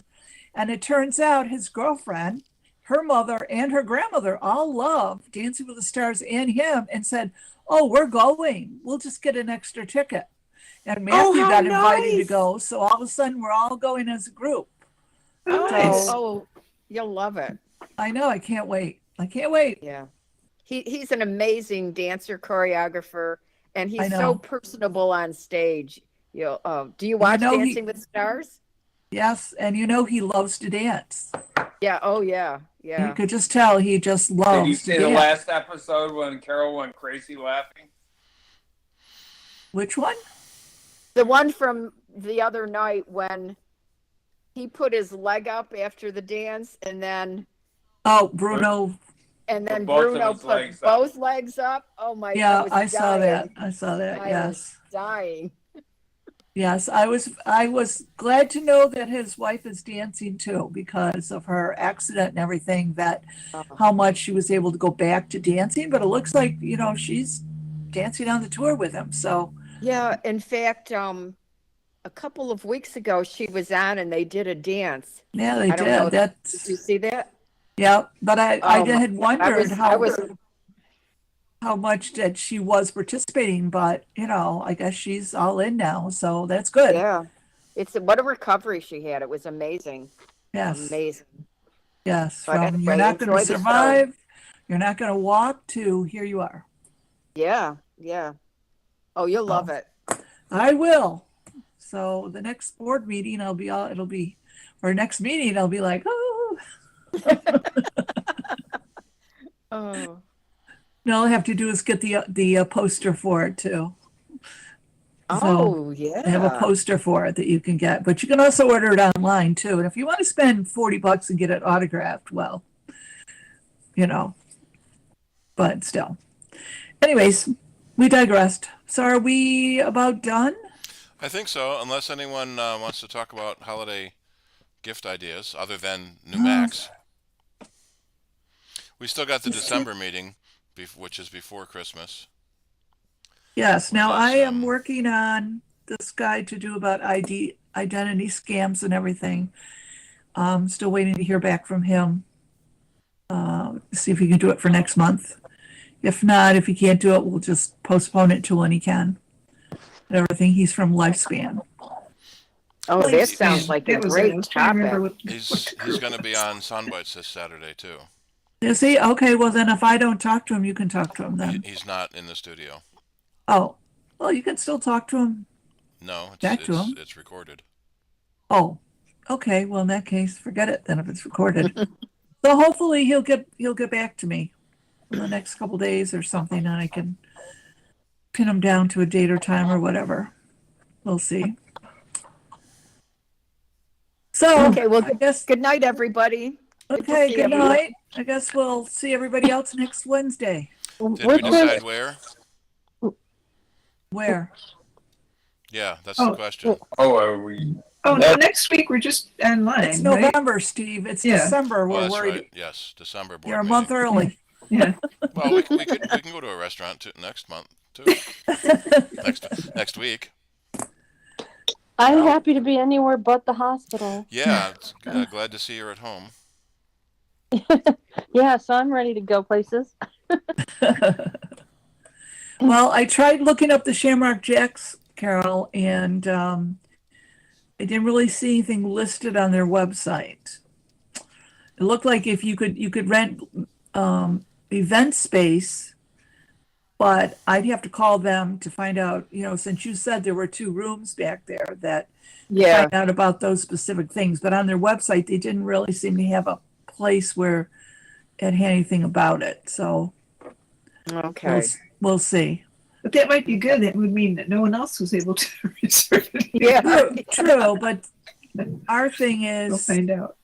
And it turns out his girlfriend, her mother, and her grandmother all love Dancing with the Stars and him, and said, "Oh, we're going. We'll just get an extra ticket." And Matthew how got invited to nice. go, so all of a sudden we're all going as a group. Nice. Oh, you'll love it. I know. I can't wait. I can't wait. Yeah. He's an amazing dancer, choreographer, and I he's know. so personable on stage. Do you watch know he- Dancing with Stars? Yes, and he loves to dance. Yeah. Oh, yeah. You Yeah. could just tell he just Did you loves see to the dance. last episode when Carol went crazy laughing? Which one? The one from the other night when he put his leg up after the dance, and then Oh, Bruno. Both Both of Bruno his put legs up. both legs up. Oh my! Yeah, was I saw that. dying. I saw that. I Yes. was dying. Yes, I was glad to know that his wife is dancing too because of her accident and everything, that how much she was able to go back to dancing, but it looks like, she's dancing on the tour with him. So, Yeah, in fact, a couple of weeks ago she was on and they did a dance. yeah, they I don't know. did. That's Did you see that? yeah, but I Oh, had wondered I was how much that she was participating, but I guess she's all in now, so that's good. yeah. What a recovery she had. It was amazing. Yes. Amazing. Yes, But from anyway, you're not going to enjoy the show. survive, you're not going to walk to here you are. Yeah, yeah. Oh, you'll love it. I will. So the next board meeting, or next meeting, I'll be like, oh. Oh. No, all I have to do is get the poster for it too. Oh, yeah. I have a poster for it that you can get, but you can also order it online too. And if you want to spend $40 and get it autographed, well, but still. Anyways, we digressed. So are we about done? I think so, unless anyone wants to talk about holiday gift ideas other than new Macs. We still got the December meeting, which is before Christmas. Yes. Now Yes, I am working on this guide to do about identity scams and everything. Still waiting to hear back from him. See if he can do it for next month. If not, if he can't do it, we'll just postpone it to when he can. And everything. He's from Lifespan. Oh, that sounds like a That was great I was trying to remember topic. He's going to be on Soundbites this Saturday too. Is he? Okay, well then if I don't talk to him, you can talk to him then. He's not in the studio. Oh, well, you can still talk to him. No, Back to him. it's recorded. Oh, okay. Well, in that case, forget it then if it's recorded. So hopefully he'll get back to me in the next couple days or something, and I can pin him down to a date or time or whatever. We'll see. So Okay, well, I guess good night, everybody. Good to okay. see Good everyone. night. I guess we'll see everybody else next Wednesday. Did we decide where? Where? Yeah, that's the question. Oh, are we? Oh, no, next week we're just online. It's right? November, Steve. It's Yeah. December. Oh, We're that's worried. right. Yes, December board You're a meeting. month early. Yeah. Well, we can go to a restaurant next month too. next week. I'm happy to be anywhere but the hospital. Yeah, it's, glad to see you're at home. Yeah, so I'm ready to go places. Well, I tried looking up the Shamrock Jacks, Carol, and I didn't really see anything listed on their website. It looked like if you could rent event space, but I'd have to call them to find out, since you said there were 2 rooms back there, that Yeah. find out about those specific things. But on their website, they didn't really seem to have a place where it had anything about it. So Okay. we'll see. But that might be good. That would mean that no one else was able to reserve it. Yeah. True, but our thing We'll is, find out.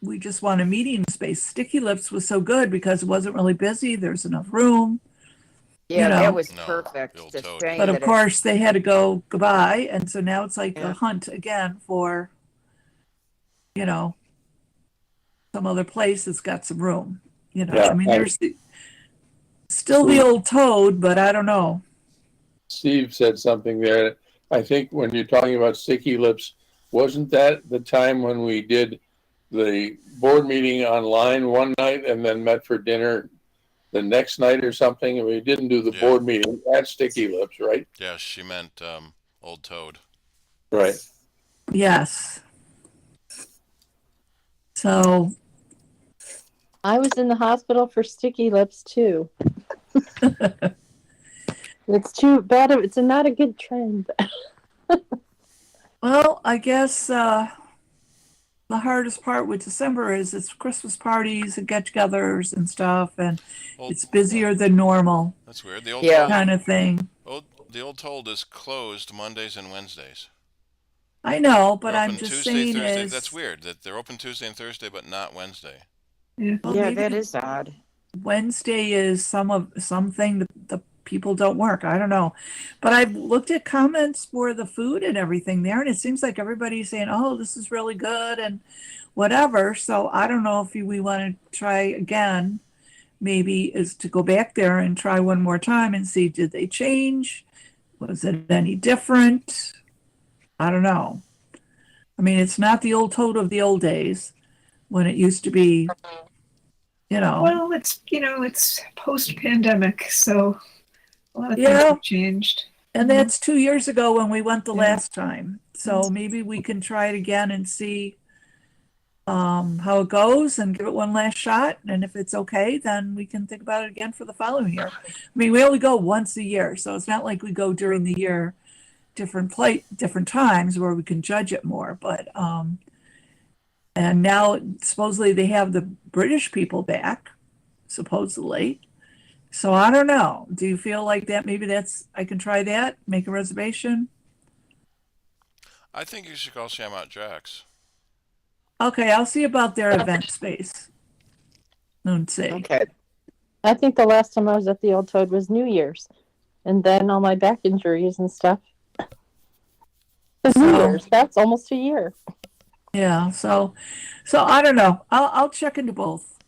we just want a meeting space. Sticky Lips was so good because it wasn't really busy. There's enough room. Yeah, that was No, perfect. the old It's a toad. shame But of that it- course, they had to go goodbye. And so now it's like Yeah. a hunt again for, some other place that's got some room. Yeah, There's still the old Toad, but I don't know. Steve said something there. I think when you're talking about Sticky Lips, wasn't that the time when we did the board meeting online one night and then met for dinner the next night or something? And we didn't do the Yeah. board meeting at Sticky Lips, right? Yeah, she meant Old Toad. Right. Yes. So, I was in the hospital for Sticky Lips too. It's too bad. It's not a good trend. well, I guess the hardest part with December is it's Christmas parties and get-togethers and stuff, and it's busier than normal, That's weird. The old Yeah. Toad, kind of thing. the old Toad is closed Mondays and Wednesdays. I know, but They're I'm open just Tuesday, saying Thursday. is, That's weird that they're open Tuesday and Thursday, but not Wednesday. Yeah. well, Yeah, maybe that is odd. Wednesday is something that the people don't work. I don't know. But I've looked at comments for the food and everything there, and it seems like everybody's saying, oh, this is really good and whatever. So I don't know if we want to try again, maybe is to go back there and try one more time and see, did they change? Was it any different? I don't know. It's not the old Toad of the old days when it used to be, Well, it's post-pandemic, so a lot of things Yeah. have changed. And that's 2 years ago when we went the Yeah. last time. So maybe we can try it again and see how it goes and give it one last shot. And if it's okay, then we can think about it again for the following year. We only go once a year, so it's not like we go during the year, different times where we can judge it more. But and now supposedly they have the British people back, supposedly. So I don't know. Do you feel like that? Maybe I can try that, make a reservation. I think you should call Shamrock Jacks. Okay, I'll see about their event space. Let's see. Okay. I think the last time I was at the Old Toad was New Year's, and then all my back injuries and stuff. New Year's, that's almost a year. Yeah, so I don't know. I'll check into both.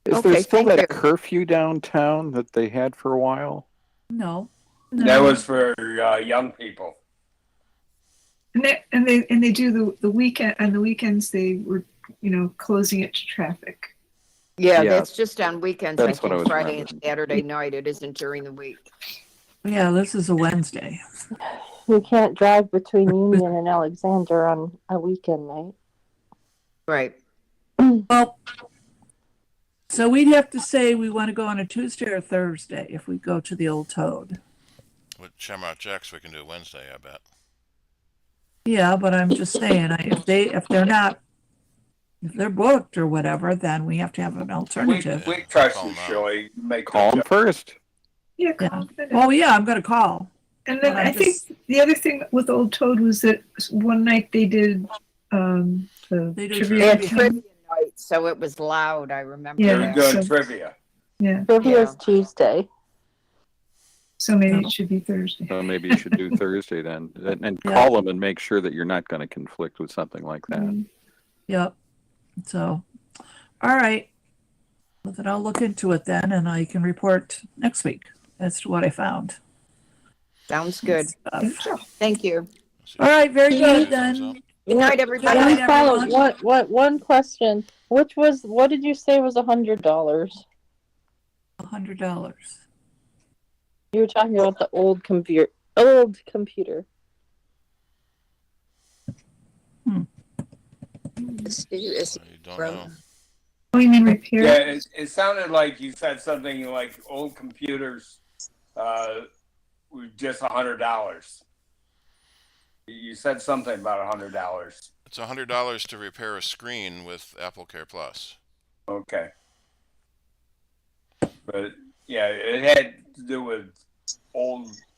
Is Okay, there still thank that you. curfew downtown that they had for a while? No. That was for young people. And they do the weekend on the weekends they were closing it to traffic. Yeah, Yeah. that's just on weekends. That's I what I think was Friday remembering. and Saturday night. It isn't during the week. Yeah, this is a Wednesday. You can't drive between Union and Alexander on a weekend night. Right. Well, so we'd have to say we want to go on a Tuesday or Thursday if we go to the Old Toad. With Shamrock Jacks, we can do Wednesday, I bet. Yeah, but I'm just saying, if they're booked or whatever, then we have to have an alternative. We trust Call you, 'em out. Shirley. Make Call them first. Yeah, Yeah. call it. Well, yeah, I'm going to call. And then But I think the other thing with Old Toad was that one night they did the They did They trivia. had trivia. trivia night, so it was loud. I remember Yeah. They're that. doing so- trivia. Yeah, Trivia's Tuesday. so maybe it should be Thursday. So maybe you should do Thursday then, and Yeah. call them and make sure that you're not going to conflict with something like that. Mm. Yep. So, all right. Well, then I'll look into it then, and I can report next week as to what I found. Sounds good. Stuff. Thank you. All right, very good Thumbs up. then. Good night, Good everybody. night, One follow. everyone. One question. What did you say was $100? $100. You were talking about the old computer. Old computer. Steve is I don't from. know. Oh, you mean repair? Yeah, it sounded like you said something like old computers were just $100. You said something about $100. It's $100 to repair a screen with Apple Care Plus. Okay. But yeah, it had to do with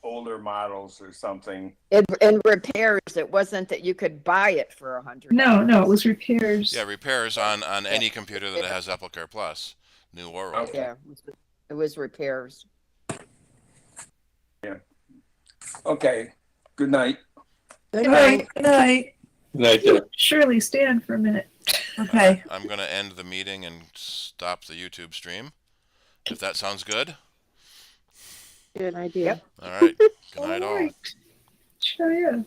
older models or something. In repairs, it wasn't that you could buy it for $100. No, it was repairs. Yeah, repairs on any computer that has Apple Care Plus, new or old. Okay. Yeah, it was repairs. Yeah. Okay. Good night. Good Good night. night. Good night. Good night, Deb. Shirley, stand for a minute. Okay. I'm going to end the meeting and stop the YouTube stream, if that sounds good. Good idea. All right. Good night, All all. right. Sure, yeah.